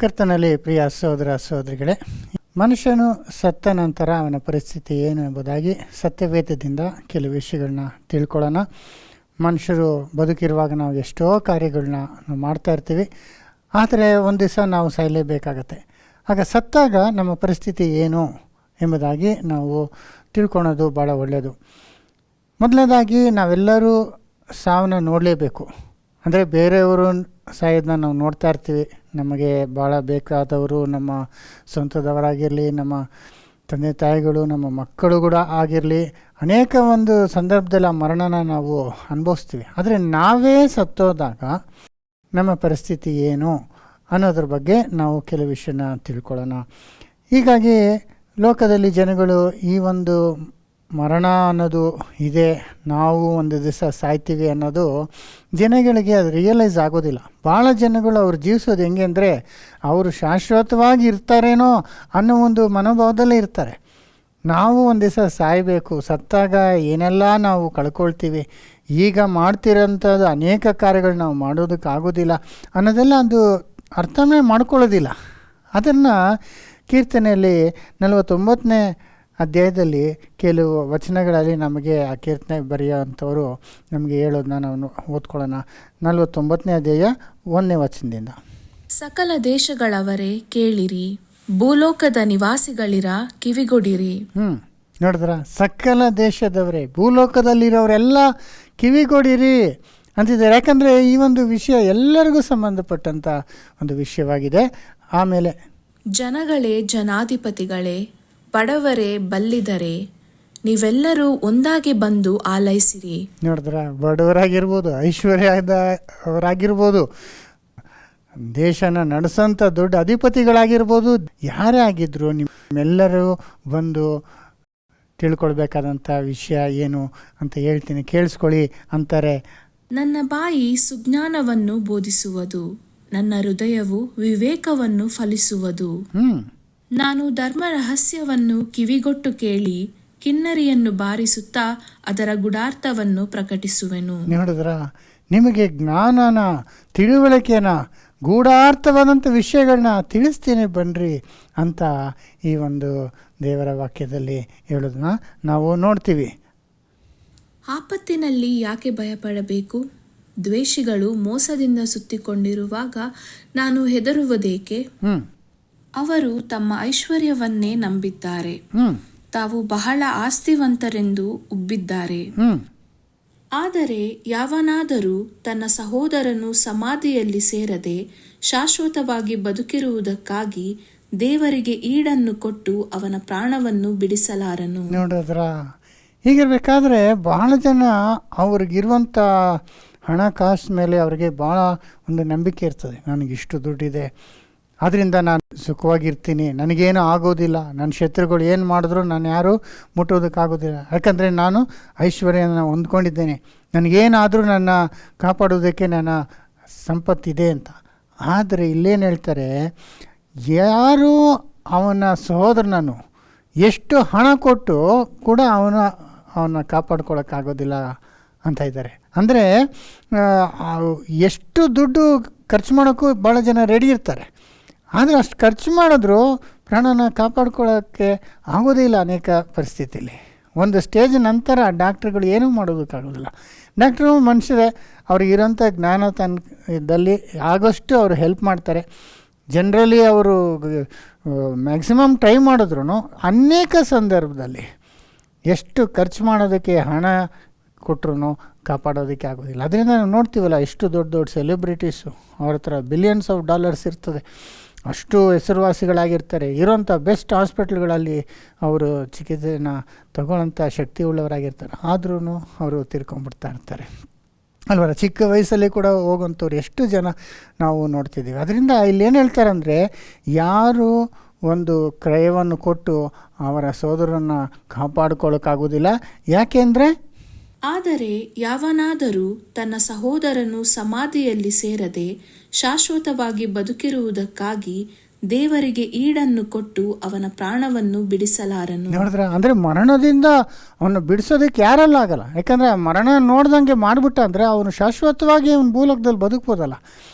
ಕರ್ತನಲ್ಲಿ ಪ್ರಿಯ ಸಹೋದರ ಸಹೋದರಿಗಳೇ, ಮನುಷ್ಯನು ಸತ್ತ ನಂತರ ಅವನ ಪರಿಸ್ಥಿತಿ ಏನು ಎಂಬುದಾಗಿ ಸತ್ಯವೇದದಿಂದ ಕೆಲವು ವಿಷಯಗಳನ್ನ ತಿಳ್ಕೊಳ್ಳೋಣ. ಮನುಷ್ಯರು ಬದುಕಿರುವಾಗ ನಾವು ಎಷ್ಟೋ ಕಾರ್ಯಗಳನ್ನ ನಾವು ಮಾಡ್ತಾ ಇರ್ತೀವಿ, ಆದರೆ ಒಂದು ದಿವಸ ನಾವು ಸಾಯಲೇಬೇಕಾಗತ್ತೆ. ಆಗ ಸತ್ತಾಗ ನಮ್ಮ ಪರಿಸ್ಥಿತಿ ಏನು ಎಂಬುದಾಗಿ ನಾವು ತಿಳ್ಕೊಳೋದು ಭಾಳ ಒಳ್ಳೆಯದು. ಮೊದಲನೇದಾಗಿ ನಾವೆಲ್ಲರೂ ಸಾವನ್ನ ನೋಡಲೇಬೇಕು. ಅಂದರೆ ಬೇರೆಯವರು ಸಾಯೋದನ್ನ ನಾವು ನೋಡ್ತಾ ಇರ್ತೀವಿ. ನಮಗೆ ಭಾಳ ಬೇಕಾದವರು, ನಮ್ಮ ಸ್ವಂತದವರಾಗಿರಲಿ, ನಮ್ಮ ತಂದೆ ತಾಯಿಗಳು, ನಮ್ಮ ಮಕ್ಕಳು ಕೂಡ ಆಗಿರಲಿ, ಅನೇಕ ಒಂದು ಸಂದರ್ಭದಲ್ಲಿ ಆ ಮರಣನ ನಾವು ಅನುಭವಿಸ್ತೀವಿ. ಆದರೆ ನಾವೇ ಸತ್ತೋದಾಗ ನಮ್ಮ ಪರಿಸ್ಥಿತಿ ಏನು ಅನ್ನೋದ್ರ ಬಗ್ಗೆ ನಾವು ಕೆಲವು ವಿಷಯನ ತಿಳ್ಕೊಳ್ಳೋಣ. ಹೀಗಾಗಿ ಲೋಕದಲ್ಲಿ ಜನಗಳು ಈ ಒಂದು ಮರಣ ಅನ್ನೋದು ಇದೆ, ನಾವು ಒಂದು ದಿವಸ ಸಾಯ್ತೀವಿ ಅನ್ನೋದು ಜನಗಳಿಗೆ ಅದು ರಿಯಲೈಸ್ ಆಗೋದಿಲ್ಲ. ಭಾಳ ಜನಗಳು ಅವ್ರು ಜೀವಿಸೋದು ಹೆಂಗೆ ಅಂದರೆ, ಅವರು ಶಾಶ್ವತವಾಗಿ ಇರ್ತಾರೇನೋ ಅನ್ನೋ ಒಂದು ಮನೋಭಾವದಲ್ಲೇ ಇರ್ತಾರೆ. ನಾವು ಒಂದು ದಿವಸ ಸಾಯಬೇಕು, ಸತ್ತಾಗ ಏನೆಲ್ಲ ನಾವು ಕಳ್ಕೊಳ್ತೀವಿ, ಈಗ ಮಾಡ್ತಿರೋಂಥದ್ದು ಅನೇಕ ಕಾರ್ಯಗಳು ನಾವು ಮಾಡೋದಕ್ಕಾಗೋದಿಲ್ಲ ಅನ್ನೋದೆಲ್ಲ ಅದು ಅರ್ಥನೇ ಮಾಡ್ಕೊಳ್ಳೋದಿಲ್ಲ. ಅದನ್ನು ಕೀರ್ತನೆಯಲ್ಲಿ 49ನೇ ಅಧ್ಯಾಯದಲ್ಲಿ ಕೆಲವು ವಚನಗಳಲ್ಲಿ ನಮಗೆ ಆ ಕೀರ್ತನೆ ಬರೆಯೋವಂಥವರು ನಮಗೆ ಹೇಳೋದನ್ನ ನಾವು ಓದ್ಕೊಳ್ಳೋಣ. 49ನೇ ಅಧ್ಯಾಯ 1ನೇ ವಚನದಿಂದ. ಸಕಲ ದೇಶಗಳವರೇ ಕೇಳಿರಿ, ಭೂಲೋಕದ ನಿವಾಸಿಗಳಿರ ಕಿವಿಗೊಡಿರಿ. ನೋಡಿದ್ರ, ಸಕಲ ದೇಶದವರೇ, ಭೂಲೋಕದಲ್ಲಿರೋರೆಲ್ಲ ಕಿವಿಗೊಡಿರಿ ಅಂತಿದ್ದಾರೆ. ಯಾಕಂದರೆ ಈ ಒಂದು ವಿಷಯ ಎಲ್ಲರಿಗೂ ಸಂಬಂಧಪಟ್ಟಂಥ ಒಂದು ವಿಷಯವಾಗಿದೆ. ಆಮೇಲೆ, ಜನಗಳೇ, ಜನಾಧಿಪತಿಗಳೇ, ಬಡವರೇ, ಬಲ್ಲಿದರೇ, ನೀವೆಲ್ಲರೂ ಒಂದಾಗಿ ಬಂದು ಆಲೈಸಿರಿ. ನೋಡಿದ್ರ, ಬಡವರಾಗಿರ್ಬೋದು, ಐಶ್ವರ್ಯದವರಾಗಿರ್ಬೋದು, ದೇಶನ ನಡೆಸೋಂಥ ದೊಡ್ಡ ಅಧಿಪತಿಗಳಾಗಿರ್ಬೋದು, ಯಾರೇ ಆಗಿದ್ರು ನಿಮ್ಮೆಲ್ಲರೂ ಬಂದು ತಿಳ್ಕೊಳ್ಬೇಕಾದಂಥ ವಿಷಯ ಏನು ಅಂತ ಹೇಳ್ತೀನಿ, ಕೇಳಿಸ್ಕೊಳ್ಳಿ ಅಂತಾರೆ. ನನ್ನ ಬಾಯಿ ಸುಜ್ಞಾನವನ್ನು ಬೋಧಿಸುವುದು, ನನ್ನ ಹೃದಯವು ವಿವೇಕವನ್ನು ಫಲಿಸುವುದು. ನಾನು ಧರ್ಮ ರಹಸ್ಯವನ್ನು ಕಿವಿಗೊಟ್ಟು ಕೇಳಿ, ಕಿನ್ನರಿಯನ್ನು ಬಾರಿಸುತ್ತಾ ಅದರ ಗುಡಾರ್ಥವನ್ನು ಪ್ರಕಟಿಸುವೆನು. ನೋಡಿದ್ರ, ನಿಮಗೆ ಜ್ಞಾನನ, ತಿಳುವಳಿಕೆನ, ಗೂಢಾರ್ಥವಾದಂಥ ವಿಷಯಗಳನ್ನ ತಿಳಿಸ್ತೀನಿ ಬನ್ನಿರಿ ಅಂತ ಈ ಒಂದು ದೇವರ ವಾಕ್ಯದಲ್ಲಿ ಹೇಳೋದನ್ನ ನಾವು ನೋಡ್ತೀವಿ. ಆಪತ್ತಿನಲ್ಲಿ ಯಾಕೆ ಭಯಪಡಬೇಕು? ದ್ವೇಷಿಗಳು ಮೋಸದಿಂದ ಸುತ್ತಿಕೊಂಡಿರುವಾಗ ನಾನು ಹೆದರುವುದೇಕೆ? ಅವರು ತಮ್ಮ ಐಶ್ವರ್ಯವನ್ನೇ ನಂಬಿದ್ದಾರೆ, ತಾವು ಬಹಳ ಆಸ್ತಿವಂತರೆಂದು ಉಬ್ಬಿದ್ದಾರೆ. ಆದರೆ ಯಾವನಾದರೂ ತನ್ನ ಸಹೋದರನು ಸಮಾಧಿಯಲ್ಲಿ ಸೇರದೆ ಶಾಶ್ವತವಾಗಿ ಬದುಕಿರುವುದಕ್ಕಾಗಿ ದೇವರಿಗೆ ಈಡನ್ನು ಕೊಟ್ಟು ಅವನ ಪ್ರಾಣವನ್ನು ಬಿಡಿಸಲಾರನು. ನೋಡಿದ್ರ, ಹೀಗಿರ್ಬೇಕಾದ್ರೆ ಬಹಳ ಜನ ಅವ್ರಿಗಿರುವಂಥ ಹಣಕಾಸು ಮೇಲೆ ಅವ್ರಿಗೆ ಭಾಳ ಒಂದು ನಂಬಿಕೆ ಇರ್ತದೆ. ನನಗಿಷ್ಟು ದುಡ್ಡಿದೆ, ಅದರಿಂದ ನಾನು ಸುಖವಾಗಿರ್ತೀನಿ, ನನಗೇನು ಆಗೋದಿಲ್ಲ, ನನ್ನ ಶತ್ರುಗಳು ಏನು ಮಾಡಿದ್ರು ನಾನು ಯಾರೂ ಮುಟ್ಟೋದಕ್ಕಾಗೋದಿಲ್ಲ, ಯಾಕಂದರೆ ನಾನು ಐಶ್ವರ್ಯನ ಹೊಂದ್ಕೊಂಡಿದ್ದೇನೆ, ನನಗೇನಾದರೂ ನನ್ನ ಕಾಪಾಡೋದಕ್ಕೆ ನನ್ನ ಸಂಪತ್ತಿದೆ ಅಂತ. ಆದರೆ ಇಲ್ಲೇನು ಹೇಳ್ತಾರೆ, ಯಾರು ಅವನ ಸಹೋದರನನ್ನು ಎಷ್ಟು ಹಣ ಕೊಟ್ಟು ಕೂಡ ಅವನ ಕಾಪಾಡ್ಕೊಳ್ಳೋಕ್ಕಾಗೋದಿಲ್ಲ ಅಂತ ಇದ್ದಾರೆ. ಅಂದರೆ ಎಷ್ಟು ದುಡ್ಡು ಖರ್ಚು ಮಾಡೋಕ್ಕೂ ಭಾಳ ಜನ ರೆಡಿ ಇರ್ತಾರೆ, ಆದರೆ ಅಷ್ಟು ಖರ್ಚು ಮಾಡಿದ್ರು ಪ್ರಾಣನ ಕಾಪಾಡ್ಕೊಳ್ಳೋಕ್ಕೆ ಆಗೋದಿಲ್ಲ ಅನೇಕ ಪರಿಸ್ಥಿತಿಯಲ್ಲಿ. ಒಂದು ಸ್ಟೇಜ್ ನಂತರ ಡಾಕ್ಟ್ರುಗಳು ಏನೂ ಮಾಡೋದಕ್ಕಾಗೋದಿಲ್ಲ. ಡಾಕ್ಟ್ರು ಮನುಷ್ಯರೇ, ಅವ್ರಿಗಿರೋಂಥ ಜ್ಞಾನದಲ್ಲಿ ಆಗೋಷ್ಟು ಅವರು ಹೆಲ್ಪ್ ಮಾಡ್ತಾರೆ. ಜನರಲಿ ಅವರು ಮ್ಯಾಕ್ಸಿಮಮ್ ಟ್ರೈ ಮಾಡಿದ್ರು ಅನೇಕ ಸಂದರ್ಭದಲ್ಲಿ ಎಷ್ಟು ಖರ್ಚು ಮಾಡೋದಕ್ಕೆ ಹಣ ಕೊಟ್ಟರು ಕಾಪಾಡೋದಕ್ಕೆ ಆಗೋದಿಲ್ಲ. ಅದರಿಂದ ನಾವು ನೋಡ್ತೀವಲ್ಲ, ಎಷ್ಟು ದೊಡ್ಡ ದೊಡ್ಡ ಸೆಲೆಬ್ರಿಟೀಸು, ಅವ್ರ ಹತ್ರ $ಬಿಲಿಯನ್ಸ್ ಇರ್ತದೆ, ಅಷ್ಟು ಹೆಸರುವಾಸಿಗಳಾಗಿರ್ತಾರೆ, ಇರೋಂಥ ಬೆಸ್ಟ್ ಹಾಸ್ಪಿಟ್ಲ್ಗಳಲ್ಲಿ ಅವರು ಚಿಕಿತ್ಸೆನ ತಗೊಳ್ಳೋಂಥ ಶಕ್ತಿ ಉಳ್ಳವರಾಗಿರ್ತಾರೆ, ಆದ್ರೂ ಅವರು ತೀರ್ಕೊಂಡ್ಬಿಡ್ತಾ ಇರ್ತಾರೆ ಅಲ್ವರ. ಚಿಕ್ಕ ವಯಸ್ಸಲ್ಲಿ ಕೂಡ ಹೋಗೋಂಥವ್ರು ಎಷ್ಟು ಜನ ನಾವು ನೋಡ್ತಿದ್ದೀವಿ. ಅದರಿಂದ ಇಲ್ಲೇನು ಹೇಳ್ತಾರಂದರೆ, ಯಾರು ಒಂದು ಕ್ರಯವನ್ನು ಕೊಟ್ಟು ಅವರ ಸೋದರನ್ನು ಕಾಪಾಡ್ಕೊಳ್ಳೋಕ್ಕಾಗೋದಿಲ್ಲ. ಯಾಕೆಂದರೆ, ಆದರೆ ಯಾವನಾದರೂ ತನ್ನ ಸಹೋದರನು ಸಮಾಧಿಯಲ್ಲಿ ಸೇರದೆ ಶಾಶ್ವತವಾಗಿ ಬದುಕಿರುವುದಕ್ಕಾಗಿ ದೇವರಿಗೆ ಈಡನ್ನು ಕೊಟ್ಟು ಅವನ ಪ್ರಾಣವನ್ನು ಬಿಡಿಸಲಾರನು. ನೋಡಿದ್ರ, ಅಂದರೆ ಮರಣದಿಂದ ಅವನು ಬಿಡಿಸೋದಕ್ಕೆ ಯಾರೆಲ್ಲ ಆಗಲ್ಲ. ಯಾಕಂದರೆ ಮರಣ ನೋಡ್ದಂಗೆ ಮಾಡಿಬಿಟ್ಟ ಅಂದರೆ ಅವನು ಶಾಶ್ವತವಾಗಿ ಅವನು ಭೂಲೋಕದಲ್ಲಿ ಬದುಕ್ಬೋದಲ್ಲ.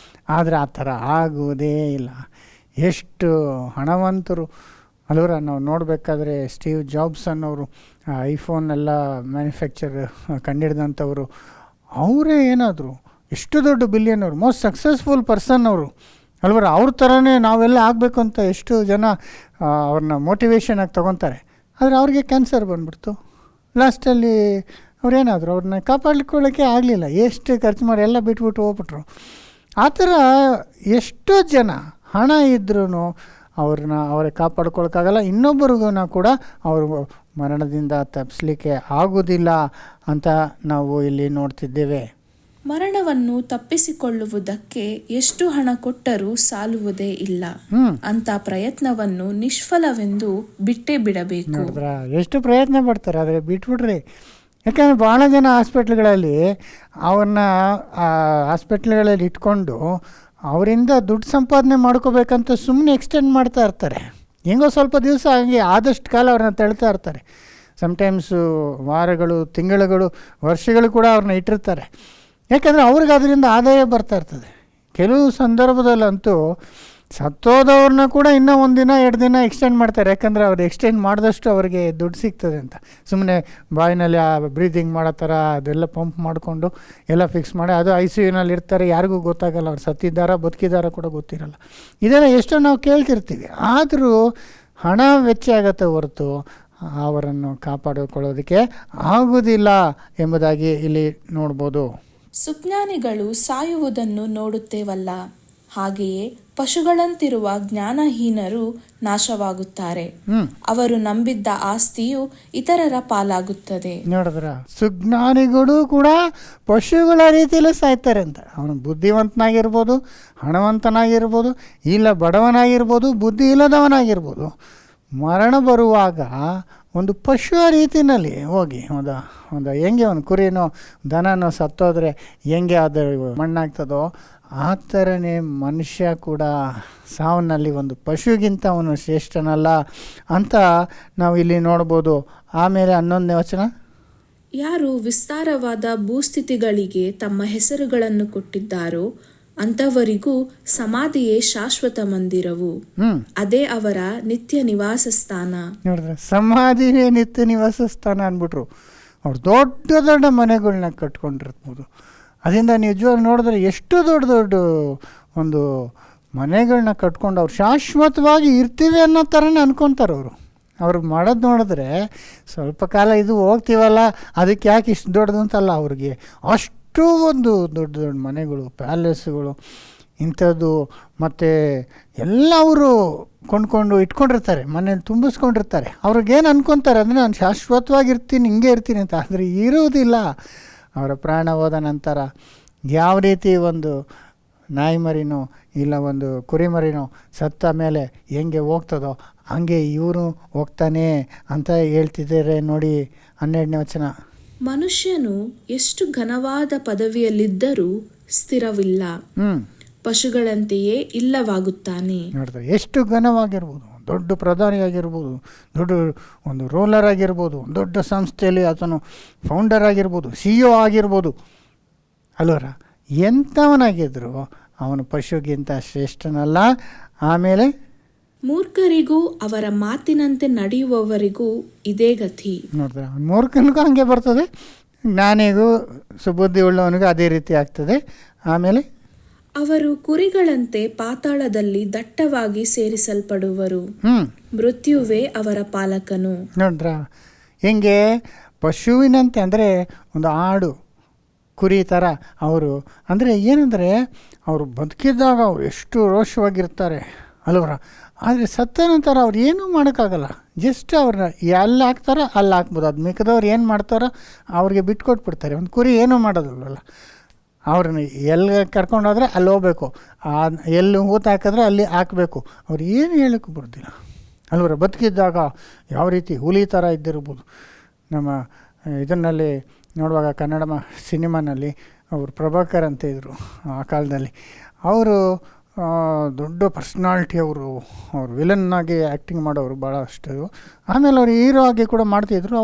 ಆದರೆ ಆ ಥರ ಆಗುವುದೇ ಇಲ್ಲ. ಎಷ್ಟು ಹಣವಂತರು ಅಲ್ವರ. ನಾವು ನೋಡಬೇಕಾದ್ರೆ ಸ್ಟೀವ್ ಜಾಬ್ಸ್ ಅನ್ನೋರು ಐಫೋನ್ ಎಲ್ಲ ಮ್ಯಾನುಫ್ಯಾಕ್ಚರ್ ಕಂಡಿಡಿದಂಥವರು, ಅವರೇ ಏನಾದರೂ ಎಷ್ಟು ದೊಡ್ಡ ಬಿಲಿಯನವರು, ಮೋಸ್ಟ್ ಸಕ್ಸಸ್ಫುಲ್ ಪರ್ಸನ್ ಅವರು ಅಲ್ವರ. ಅವ್ರ ಥರನೇ ನಾವೆಲ್ಲ ಆಗಬೇಕು ಅಂತ ಎಷ್ಟು ಜನ ಅವ್ರನ್ನ ಮೋಟಿವೇಶನಾಗಿ ತೊಗೊತಾರೆ. ಆದರೆ ಅವ್ರಿಗೆ ಕ್ಯಾನ್ಸರ್ ಬಂದ್ಬಿಡ್ತು. ಲಾಸ್ಟಲ್ಲಿ ಅವ್ರೇನಾದರೂ ಅವ್ರನ್ನ ಕಾಪಾಡ್ಕೊಳ್ಳೋಕ್ಕೆ ಆಗಲಿಲ್ಲ, ಎಷ್ಟು ಖರ್ಚು ಮಾಡಿ ಎಲ್ಲ ಬಿಟ್ಬಿಟ್ಟು ಹೋಗ್ಬಿಟ್ರು. ಆ ಥರ ಎಷ್ಟೋ ಜನ ಹಣ ಇದ್ರೂ ಅವ್ರಿಗೆ ಕಾಪಾಡ್ಕೊಳಕ್ಕಾಗಲ್ಲ, ಇನ್ನೊಬ್ಬರಿಗೂ ಕೂಡ ಅವರು ಮರಣದಿಂದ ತಪ್ಪಿಸ್ಲಿಕ್ಕೆ ಆಗೋದಿಲ್ಲ ಅಂತ ನಾವು ಇಲ್ಲಿ ನೋಡ್ತಿದ್ದೇವೆ. ಮರಣವನ್ನು ತಪ್ಪಿಸಿಕೊಳ್ಳುವುದಕ್ಕೆ ಎಷ್ಟು ಹಣ ಕೊಟ್ಟರೂ ಸಾಲುವುದೇ ಇಲ್ಲ. ಅಂತ ಪ್ರಯತ್ನವನ್ನು ನಿಷ್ಫಲವೆಂದು ಬಿಟ್ಟೇ ಬಿಡಬೇಕು. ನೋಡಿದ್ರ ಎಷ್ಟು ಪ್ರಯತ್ನ ಪಡ್ತಾರೆ, ಆದರೆ ಬಿಟ್ಬಿಡ್ರಿ. ಯಾಕಂದರೆ ಭಾಳ ಜನ ಹಾಸ್ಪಿಟ್ಲ್ಗಳಲ್ಲಿ ಅವ್ರನ್ನ ಹಾಸ್ಪಿಟ್ಲ್ಗಳಲ್ಲಿ ಇಟ್ಕೊಂಡು ಅವರಿಂದ ದುಡ್ಡು ಸಂಪಾದನೆ ಮಾಡ್ಕೋಬೇಕಂತ ಸುಮ್ಮನೆ ಎಕ್ಸ್ಟೆಂಡ್ ಮಾಡ್ತಾ ಇರ್ತಾರೆ. ಹೆಂಗೋ ಸ್ವಲ್ಪ ದಿವಸ ಹಂಗೆ ಆದಷ್ಟು ಕಾಲ ಅವ್ರನ್ನ ತಳ್ತಾ ಇರ್ತಾರೆ. ಸಮ್ಟೈಮ್ಸು ವಾರಗಳು, ತಿಂಗಳುಗಳು, ವರ್ಷಗಳು ಕೂಡ ಅವ್ರನ್ನ ಇಟ್ಟಿರ್ತಾರೆ. ಯಾಕಂದರೆ ಅವ್ರಿಗೆ ಅದರಿಂದ ಆದಾಯ ಬರ್ತಾ ಇರ್ತದೆ. ಕೆಲವು ಸಂದರ್ಭದಲ್ಲಂತೂ ಸತ್ತೋದವ್ರನ್ನ ಕೂಡ ಇನ್ನೂ 1 ದಿನ 2 ದಿನ ಎಕ್ಸ್ಟೆಂಡ್ ಮಾಡ್ತಾರೆ. ಯಾಕಂದರೆ ಅವ್ರು ಎಕ್ಸ್ಟೆಂಡ್ ಮಾಡಿದಷ್ಟು ಅವ್ರಿಗೆ ದುಡ್ಡು ಸಿಗ್ತದೆ ಅಂತ. ಸುಮ್ಮನೆ ಬಾಯಿನಲ್ಲಿ ಬ್ರೀದಿಂಗ್ ಮಾಡೋ ಥರ ಅದೆಲ್ಲ ಪಂಪ್ ಮಾಡಿಕೊಂಡು ಎಲ್ಲ ಫಿಕ್ಸ್ ಮಾಡಿ, ಅದು ICUನಲ್ಲಿ ಇರ್ತಾರೆ, ಯಾರಿಗೂ ಗೊತ್ತಾಗಲ್ಲ ಅವ್ರು ಸತ್ತಿದ್ದಾರಾ ಬದುಕಿದ್ದಾರಾ ಕೂಡ ಗೊತ್ತಿರಲ್ಲ. ಇದೆಲ್ಲ ಎಷ್ಟೋ ನಾವು ಕೇಳ್ತಿರ್ತೀವಿ. ಆದರೂ ಹಣ ವೆಚ್ಚ ಆಗತ್ತೆ ಹೊರತು ಅವರನ್ನು ಕಾಪಾಡಿಕೊಳ್ಳೋದಕ್ಕೆ ಆಗೋದಿಲ್ಲ ಎಂಬುದಾಗಿ ಇಲ್ಲಿ ನೋಡ್ಬೋದು. ಸುಜ್ಞಾನಿಗಳು ಸಾಯುವುದನ್ನು ನೋಡುತ್ತೇವಲ್ಲ, ಹಾಗೆಯೇ ಪಶುಗಳಂತಿರುವ ಜ್ಞಾನಹೀನರು ನಾಶವಾಗುತ್ತಾರೆ. ಅವರು ನಂಬಿದ್ದ ಆಸ್ತಿಯು ಇತರರ ಪಾಲಾಗುತ್ತದೆ. ನೋಡಿದ್ರ, ಸುಜ್ಞಾನಿಗಳು ಕೂಡ ಪಶುಗಳ ರೀತಿಯಲ್ಲೇ ಸಾಯ್ತಾರೆ ಅಂತ. ಅವನು ಬುದ್ಧಿವಂತನಾಗಿರ್ಬೋದು, ಹಣವಂತನಾಗಿರ್ಬೋದು, ಇಲ್ಲ ಬಡವನಾಗಿರ್ಬೋದು, ಬುದ್ಧಿ ಇಲ್ಲದವನಾಗಿರ್ಬೋದು, ಮರಣ ಬರುವಾಗ ಒಂದು ಪಶು ರೀತಿಯಲ್ಲಿ ಹೋಗಿ ಒಂದು ಹೆಂಗೆ ಒಂದು ಕುರಿನೋ ದನನೋ ಸತ್ತೋದ್ರೆ ಹೆಂಗೆ ಅದು ಮಣ್ಣಾಗ್ತದೋ ಆ ಥರನೇ ಮನುಷ್ಯ ಕೂಡ ಸಾವನಲ್ಲಿ ಒಂದು ಪಶುಗಿಂತ ಅವನು ಶ್ರೇಷ್ಠನಲ್ಲ ಅಂತ ನಾವು ಇಲ್ಲಿ ನೋಡ್ಬೋದು. ಆಮೇಲೆ 11ನೇ ವಚನ, ಯಾರು ವಿಸ್ತಾರವಾದ ಭೂಸ್ಥಿತಿಗಳಿಗೆ ತಮ್ಮ ಹೆಸರುಗಳನ್ನು ಕೊಟ್ಟಿದ್ದಾರೋ ಅಂಥವರಿಗೂ ಸಮಾಧಿಯೇ ಶಾಶ್ವತ ಮಂದಿರವು, ಅದೇ ಅವರ ನಿತ್ಯ ನಿವಾಸ ಸ್ಥಾನ. ನೋಡಿದ್ರೆ, ಸಮಾಧಿನೇ ನಿತ್ಯ ನಿವಾಸ ಸ್ಥಾನ ಅಂದ್ಬಿಟ್ರು. ಅವ್ರು ದೊಡ್ಡ ದೊಡ್ಡ ಮನೆಗಳನ್ನ ಕಟ್ಕೊಂಡಿರ್ಬೋದು. ಅದರಿಂದ ನಿಜವಾಗಿ ನೋಡಿದ್ರೆ ಎಷ್ಟು ದೊಡ್ಡ ದೊಡ್ಡ ಒಂದು ಮನೆಗಳನ್ನ ಕಟ್ಕೊಂಡು ಅವ್ರು ಶಾಶ್ವತವಾಗಿ ಇರ್ತೀವಿ ಅನ್ನೋ ಥರನೇ ಅನ್ಕೊತಾರೆ ಅವರು. ಅವ್ರು ಮಾಡೋದು ನೋಡಿದ್ರೆ ಸ್ವಲ್ಪ ಕಾಲ ಇದು ಹೋಗ್ತೀವಲ್ಲ ಅದಕ್ಕೆ ಯಾಕೆ ಇಷ್ಟು ದೊಡ್ಡದು ಅಂತಲ್ಲ, ಅವ್ರಿಗೆ ಅಷ್ಟು ಒಂದು ದೊಡ್ಡ ದೊಡ್ಡ ಮನೆಗಳು, ಪ್ಯಾಲೇಸ್ಗಳು ಇಂಥದ್ದು ಮತ್ತು ಎಲ್ಲ ಅವರು ಕೊಂಡ್ಕೊಂಡು ಇಟ್ಕೊಂಡಿರ್ತಾರೆ, ಮನೇಲಿ ತುಂಬಿಸ್ಕೊಂಡಿರ್ತಾರೆ. ಅವ್ರಿಗೇನು ಅನ್ಕೊತಾರೆ ಅಂದರೆ ನಾನು ಶಾಶ್ವತವಾಗಿರ್ತೀನಿ, ಹಿಂಗೆ ಇರ್ತೀನಿ ಅಂತ. ಆದರೆ ಇರುವುದಿಲ್ಲ. ಅವರ ಪ್ರಾಣ ಹೋದ ನಂತರ ಯಾವ ರೀತಿ ಒಂದು ನಾಯಿ ಮರಿನೋ ಇಲ್ಲ ಒಂದು ಕುರಿ ಮರಿನೋ ಸತ್ತ ಮೇಲೆ ಹೆಂಗೆ ಹೋಗ್ತದೋ ಹಂಗೆ ಇವರು ಹೋಗ್ತಾನೆ ಅಂತ ಹೇಳ್ತಿದ್ದಾರೆ ನೋಡಿ. 12ನೇ ವಚನ, ಮನುಷ್ಯನು ಎಷ್ಟು ಘನವಾದ ಪದವಿಯಲ್ಲಿದ್ದರೂ ಸ್ಥಿರವಿಲ್ಲ, ಪಶುಗಳಂತೆಯೇ ಇಲ್ಲವಾಗುತ್ತಾನೆ. ನೋಡ್ತಾರೆ, ಎಷ್ಟು ಘನವಾಗಿರ್ಬೋದು, ದೊಡ್ಡ ಪ್ರಧಾನಿಯಾಗಿರ್ಬೋದು, ದೊಡ್ಡ ಒಂದು ರೋಲರ್ ಆಗಿರ್ಬೋದು, ದೊಡ್ಡ ಸಂಸ್ಥೆಯಲ್ಲಿ ಆತನು ಫೌಂಡರ್ ಆಗಿರ್ಬೋದು, CEO ಆಗಿರ್ಬೋದು ಅಲ್ವರ, ಎಂಥವನಾಗಿದ್ರು ಅವನು ಪಶುಗಿಂತ ಶ್ರೇಷ್ಠನಲ್ಲ. ಆಮೇಲೆ ಮೂರ್ಖರಿಗೂ ಅವರ ಮಾತಿನಂತೆ ನಡೆಯುವವರಿಗೂ ಇದೇ ಗತಿ. ನೋಡ್ತಾರೆ, ಮೂರ್ಖನಿಗೂ ಹಂಗೆ ಬರ್ತದೆ, ಜ್ಞಾನಿಗೂ ಸುಬುದ್ಧಿ ಉಳ್ಳವನಿಗೂ ಅದೇ ರೀತಿ ಆಗ್ತದೆ. ಆಮೇಲೆ ಅವರು ಕುರಿಗಳಂತೆ ಪಾತಾಳದಲ್ಲಿ ದಟ್ಟವಾಗಿ ಸೇರಿಸಲ್ಪಡುವರು, ಮೃತ್ಯುವೇ ಅವರ ಪಾಲಕನು. ನೋಡ್ರ, ಹೆಂಗೆ ಪಶುವಿನಂತೆ ಅಂದರೆ ಒಂದು ಆಡು ಕುರಿ ಥರ ಅವರು, ಅಂದರೆ ಏನಂದರೆ ಅವರು ಬದುಕಿದ್ದಾಗ ಅವ್ರು ಎಷ್ಟು ರೋಷವಾಗಿರ್ತಾರೆ ಅಲ್ವರ. ಆದರೆ ಸತ್ತ ನಂತರ ಅವ್ರು ಏನೂ ಮಾಡೋಕ್ಕಾಗಲ್ಲ. ಜಸ್ಟ್ ಅವ್ರನ್ನ ಎಲ್ಲಿ ಹಾಕ್ತಾರೋ ಅಲ್ಲಿ ಹಾಕ್ಬೋದು, ಅದು ಮಿಕ್ಕದವ್ರು ಏನು ಮಾಡ್ತಾರೋ ಅವ್ರಿಗೆ ಬಿಟ್ಕೊಟ್ಬಿಡ್ತಾರೆ. ಒಂದು ಕುರಿ ಏನೂ ಮಾಡೋದಿಲ್ಲವಲ್ಲ, ಅವ್ರನ್ನ ಎಲ್ಲಿ ಕರ್ಕೊಂಡೋದ್ರೆ ಅಲ್ಲಿ ಹೋಗ್ಬೇಕು, ಎಲ್ಲಿ ಊತ ಹಾಕಿದ್ರೆ ಅಲ್ಲಿ ಹಾಕಬೇಕು. ಅವ್ರು ಏನು ಹೇಳೋಕ್ಕೂ ಬರೋದಿಲ್ಲ ಅಲ್ವರ. ಬದುಕಿದ್ದಾಗ ಯಾವ ರೀತಿ ಹುಲಿ ಥರ ಇದ್ದಿರ್ಬೋದು. ನಮ್ಮ ಇದನ್ನಲ್ಲಿ ನೋಡುವಾಗ ಕನ್ನಡ ಸಿನಿಮಾನಲ್ಲಿ ಅವರು ಪ್ರಭಾಕರ್ ಅಂತ ಇದ್ದರು ಆ ಕಾಲದಲ್ಲಿ. ಅವರು ದೊಡ್ಡ ಪರ್ಸ್ನಾಲಿಟಿ, ಅವರು ವಿಲನ್ನಾಗಿ ಆ್ಯಕ್ಟಿಂಗ್ ಮಾಡೋರು ಭಾಳಷ್ಟು. ಆಮೇಲೆ ಅವ್ರು ಹೀರೋ ಆಗಿ ಕೂಡ ಮಾಡ್ತಿದ್ರು.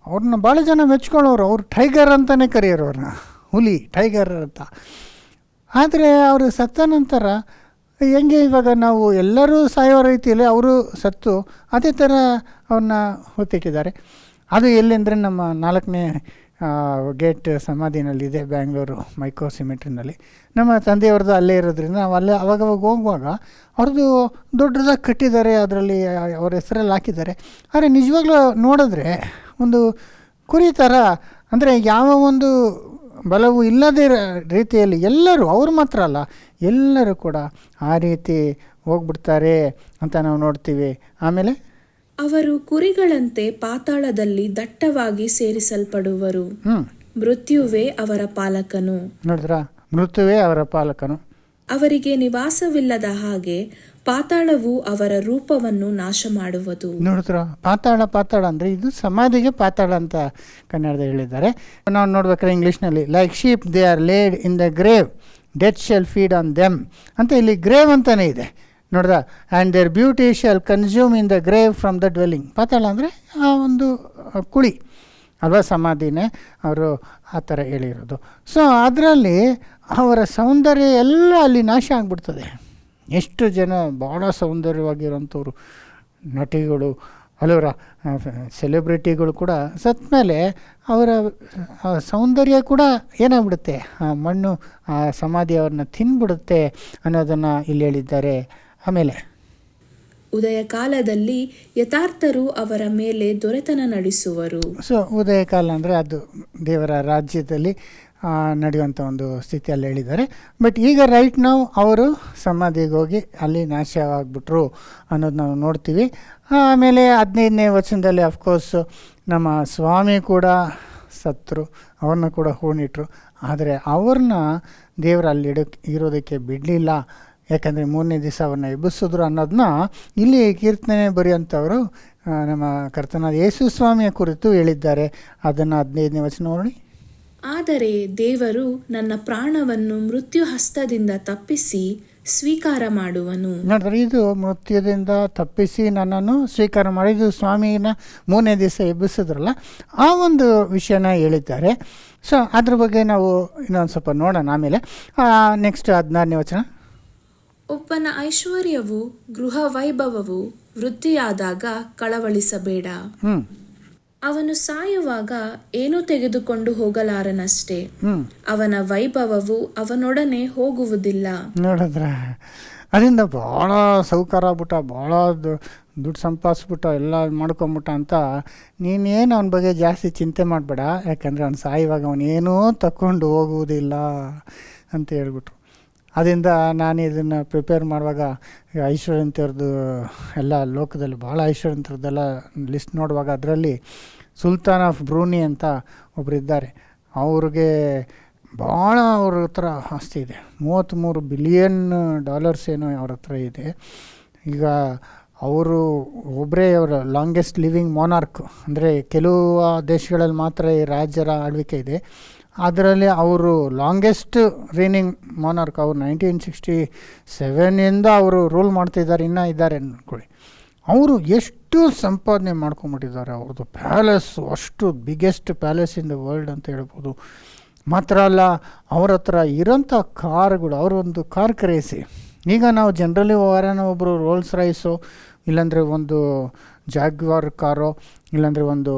ಅವ್ರನ್ನ ಭಾಳ ಜನ ಮೆಚ್ಕೊಳ್ಳೋರು. ಅವ್ರು ಟೈಗರ್ ಅಂತಲೇ ಕರೆಯೋರು ಅವ್ರನ್ನ, ಹುಲಿ ಟೈಗರ್ ಅಂತ. ಆದರೆ ಅವರು ಸತ್ತ ನಂತರ ಹೆಂಗೆ ಇವಾಗ ನಾವು ಎಲ್ಲರೂ ಸಾಯೋ ರೀತಿಯಲ್ಲಿ ಅವರು ಸತ್ತು ಅದೇ ಥರ ಅವ್ರನ್ನ ಹೊತ್ತಿಟ್ಟಿದ್ದಾರೆ. ಅದು ಎಲ್ಲಿಂದರೆ ನಮ್ಮ 4ನೇ ಗೇಟ್ ಸಮಾಧಿನಲ್ಲಿದೆ, ಬ್ಯಾಂಗ್ಳೂರು ಮೈಕೋ ಸಿಮೆಟ್ರಿನಲ್ಲಿ. ನಮ್ಮ ತಂದೆಯವ್ರದ್ದು ಅಲ್ಲೇ ಇರೋದ್ರಿಂದ ನಾವು ಅಲ್ಲೇ ಅವಾಗವಾಗ ಹೋಗುವಾಗ ಅವ್ರದ್ದು ದೊಡ್ಡದಾಗಿ ಕಟ್ಟಿದ್ದಾರೆ, ಅದರಲ್ಲಿ ಅವ್ರ ಹೆಸರಲ್ಲಿ ಹಾಕಿದ್ದಾರೆ. ಆದರೆ ನಿಜವಾಗ್ಲೂ ನೋಡಿದ್ರೆ ಒಂದು ಕುರಿ ಥರ, ಅಂದರೆ ಯಾವ ಒಂದು ಬಲವು ಇಲ್ಲದೇ ರೀತಿಯಲ್ಲಿ ಎಲ್ಲರೂ, ಅವ್ರು ಮಾತ್ರ ಅಲ್ಲ ಎಲ್ಲರೂ ಕೂಡ ಆ ರೀತಿ ಹೋಗ್ಬಿಡ್ತಾರೆ ಅಂತ ನಾವು ನೋಡ್ತೀವಿ. ಆಮೇಲೆ ಅವರು ಕುರಿಗಳಂತೆ ಪಾತಾಳದಲ್ಲಿ ದಟ್ಟವಾಗಿ ಸೇರಿಸಲ್ಪಡುವರು. ಮೃತ್ಯುವೇ ಅವರ ಪಾಲಕನು. ನೋಡಿದ್ರ, ಮೃತ್ಯುವೇ ಅವರ ಪಾಲಕನು. ಅವರಿಗೆ ನಿವಾಸವಿಲ್ಲದ ಹಾಗೆ ಪಾತಾಳವು ಅವರ ರೂಪವನ್ನು ನಾಶ ಮಾಡುವುದು. ನೋಡಿದ್ರ, ಪಾತಾಳ ಅಂದರೆ ಇದು ಸಮಾಧಿಗೆ ಪಾತಾಳ ಅಂತ ಕನ್ನಡದಲ್ಲಿ ಹೇಳಿದ್ದಾರೆ. ನಾವು ನೋಡ್ಬೇಕಾದ್ರೆ ಇಂಗ್ಲೀಷ್ನಲ್ಲಿ like sheep they are laid in the grave, death shall feed on them ಅಂತ ಇಲ್ಲಿ ಗ್ರೇವ್ ಅಂತಲೇ ಇದೆ. ನೋಡ್ದ, and their beauty shall consume in the grave from the dwelling. ಪಾತಾಳ ಅಂದರೆ ಆ ಒಂದು ಕುಳಿ ಅಲ್ವಾ, ಸಮಾಧಿನೇ ಅವರು ಆ ಥರ ಹೇಳಿರೋದು. ಸೊ ಅದರಲ್ಲಿ ಅವರ ಸೌಂದರ್ಯ ಎಲ್ಲ ಅಲ್ಲಿ ನಾಶ ಆಗಿಬಿಡ್ತದೆ. ಎಷ್ಟು ಜನ ಭಾಳ ಸೌಂದರ್ಯವಾಗಿರೋಂಥವ್ರು ನಟಿಗಳು, ಹಲವರ ಸೆಲೆಬ್ರಿಟಿಗಳು ಕೂಡ ಸತ್ತ ಮೇಲೆ ಅವರ ಸೌಂದರ್ಯ ಕೂಡ ಏನಾಗ್ಬಿಡುತ್ತೆ, ಆ ಮಣ್ಣು ಆ ಸಮಾಧಿ ಅವ್ರನ್ನ ತಿನ್ಬಿಡುತ್ತೆ ಅನ್ನೋದನ್ನು ಇಲ್ಲಿ ಹೇಳಿದ್ದಾರೆ. ಆಮೇಲೆ ಉದಯ ಕಾಲದಲ್ಲಿ ಯಥಾರ್ಥರು ಅವರ ಮೇಲೆ ದೊರೆತನ ನಡೆಸುವರು. ಸೊ ಉದಯ ಕಾಲ ಅಂದರೆ ಅದು ದೇವರ ರಾಜ್ಯದಲ್ಲಿ ನಡೆಯುವಂಥ ಒಂದು ಸ್ಥಿತಿಯಲ್ಲಿ ಹೇಳಿದ್ದಾರೆ. ಬಟ್ ಈಗ ರೈಟ್ ನಾವು ಅವರು ಸಮಾಧಿಗೆ ಹೋಗಿ ಅಲ್ಲಿ ನಾಶವಾಗಿಬಿಟ್ರು ಅನ್ನೋದು ನಾವು ನೋಡ್ತೀವಿ. ಆಮೇಲೆ 15ನೇ ವಚನದಲ್ಲಿ ಅಫ್ಕೋರ್ಸ್ ನಮ್ಮ ಸ್ವಾಮಿ ಕೂಡ ಸತ್ತರು, ಅವ್ರನ್ನ ಕೂಡ ಹೂಣಿಟ್ರು. ಆದರೆ ಅವ್ರನ್ನ ದೇವರು ಅಲ್ಲಿ ಇರೋದಕ್ಕೆ ಬಿಡಲಿಲ್ಲ, ಯಾಕಂದರೆ 3ನೇ ದಿವಸ ಅವ್ರನ್ನ ಎಬ್ಬಿಸಿದ್ರು ಅನ್ನೋದನ್ನ ಇಲ್ಲಿ ಕೀರ್ತನೆ ಬರೆಯುವಂಥವರು ನಮ್ಮ ಕರ್ತನಾದ ಯೇಸು ಸ್ವಾಮಿಯ ಕುರಿತು ಹೇಳಿದ್ದಾರೆ. ಅದನ್ನು 15ನೇ ವಚನ ನೋಡಿ. ಆದರೆ ದೇವರು ನನ್ನ ಪ್ರಾಣವನ್ನು ಮೃತ್ಯು ಹಸ್ತದಿಂದ ತಪ್ಪಿಸಿ ಸ್ವೀಕಾರ ಮಾಡುವನು. ನೋಡಿದ್ರೆ, ಇದು ಮೃತ್ಯುದಿಂದ ತಪ್ಪಿಸಿ ನನ್ನನ್ನು ಸ್ವೀಕಾರ ಮಾಡಿದ್ದು ಸ್ವಾಮಿನ 3ನೇ ದಿವಸ ಎಬ್ಬಿಸಿದ್ರಲ್ಲ, ಆ ಒಂದು ವಿಷಯನ ಹೇಳಿದ್ದಾರೆ. ಸೊ ಅದ್ರ ಬಗ್ಗೆ ನಾವು ಇನ್ನೊಂದು ಸ್ವಲ್ಪ ನೋಡೋಣ. ಆಮೇಲೆ ನೆಕ್ಸ್ಟ್ 16ನೇ ವಚನ. ಒಬ್ಬನ ಐಶ್ವರ್ಯವು ಗೃಹ ವೈಭವವು ವೃದ್ಧಿಯಾದಾಗ ಕಳವಳಿಸಬೇಡ. ಅವನು ಸಾಯುವಾಗ ಏನೂ ತೆಗೆದುಕೊಂಡು ಹೋಗಲಾರನಷ್ಟೇ, ಅವನ ವೈಭವವು ಅವನೊಡನೆ ಹೋಗುವುದಿಲ್ಲ. ನೋಡಿದ್ರ, ಅದರಿಂದ ಭಾಳ ಸೌಕಾರ ಆಗ್ಬಿಟ್ಟ, ಭಾಳ ದುಡ್ಡು ಸಂಪಾದಿಸ್ಬಿಟ್ಟ, ಎಲ್ಲ ಮಾಡ್ಕೊಂಬಿಟ್ಟ ಅಂತ ನೀನೇನು ಅವನ ಬಗ್ಗೆ ಜಾಸ್ತಿ ಚಿಂತೆ ಮಾಡಬೇಡ, ಯಾಕಂದರೆ ಅವ್ನು ಸಾಯುವಾಗ ಅವನೇನೂ ತಗೊಂಡು ಹೋಗುವುದಿಲ್ಲ ಅಂತ ಹೇಳ್ಬಿಟ್ರು. ಅದರಿಂದ ನಾನು ಇದನ್ನು ಪ್ರಿಪೇರ್ ಮಾಡುವಾಗ ಐಶ್ವರ್ಯಂತರದ್ದು ಎಲ್ಲ ಲೋಕದಲ್ಲಿ ಭಾಳ ಐಶ್ವರ್ಯಂತರದ್ದೆಲ್ಲ ಲಿಸ್ಟ್ ನೋಡುವಾಗ ಅದರಲ್ಲಿ ಸುಲ್ತಾನ್ ಆಫ್ ಬ್ರೂನಿ ಅಂತ ಒಬ್ಬರು ಇದ್ದಾರೆ. ಅವ್ರಿಗೆ ಭಾಳ ಅವ್ರ ಹತ್ರ ಆಸ್ತಿ ಇದೆ, $33 ಬಿಲಿಯನ್ ಏನೋ ಅವ್ರ ಹತ್ರ ಇದೆ. ಈಗ ಅವರು ಒಬ್ಬರೇ ಅವರ ಲಾಂಗೆಸ್ಟ್ ಲಿವಿಂಗ್ ಮೊನಾರ್ಕ್, ಅಂದರೆ ಕೆಲವು ದೇಶಗಳಲ್ಲಿ ಮಾತ್ರ ಈ ರಾಜ್ಯರ ಆಳ್ವಿಕೆ ಇದೆ, ಅದರಲ್ಲಿ ಅವರು ಲಾಂಗೆಸ್ಟ್ ರೀನಿಂಗ್ ಮೊನಾರ್ಕ್. ಅವರು 1967 ಅವರು ರೂಲ್ ಮಾಡ್ತಿದ್ದಾರೆ, ಇನ್ನೂ ಇದ್ದಾರೆ ಅಂದ್ಕೊಳ್ಳಿ. ಅವರು ಎಷ್ಟು ಸಂಪಾದನೆ ಮಾಡ್ಕೊಂಬಿಟ್ಟಿದ್ದಾರೆ. ಅವ್ರದ್ದು ಪ್ಯಾಲೇಸು ಅಷ್ಟು biggest palace in the world ಅಂತ ಹೇಳ್ಬೋದು. ಮಾತ್ರ ಅಲ್ಲ, ಅವ್ರ ಹತ್ರ ಇರೋಂಥ ಕಾರುಗಳು, ಅವರೊಂದು ಕಾರ್ ಕ್ರೇಸಿ. ಈಗ ನಾವು ಜನರಲಿ ವಾರನ ಒಬ್ಬರು ರೋಲ್ಸ್ ರೈಸು, ಇಲ್ಲಾಂದರೆ ಒಂದು ಜಾಗ್ವಾರ್ ಕಾರೋ, ಇಲ್ಲಾಂದರೆ ಒಂದು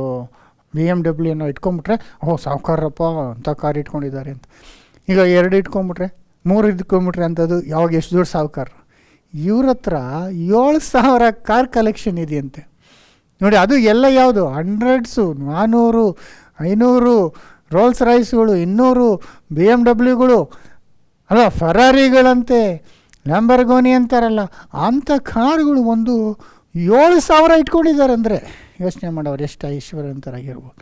BMW ಏನೋ ಇಟ್ಕೊಂಬಿಟ್ರೆ, ಸಾವುಕಾರಪ್ಪ ಅಂಥ ಕಾರ್ ಇಟ್ಕೊಂಡಿದ್ದಾರೆ ಅಂತ. ಈಗ 2 ಇಟ್ಕೊಂಬಿಟ್ರೆ, 3 ಇಟ್ಕೊಂಬಿಟ್ರೆ ಅಂಥದ್ದು ಯಾವಾಗ ಎಷ್ಟು ದೊಡ್ಡ ಸಾವುಕಾರ. ಇವ್ರ ಹತ್ರ 7,000 ಕಾರ್ ಕಲೆಕ್ಷನ್ ಇದೆಯಂತೆ ನೋಡಿ. ಅದು ಎಲ್ಲ ಯಾವುದು 100, 400, 500 ರೋಲ್ಸ್ ರೈಸ್ಗಳು, 200 BMW ಅಲ್ಲ, ಫರಾರಿಗಳಂತೆ, ಲ್ಯಾಂಬರ್ಗೋನಿ ಅಂತಾರಲ್ಲ, ಅಂಥ ಕಾರ್ಗಳು ಒಂದು 7,000 ಇಟ್ಕೊಂಡಿದ್ದಾರೆ. ಅಂದರೆ ಯೋಚನೆ ಮಾಡೋರು ಎಷ್ಟು ಐಶ್ವರ್ಯವಂತರಾಗಿರ್ಬೋದು.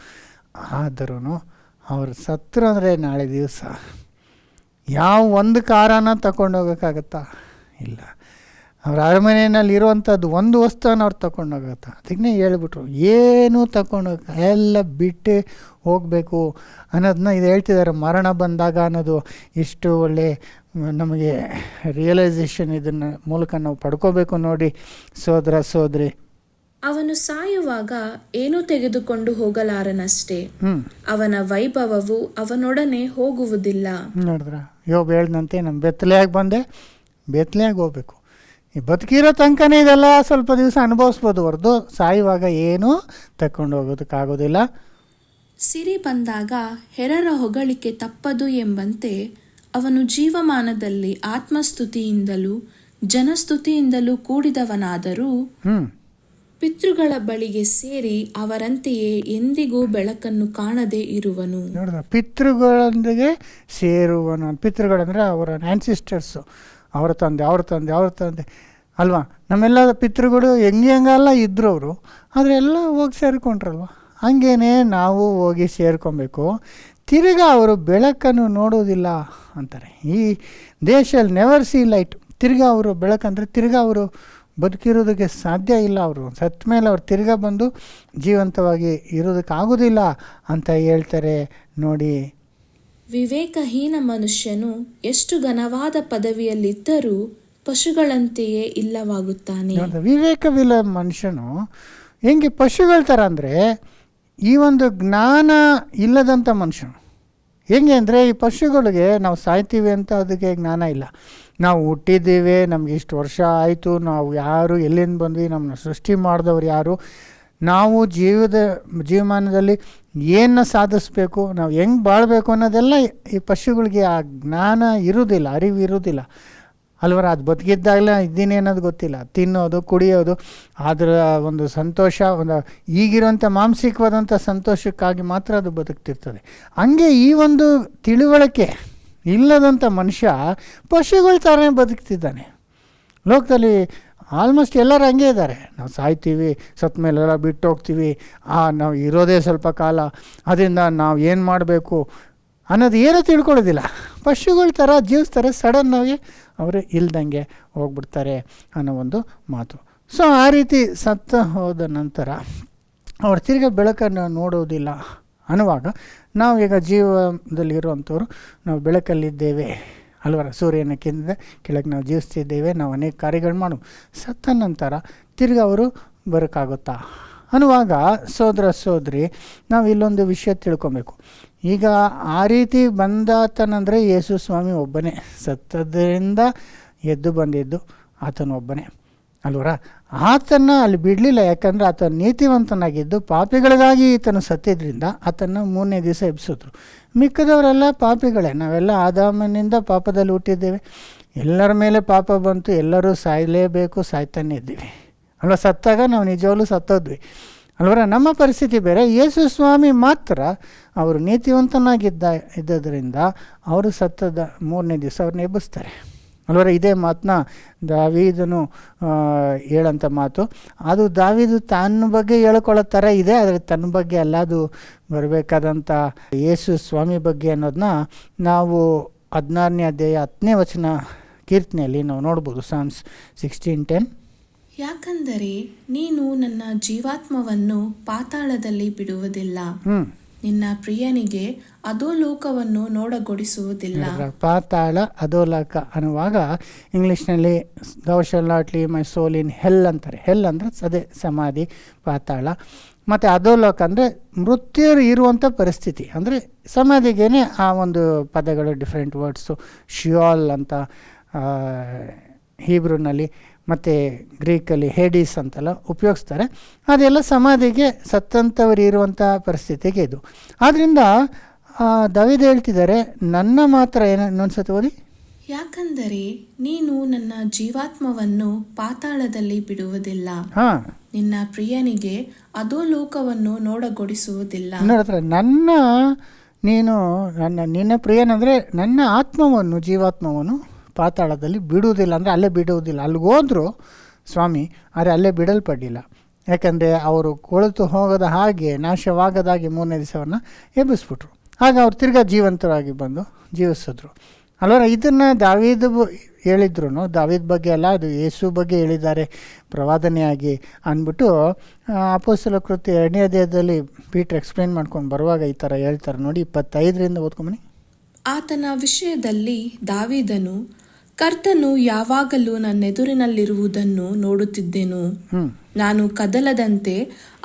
ಆದರೂ ಅವ್ರು ಸತ್ರು ಅಂದರೆ ನಾಳೆ ದಿವಸ ಯಾವ ಒಂದು ಕಾರನ್ನು ತಗೊಂಡೋಗೋಕ್ಕಾಗತ್ತಾ? ಇಲ್ಲ. ಅವ್ರ ಅರಮನೆಯಲ್ಲಿ ಇರುವಂಥದ್ದು ಒಂದು ವಸ್ತುವನ್ನು ಅವ್ರು ತಗೊಂಡೋಗತ್ತಾ? ಅದಕ್ಕೆ ಹೇಳ್ಬಿಟ್ರು, ಏನೂ ತಗೊಂಡೋಗ, ಎಲ್ಲ ಬಿಟ್ಟು ಹೋಗಬೇಕು ಅನ್ನೋದನ್ನ ಇದು ಹೇಳ್ತಿದ್ದಾರೆ. ಮರಣ ಬಂದಾಗ ಅನ್ನೋದು ಇಷ್ಟು ಒಳ್ಳೆ ನಮಗೆ ರಿಯಲೈಸೇಷನ್ ಇದನ್ನು ಮೂಲಕ ನಾವು ಪಡ್ಕೋಬೇಕು ನೋಡಿ ಸೋದರ ಸೋದರಿ. ಅವನು ಸಾಯುವಾಗ ಏನೂ ತೆಗೆದುಕೊಂಡು ಹೋಗಲಾರನಷ್ಟೇ, ಅವನ ವೈಭವವು ಅವನೊಡನೆ ಹೋಗುವುದಿಲ್ಲ. ನೋಡಿದ್ರ, ಯೋಬ್ ಹೇಳ್ದಂತೆ, ನಮ್ಮ ಬೆತ್ತಲೆಯಾಗಿ ಬಂದೆ, ಬೇತ್ಲೆಯಾಗಿ ಹೋಗ್ಬೇಕು. ಈ ಬದುಕಿರೋ ತನಕನೇ ಇದೆಲ್ಲ ಸ್ವಲ್ಪ ದಿವಸ ಅನುಭವಿಸ್ಬೋದು ಹೊರತು ಸಾಯುವಾಗ ಏನೂ ತಗೊಂಡು ಹೋಗೋದಕ್ಕಾಗೋದಿಲ್ಲ. ಸಿರಿ ಬಂದಾಗ ಹೆರರ ಹೊಗಳಿಕೆ ತಪ್ಪದು ಎಂಬಂತೆ ಅವನು ಜೀವಮಾನದಲ್ಲಿ ಆತ್ಮಸ್ತುತಿಯಿಂದಲೂ ಜನಸ್ತುತಿಯಿಂದಲೂ ಕೂಡಿದವನಾದರೂ ಪಿತೃಗಳ ಬಳಿಗೆ ಸೇರಿ ಅವರಂತೆಯೇ ಎಂದಿಗೂ ಬೆಳಕನ್ನು ಕಾಣದೇ ಇರುವನು. ನೋಡಿದ, ಪಿತೃಗಳೊಂದಿಗೆ ಸೇರುವನು. ಪಿತೃಗಳಂದರೆ ಅವರ ಆ್ಯನ್ಸಿಸ್ಟರ್ಸು, ಅವ್ರ ತಂದೆ ಅಲ್ವಾ. ನಮ್ಮೆಲ್ಲ ಪಿತೃಗಳು ಹೆಂಗೆಲ್ಲ ಇದ್ದರು ಅವರು, ಆದರೆ ಎಲ್ಲ ಹೋಗಿ ಸೇರಿಕೊಂಡ್ರಲ್ವ. ಹಂಗೇ ನಾವು ಹೋಗಿ ಸೇರ್ಕೊಬೇಕು. ತಿರ್ಗಾ ಅವರು ಬೆಳಕನ್ನು ನೋಡೋದಿಲ್ಲ ಅಂತಾರೆ. ಈ ದೇಶಲ್ಲಿ ನೆವರ್ ಸಿ ಲೈಟ್. ತಿರ್ಗಾ ಅವರು ಬೆಳಕಂದರೆ ತಿರ್ಗಾ ಅವರು ಬದುಕಿರೋದಕ್ಕೆ ಸಾಧ್ಯ ಇಲ್ಲ. ಅವರು ಸತ್ತ ಮೇಲೆ ಅವ್ರು ತಿರ್ಗಾ ಬಂದು ಜೀವಂತವಾಗಿ ಇರೋದಕ್ಕಾಗೋದಿಲ್ಲ ಅಂತ ಹೇಳ್ತಾರೆ ನೋಡಿ. ವಿವೇಕಹೀನ ಮನುಷ್ಯನು ಎಷ್ಟು ಘನವಾದ ಪದವಿಯಲ್ಲಿದ್ದರೂ ಪಶುಗಳಂತೆಯೇ ಇಲ್ಲವಾಗುತ್ತಾನೆ. ವಿವೇಕವಿಲ್ಲ ಮನುಷ್ಯನು ಹೆಂಗೆ ಪಶುಗಳ ಥರ ಅಂದರೆ, ಈ ಒಂದು ಜ್ಞಾನ ಇಲ್ಲದಂಥ ಮನುಷ್ಯನು ಹೆಂಗೆ ಅಂದರೆ, ಈ ಪಶುಗಳಿಗೆ ನಾವು ಸಾಯ್ತೀವಿ ಅಂತ ಅದಕ್ಕೆ ಜ್ಞಾನ ಇಲ್ಲ. ನಾವು ಹುಟ್ಟಿದ್ದೀವಿ, ನಮ್ಗೆ ಇಷ್ಟು ವರ್ಷ ಆಯಿತು, ನಾವು ಯಾರು, ಎಲ್ಲಿಂದ ಬಂದ್ವಿ, ನಮ್ಮನ್ನ ಸೃಷ್ಟಿ ಮಾಡಿದವ್ರು ಯಾರು, ನಾವು ಜೀವಮಾನದಲ್ಲಿ ಏನು ಸಾಧಿಸ್ಬೇಕು, ನಾವು ಹೆಂಗೆ ಬಾಳಬೇಕು ಅನ್ನೋದೆಲ್ಲ ಈ ಪಶುಗಳಿಗೆ ಆ ಜ್ಞಾನ ಇರೋದಿಲ್ಲ, ಅರಿವು ಇರೋದಿಲ್ಲ ಅಲ್ವರ. ಅದು ಬದುಕಿದ್ದಾಗಲೇ ಇದ್ದೀನಿ ಅನ್ನೋದು ಗೊತ್ತಿಲ್ಲ. ತಿನ್ನೋದು, ಕುಡಿಯೋದು, ಅದರ ಒಂದು ಸಂತೋಷ, ಒಂದು ಈಗಿರುವಂಥ ಮಾನಸಿಕವಾದಂಥ ಸಂತೋಷಕ್ಕಾಗಿ ಮಾತ್ರ ಅದು ಬದುಕ್ತಿರ್ತದೆ. ಹಂಗೆ ಈ ಒಂದು ತಿಳುವಳಿಕೆ ಇಲ್ಲದಂಥ ಮನುಷ್ಯ ಪಶುಗಳ ಥರನೇ ಬದುಕ್ತಿದ್ದಾನೆ. ಲೋಕದಲ್ಲಿ ಆಲ್ಮೋಸ್ಟ್ ಎಲ್ಲರೂ ಹಂಗೆ ಇದ್ದಾರೆ. ನಾವು ಸಾಯ್ತೀವಿ, ಸತ್ತ ಮೇಲೆಲ್ಲ ಬಿಟ್ಟು ಹೋಗ್ತೀವಿ, ನಾವು ಇರೋದೇ ಸ್ವಲ್ಪ ಕಾಲ, ಅದರಿಂದ ನಾವು ಏನು ಮಾಡಬೇಕು ಅನ್ನೋದು ಏನೂ ತಿಳ್ಕೊಳ್ಳೋದಿಲ್ಲ. ಪಶುಗಳ ಥರ ಜೀವಿಸ್ತಾರೆ, ಸಡನ್ನಾಗಿ ಅವರು ಇಲ್ದಂಗೆ ಹೋಗ್ಬಿಡ್ತಾರೆ ಅನ್ನೋ ಒಂದು ಮಾತು. ಸೊ ಆ ರೀತಿ ಸತ್ತ ಹೋದ ನಂತರ ಅವ್ರು ತಿರ್ಗಿ ಬೆಳಕನ್ನು ನೋಡೋದಿಲ್ಲ ಅನ್ನುವಾಗ, ನಾವು ಈಗ ಜೀವದಲ್ಲಿರುವಂಥವ್ರು ನಾವು ಬೆಳಕಲ್ಲಿದ್ದೇವೆ ಅಲ್ವರ. ಸೂರ್ಯನಕ್ಕಿಂತ ಕೆಳಗೆ ನಾವು ಜೀವಿಸ್ತಿದ್ದೇವೆ, ನಾವು ಅನೇಕ ಕಾರ್ಯಗಳು ಮಾಡು. ಸತ್ತ ನಂತರ ತಿರ್ಗಿ ಅವರು ಬರೋಕ್ಕಾಗುತ್ತಾ ಅನ್ನುವಾಗ, ಸೋದರ ಸೋದರಿ, ನಾವು ಇಲ್ಲೊಂದು ವಿಷಯ ತಿಳ್ಕೊಬೇಕು. ಈಗ ಆ ರೀತಿ ಬಂದಾತನಂದರೆ ಯೇಸು ಸ್ವಾಮಿ ಒಬ್ಬನೇ. ಸತ್ತದ್ರಿಂದ ಎದ್ದು ಬಂದಿದ್ದು ಆತನ ಒಬ್ಬನೇ ಅಲ್ವರ. ಆತನ ಅಲ್ಲಿ ಬಿಡಲಿಲ್ಲ, ಯಾಕಂದರೆ ಆತ ನೀತಿವಂತನಾಗಿದ್ದು ಪಾಪಿಗಳಿಗಾಗಿ ಈತನು ಸತ್ತಿದ್ರಿಂದ ಆತನ 3ನೇ ದಿವಸ ಎಬ್ಸಿದ್ರು. ಮಿಕ್ಕದವರೆಲ್ಲ ಪಾಪಿಗಳೇ. ನಾವೆಲ್ಲ ಆದಾಮನಿಂದ ಪಾಪದಲ್ಲಿ ಹುಟ್ಟಿದ್ದೇವೆ, ಎಲ್ಲರ ಮೇಲೆ ಪಾಪ ಬಂತು, ಎಲ್ಲರೂ ಸಾಯಲೇಬೇಕು, ಸಾಯ್ತಾನೆ ಇದ್ದೀವಿ ಅಲ್ವ. ಸತ್ತಾಗ ನಾವು ನಿಜವಾಗ್ಲೂ ಸತ್ತೋದ್ವಿ ಅಲ್ವರ. ನಮ್ಮ ಪರಿಸ್ಥಿತಿ ಬೇರೆ. ಯೇಸು ಸ್ವಾಮಿ ಮಾತ್ರ ಅವರು ಇದ್ದದ್ರಿಂದ ಅವರು ಸತ್ತದ 3ನೇ ದಿವಸ ಅವ್ರನ್ನ ಎಬ್ಬಿಸ್ತಾರೆ ಅಲ್ವರ. ಇದೇ ಮಾತನ್ನ ದಾವೀದನು ಹೇಳೋಂಥ ಮಾತು. ಅದು ದಾವೀದು ತನ್ನ ಬಗ್ಗೆ ಹೇಳ್ಕೊಳ್ಳೋ ಥರ ಇದೆ, ಆದರೆ ತನ್ನ ಬಗ್ಗೆ ಅಲ್ಲ, ಅದು ಬರಬೇಕಾದಂಥ ಯೇಸು ಸ್ವಾಮಿ ಬಗ್ಗೆ ಅನ್ನೋದನ್ನ ನಾವು 16ನೇ ಅಧ್ಯಾಯ 10ನೇ ವಚನ ಕೀರ್ತನೆಯಲ್ಲಿ ನಾವು ನೋಡ್ಬೋದು. ಸಾಮ್ಸ್ 16:10. ಯಾಕಂದರೆ ನೀನು ನನ್ನ ಜೀವಾತ್ಮವನ್ನು ಪಾತಾಳದಲ್ಲಿ ಬಿಡುವುದಿಲ್ಲ, ನಿನ್ನ ಪ್ರಿಯನಿಗೆ ಅಧೋಲೋಕವನ್ನು ನೋಡಗೊಡಿಸುವುದಿಲ್ಲ. ಪಾತಾಳ, ಅಧೋಲೋಕ ಅನ್ನುವಾಗ ಇಂಗ್ಲೀಷ್ನಲ್ಲಿ ಥೌ ಶಾಲ್ ನಾಟ್ ಲೀವ್ ಮೈ ಸೋಲ್ ಇನ್ ಹೆಲ್ ಅಂತಾರೆ. ಹೆಲ್ ಅಂದರೆ ಅದೇ ಸಮಾಧಿ, ಪಾತಾಳ. ಮತ್ತು ಅಧೋಲೋಕ ಅಂದರೆ ಮೃತ್ಯರು ಇರುವಂಥ ಪರಿಸ್ಥಿತಿ, ಅಂದರೆ ಸಮಾಧಿಗೇನೆ ಆ ಒಂದು ಪದಗಳು ಡಿಫ್ರೆಂಟ್ ವರ್ಡ್ಸು. ಶಿಯಾಲ್ ಅಂತ ಹೀಬ್ರೂನಲ್ಲಿ ಮತ್ತು ಗ್ರೀಕಲ್ಲಿ ಹೇಡೀಸ್ ಅಂತೆಲ್ಲ ಉಪಯೋಗಿಸ್ತಾರೆ. ಅದೆಲ್ಲ ಸಮಾಧಿಗೆ ಸತ್ತಂಥವ್ರು ಇರುವಂಥ ಪರಿಸ್ಥಿತಿಗೆ ಇದು. ಆದ್ದರಿಂದ ದಾವೀದ ಹೇಳ್ತಿದ್ದಾರೆ, ನನ್ನ ಮಾತ್ರ ಇನ್ನೊಂದ್ಸತಿ ಓದಿ. ಯಾಕಂದರೆ ನೀನು ನನ್ನ ಜೀವಾತ್ಮವನ್ನು ಪಾತಾಳದಲ್ಲಿ ಬಿಡುವುದಿಲ್ಲ, ನಿನ್ನ ಪ್ರಿಯನಿಗೆ ಅಧೋಲೋಕವನ್ನು ನೋಡಗೊಡಿಸುವುದಿಲ್ಲ. ನೋಡಿದ್ರೆ ನಿನ್ನ ಪ್ರಿಯನಂದರೆ ನನ್ನ ಆತ್ಮವನ್ನು, ಜೀವಾತ್ಮವನ್ನು ಪಾತಾಳದಲ್ಲಿ ಬಿಡುವುದಿಲ್ಲ. ಅಂದರೆ ಅಲ್ಲೇ ಬಿಡುವುದಿಲ್ಲ. ಅಲ್ಲಿಗೆ ಹೋದ್ರು ಸ್ವಾಮಿ, ಆದರೆ ಅಲ್ಲೇ ಬಿಡಲ್ಪಡಲಿಲ್ಲ. ಯಾಕಂದರೆ ಅವರು ಕೊಳೆತು ಹೋಗದ ಹಾಗೆ, ನಾಶವಾಗದಾಗಿ 3ನೇ ದಿವಸವನ್ನು ಎಬ್ಬಿಸ್ಬಿಟ್ರು. ಆಗ ಅವ್ರು ತಿರ್ಗಾ ಜೀವಂತರಾಗಿ ಬಂದು ಜೀವಿಸಿದ್ರು ಅಲ್ವರ. ಇದನ್ನು ದಾವೀದ ಹೇಳಿದ್ರು, ದಾವೀದ ಬಗ್ಗೆ ಅಲ್ಲ, ಅದು ಯೇಸು ಬಗ್ಗೆ ಹೇಳಿದ್ದಾರೆ ಪ್ರವಾದನೆಯಾಗಿ ಅಂದ್ಬಿಟ್ಟು ಅಪೊಸ್ತಲ ಕೃತ್ಯ 2ನೇ ಅಧ್ಯಾಯದಲ್ಲಿ ಪೀಟರ್ ಎಕ್ಸ್ಪ್ಲೇನ್ ಮಾಡ್ಕೊಂಡು ಬರುವಾಗ ಈ ಥರ ಹೇಳ್ತಾರೆ ನೋಡಿ. 25ರಿಂದ ಓದ್ಕೊಂಬನಿ. ಆತನ ವಿಷಯದಲ್ಲಿ ದಾವೀದನು, ಕರ್ತನು ಯಾವಾಗಲೂ ನನ್ನೆದುರಿನಲ್ಲಿರುವುದನ್ನು ನೋಡುತ್ತಿದ್ದೆನು, ನಾನು ಕದಲದಂತೆ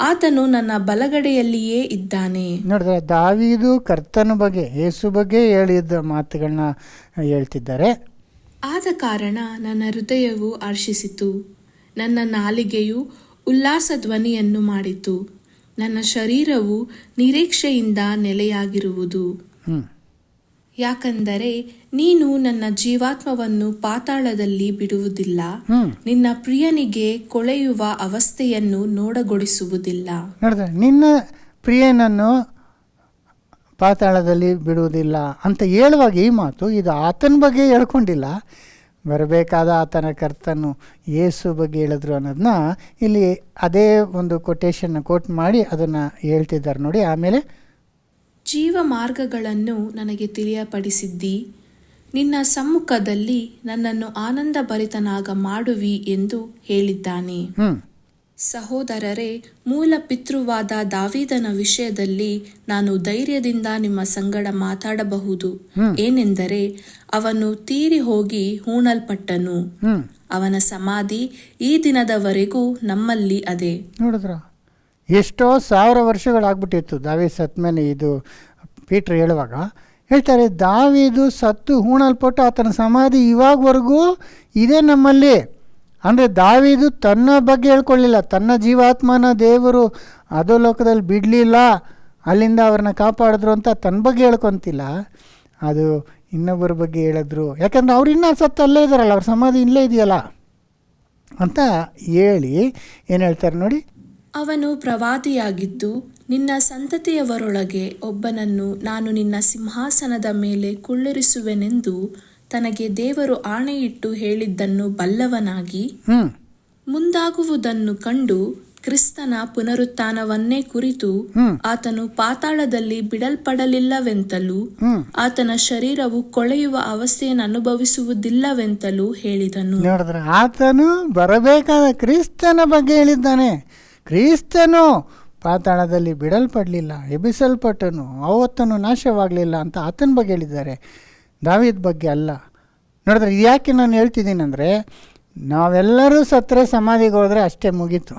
ಆತನು ನನ್ನ ಬಲಗಡೆಯಲ್ಲಿಯೇ ಇದ್ದಾನೆ. ನೋಡಿದ್ರೆ ದಾವೀದು ಕರ್ತನ ಬಗ್ಗೆ, ಯೇಸು ಬಗ್ಗೆ ಹೇಳಿದ ಮಾತುಗಳನ್ನ ಹೇಳ್ತಿದ್ದಾರೆ. ಆದ ಕಾರಣ ನನ್ನ ಹೃದಯವು ಹರ್ಷಿಸಿತು, ನನ್ನ ನಾಲಿಗೆಯು ಉಲ್ಲಾಸ ಧ್ವನಿಯನ್ನು ಮಾಡಿತು, ನನ್ನ ಶರೀರವು ನಿರೀಕ್ಷೆಯಿಂದ ನೆಲೆಯಾಗಿರುವುದು. ಯಾಕಂದರೆ ನೀನು ನನ್ನ ಜೀವಾತ್ಮವನ್ನು ಪಾತಾಳದಲ್ಲಿ ಬಿಡುವುದಿಲ್ಲ, ನಿನ್ನ ಪ್ರಿಯನಿಗೆ ಕೊಳೆಯುವ ಅವಸ್ಥೆಯನ್ನು ನೋಡಗೊಡಿಸುವುದಿಲ್ಲ. ನೋಡಿದ್ರೆ, ನಿನ್ನ ಪ್ರಿಯನನ್ನು ಪಾತಾಳದಲ್ಲಿ ಬಿಡುವುದಿಲ್ಲ ಅಂತ ಹೇಳುವಾಗ ಈ ಮಾತು ಇದು ಆತನ ಬಗ್ಗೆ ಹೇಳ್ಕೊಂಡಿಲ್ಲ, ಬರಬೇಕಾದ ಆತನ ಕರ್ತನು ಯೇಸು ಬಗ್ಗೆ ಹೇಳಿದ್ರು ಅನ್ನೋದನ್ನ ಇಲ್ಲಿ ಅದೇ ಒಂದು ಕೊಟೇಶನ್ನ ಕೋಟ್ ಮಾಡಿ ಅದನ್ನು ಹೇಳ್ತಿದ್ದಾರೆ ನೋಡಿ. ಆಮೇಲೆ ಜೀವ ಮಾರ್ಗಗಳನ್ನು ನನಗೆ ತಿಳಿಯಪಡಿಸಿದ್ದಿ, ನಿನ್ನ ಸಮ್ಮುಖದಲ್ಲಿ ನನ್ನನ್ನು ಆನಂದಭರಿತನಾಗ ಮಾಡುವಿ ಎಂದು ಹೇಳಿದ್ದಾನೆ. ಸಹೋದರರೇ, ಮೂಲ ಪಿತೃವಾದ ದಾವೀದನ ವಿಷಯದಲ್ಲಿ ನಾನು ಧೈರ್ಯದಿಂದ ನಿಮ್ಮ ಸಂಗಡ ಮಾತಾಡಬಹುದು. ಏನೆಂದರೆ ಅವನು ತೀರಿ ಹೋಗಿ ಹೂಣಲ್ಪಟ್ಟನು, ಅವನ ಸಮಾಧಿ ಈ ದಿನದವರೆಗೂ ನಮ್ಮಲ್ಲಿ ಅದೇ. ನೋಡಿದ್ರ, ಎಷ್ಟೋ 1000 ವರ್ಷಗಳಾಗ್ಬಿಟ್ಟಿತ್ತು ದಾವೀದ್ ಸತ್ಮೇಲೆ. ಇದು ಪೀಟ್ರ್ ಹೇಳುವಾಗ ಹೇಳ್ತಾರೆ, ದಾವೀದು ಸತ್ತು ಹೂಣಲ್ಪಟ್ಟು ಆತನ ಸಮಾಧಿ ಇವಾಗವರೆಗೂ ಇದೆ ನಮ್ಮಲ್ಲಿ. ಅಂದರೆ ದಾವೀದು ತನ್ನ ಬಗ್ಗೆ ಹೇಳ್ಕೊಳ್ಳಿಲ್ಲ, ತನ್ನ ಜೀವಾತ್ಮನ ದೇವರು ಅಧೋಲೋಕದಲ್ಲಿ ಬಿಡಲಿಲ್ಲ, ಅಲ್ಲಿಂದ ಅವ್ರನ್ನ ಕಾಪಾಡಿದ್ರು ಅಂತ ತನ್ನ ಬಗ್ಗೆ ಹೇಳ್ಕೊತಿಲ್ಲ, ಅದು ಇನ್ನೊಬ್ಬರ ಬಗ್ಗೆ ಹೇಳಿದ್ರು. ಯಾಕಂದರೆ ಅವ್ರು ಇನ್ನೂ ಸತ್ತು ಅಲ್ಲೇ ಇದ್ದಾರಲ್ಲ, ಅವ್ರ ಸಮಾಧಿ ಇಲ್ಲೇ ಇದೆಯಲ್ಲ ಅಂತ ಹೇಳಿ ಏನು ಹೇಳ್ತಾರೆ ನೋಡಿ. ಅವನು ಪ್ರವಾದಿಯಾಗಿದ್ದು ನಿನ್ನ ಸಂತತಿಯವರೊಳಗೆ ಒಬ್ಬನನ್ನು ನಾನು ನಿನ್ನ ಸಿಂಹಾಸನದ ಮೇಲೆ ಕುಳ್ಳಿರಿಸುವೆನೆಂದು ತನಗೆ ದೇವರು ಆಣೆಯಿಟ್ಟು ಹೇಳಿದ್ದನ್ನು ಬಲ್ಲವನಾಗಿ, ಮುಂದಾಗುವುದನ್ನು ಕಂಡು ಕ್ರಿಸ್ತನ ಪುನರುತ್ಥಾನವನ್ನೇ ಕುರಿತು ಆತನು ಪಾತಾಳದಲ್ಲಿ ಬಿಡಲ್ಪಡಲಿಲ್ಲವೆಂತಲೂ ಆತನ ಶರೀರವು ಕೊಳೆಯುವ ಅವಸ್ಥೆಯನ್ನು ಅನುಭವಿಸುವುದಿಲ್ಲವೆಂತಲೂ ಹೇಳಿದನು. ನೋಡಿದ್ರೆ, ಆತನು ಬರಬೇಕಾದ ಕ್ರಿಸ್ತನ ಬಗ್ಗೆ ಹೇಳಿದ್ದಾನೆ. ಕ್ರಿಸ್ತನು ಪಾತಾಳದಲ್ಲಿ ಬಿಡಲ್ಪಡಲಿಲ್ಲ, ಎಬ್ಬಿಸಲ್ಪಟ್ಟನು, ಅವತ್ತನು ನಾಶವಾಗಲಿಲ್ಲ ಅಂತ ಆತನ ಬಗ್ಗೆ ಹೇಳಿದ್ದಾರೆ, ದಾವೀದ್ ಬಗ್ಗೆ ಅಲ್ಲ. ನೋಡಿದ್ರೆ, ಯಾಕೆ ನಾನು ಹೇಳ್ತಿದ್ದೀನಿ ಅಂದರೆ, ನಾವೆಲ್ಲರೂ ಸತ್ತರೆ ಸಮಾಧಿಗೆ ಹೋದರೆ ಅಷ್ಟೇ ಮುಗೀತು,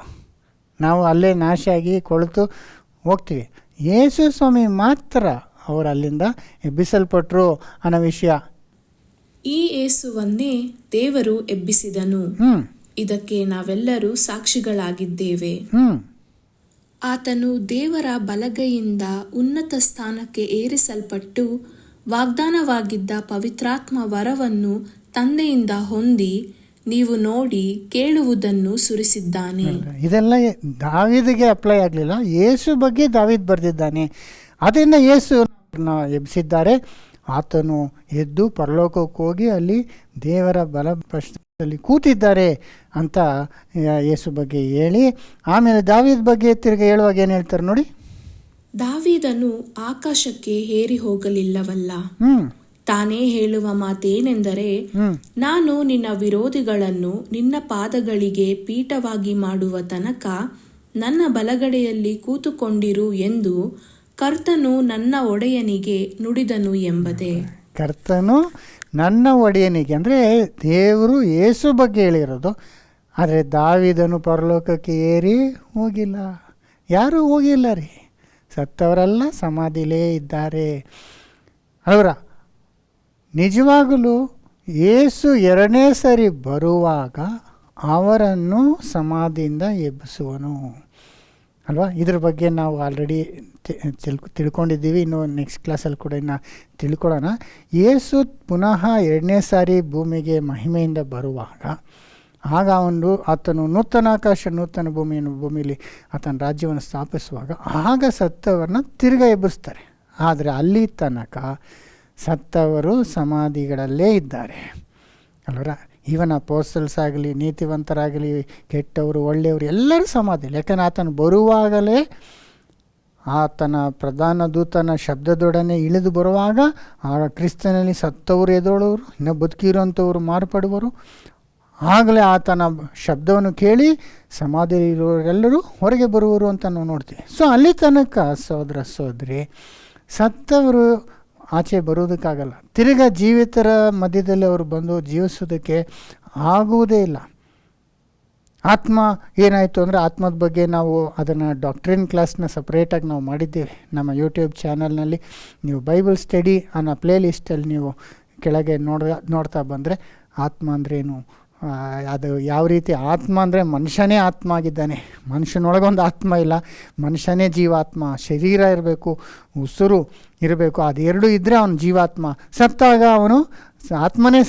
ನಾವು ಅಲ್ಲೇ ನಾಶ ಆಗಿ ಕೊಳೆತು ಹೋಗ್ತೀವಿ. ಯೇಸು ಸ್ವಾಮಿ ಮಾತ್ರ ಅವರು ಅಲ್ಲಿಂದ ಎಬ್ಬಿಸಲ್ಪಟ್ರು ಅನ್ನೋ ವಿಷಯ. ಈ ಯೇಸುವನ್ನೇ ದೇವರು ಎಬ್ಬಿಸಿದನು, ಇದಕ್ಕೆ ನಾವೆಲ್ಲರೂ ಸಾಕ್ಷಿಗಳಾಗಿದ್ದೇವೆ. ಆತನು ದೇವರ ಬಲಗೈಯಿಂದ ಉನ್ನತ ಸ್ಥಾನಕ್ಕೆ ಏರಿಸಲ್ಪಟ್ಟು ವಾಗ್ದಾನವಾಗಿದ್ದ ಪವಿತ್ರಾತ್ಮ ವರವನ್ನು ತಂದೆಯಿಂದ ಹೊಂದಿ ನೀವು ನೋಡಿ ಕೇಳುವುದನ್ನು ಸುರಿಸಿದ್ದಾನೆ. ಇದೆಲ್ಲ ದಾವೀದಿಗೆ ಅಪ್ಲೈ ಆಗಲಿಲ್ಲ, ಯೇಸು ಬಗ್ಗೆ ದಾವೀದ್ ಬರೆದಿದ್ದಾನೆ. ಅದರಿಂದ ಯೇಸು ಎಬ್ಬಿಸಿದ್ದಾರೆ. ಆತನು ಎದ್ದು ಪರಲೋಕಕ್ಕೆ ಹೋಗಿ ಅಲ್ಲಿ ದೇವರ ಬಲಪಕ್ಷದಲ್ಲಿ ಕೂತಿದ್ದಾರೆ ಅಂತ ಯೇಸು ಬಗ್ಗೆ ಹೇಳಿ, ಆಮೇಲೆ ದಾವೀದ್ ಬಗ್ಗೆ ತಿರುಗಿ ಹೇಳುವಾಗ ಏನು ಹೇಳ್ತಾರೆ ನೋಡಿ. ದಾವೀದನು ಆಕಾಶಕ್ಕೆ ಏರಿ ಹೋಗಲಿಲ್ಲವಲ್ಲ, ತಾನೇ ಹೇಳುವ ಮಾತೇನೆಂದರೆ, ನಾನು ನಿನ್ನ ವಿರೋಧಿಗಳನ್ನು ನಿನ್ನ ಪಾದಗಳಿಗೆ ಪೀಠವಾಗಿ ಮಾಡುವ ತನಕ ನನ್ನ ಬಲಗಡೆಯಲ್ಲಿ ಕೂತುಕೊಂಡಿರು ಎಂದು ಕರ್ತನು ನನ್ನ ಒಡೆಯನಿಗೆ ನುಡಿದನು ಎಂಬುದೇ. ಕರ್ತನು ನನ್ನ ಒಡೆಯನಿಗೆ ಅಂದರೆ ದೇವರು ಯೇಸು ಬಗ್ಗೆ ಹೇಳಿರೋದು. ಆದರೆ ದಾವೀದನು ಪರಲೋಕಕ್ಕೆ ಏರಿ ಹೋಗಿಲ್ಲ, ಯಾರೂ ಹೋಗಿಲ್ಲ ರೀ, ಸತ್ತವರೆಲ್ಲ ಸಮಾಧಿಲೇ ಇದ್ದಾರೆ. ಅವರ ನಿಜವಾಗಲೂ ಯೇಸು 2ನೇ ಸರಿ ಬರುವಾಗ ಅವರನ್ನು ಸಮಾಧಿಯಿಂದ ಎಬ್ಬಿಸುವನು ಅಲ್ವಾ. ಇದ್ರ ಬಗ್ಗೆ ನಾವು ಆಲ್ರೆಡಿ ತಿಳ್ಕೊಂಡಿದ್ದೀವಿ, ಇನ್ನು ನೆಕ್ಸ್ಟ್ ಕ್ಲಾಸಲ್ಲಿ ಕೂಡ ಇನ್ನು ತಿಳ್ಕೊಳ್ಳೋಣ. ಯೇಸು ಪುನಃ 2ನೇ ಸಾರಿ ಭೂಮಿಗೆ ಮಹಿಮೆಯಿಂದ ಬರುವಾಗ ಆಗ ಆತನು ನೂತನ ಆಕಾಶ ನೂತನ ಭೂಮಿಯಲ್ಲಿ ಆತನ ರಾಜ್ಯವನ್ನು ಸ್ಥಾಪಿಸುವಾಗ ಆಗ ಸತ್ತವರನ್ನ ತಿರ್ಗಾ ಎಬ್ಬಿಸ್ತಾರೆ. ಆದರೆ ಅಲ್ಲಿ ತನಕ ಸತ್ತವರು ಸಮಾಧಿಗಳಲ್ಲೇ ಇದ್ದಾರೆ ಅಲ್ವರ. ಈವನ್ ಅಪೋಸ್ತಲ್ಸ್ ಆಗಲಿ, ನೀತಿವಂತರಾಗಲಿ, ಕೆಟ್ಟವರು ಒಳ್ಳೆಯವರು ಎಲ್ಲರೂ ಸಮಾಧಿಯಲ್ಲಿ. ಯಾಕಂದರೆ ಆತನು ಬರುವಾಗಲೇ ಆತನ ಪ್ರಧಾನ ದೂತನ ಶಬ್ದದೊಡನೆ ಇಳಿದು ಬರುವಾಗ ಆ ಕ್ರಿಸ್ತನಲ್ಲಿ ಸತ್ತವರು ಎದ್ದೋಳವರು, ಇನ್ನು ಬದುಕಿರುವಂಥವರು ಮಾರ್ಪಡುವರು. ಆಗಲೇ ಆತನ ಶಬ್ದವನ್ನು ಕೇಳಿ ಸಮಾಧಿಯಲ್ಲಿರೋರೆಲ್ಲರೂ ಹೊರಗೆ ಬರುವರು ಅಂತ ನಾವು ನೋಡ್ತೀವಿ. ಸೊ ಅಲ್ಲಿ ತನಕ ಸಹೋದರ ಸಹೋದರಿ, ಸತ್ತವರು ಆಚೆ ಬರುವುದಕ್ಕಾಗಲ್ಲ. ತಿರ್ಗಾ ಜೀವಿತರ ಮಧ್ಯದಲ್ಲಿ ಅವರು ಬಂದು ಜೀವಿಸೋದಕ್ಕೆ ಆಗುವುದೇ ಇಲ್ಲ. ಆತ್ಮ ಏನಾಯಿತು ಅಂದರೆ, ಆತ್ಮದ ಬಗ್ಗೆ ನಾವು ಅದನ್ನು ಡಾಕ್ಟ್ರಿನ್ ಕ್ಲಾಸ್ನ ಸಪ್ರೇಟಾಗಿ ನಾವು ಮಾಡಿದ್ದೇವೆ ನಮ್ಮ ಯೂಟ್ಯೂಬ್ ಚಾನಲ್ನಲ್ಲಿ. ನೀವು ಬೈಬಲ್ ಸ್ಟಡಿ ಅನ್ನೋ ಪ್ಲೇ ಲಿಸ್ಟಲ್ಲಿ ನೀವು ಕೆಳಗೆ ನೋಡ್ತಾ ಬಂದರೆ ಆತ್ಮ ಅಂದ್ರೇನು, ಅದು ಯಾವ ರೀತಿ ಆತ್ಮ ಅಂದರೆ ಮನುಷ್ಯನೇ ಆತ್ಮ ಆಗಿದ್ದಾನೆ. ಮನುಷ್ಯನೊಳಗೊಂದು ಆತ್ಮ ಇಲ್ಲ, ಮನುಷ್ಯನೇ ಜೀವಾತ್ಮ. ಶರೀರ ಇರಬೇಕು, ಉಸಿರು ಇರಬೇಕು, ಅದೆರಡು ಇದ್ದರೆ ಅವನು ಜೀವಾತ್ಮ. ಸತ್ತಾಗ ಅವನು ಆತ್ಮನೇ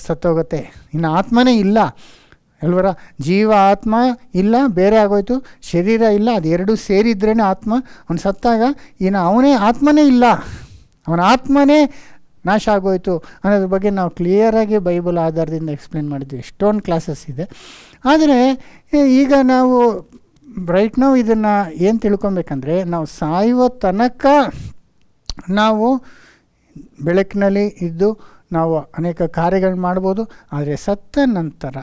ಸತ್ತೋಗುತ್ತೆ, ಇನ್ನು ಆತ್ಮನೇ ಇಲ್ಲ ಅಲ್ವರ. ಜೀವ ಆತ್ಮ ಇಲ್ಲ, ಬೇರೆ ಆಗೋಯ್ತು, ಶರೀರ ಇಲ್ಲ, ಅದೆರಡು ಸೇರಿದ್ರೇ ಆತ್ಮ. ಅವನು ಸತ್ತಾಗ ಇನ್ನು ಅವನೇ ಆತ್ಮನೇ ಇಲ್ಲ, ಅವನ ಆತ್ಮನೇ ನಾಶ ಆಗೋಯ್ತು ಅನ್ನೋದ್ರ ಬಗ್ಗೆ ನಾವು ಕ್ಲಿಯರಾಗಿ ಬೈಬಲ್ ಆಧಾರದಿಂದ ಎಕ್ಸ್ಪ್ಲೇನ್ ಮಾಡಿದ್ವಿ. ಎಷ್ಟೊಂದು ಕ್ಲಾಸಸ್ ಇದೆ. ಆದರೆ ಈಗ ನಾವು ರೈಟ್ ನಾವು ಇದನ್ನು ಏನು ತಿಳ್ಕೊಬೇಕಂದ್ರೆ, ನಾವು ಸಾಯುವ ತನಕ ನಾವು ಬೆಳಕಿನಲ್ಲಿ ಇದ್ದು ನಾವು ಅನೇಕ ಕಾರ್ಯಗಳು ಮಾಡ್ಬೋದು. ಆದರೆ ಸತ್ತ ನಂತರ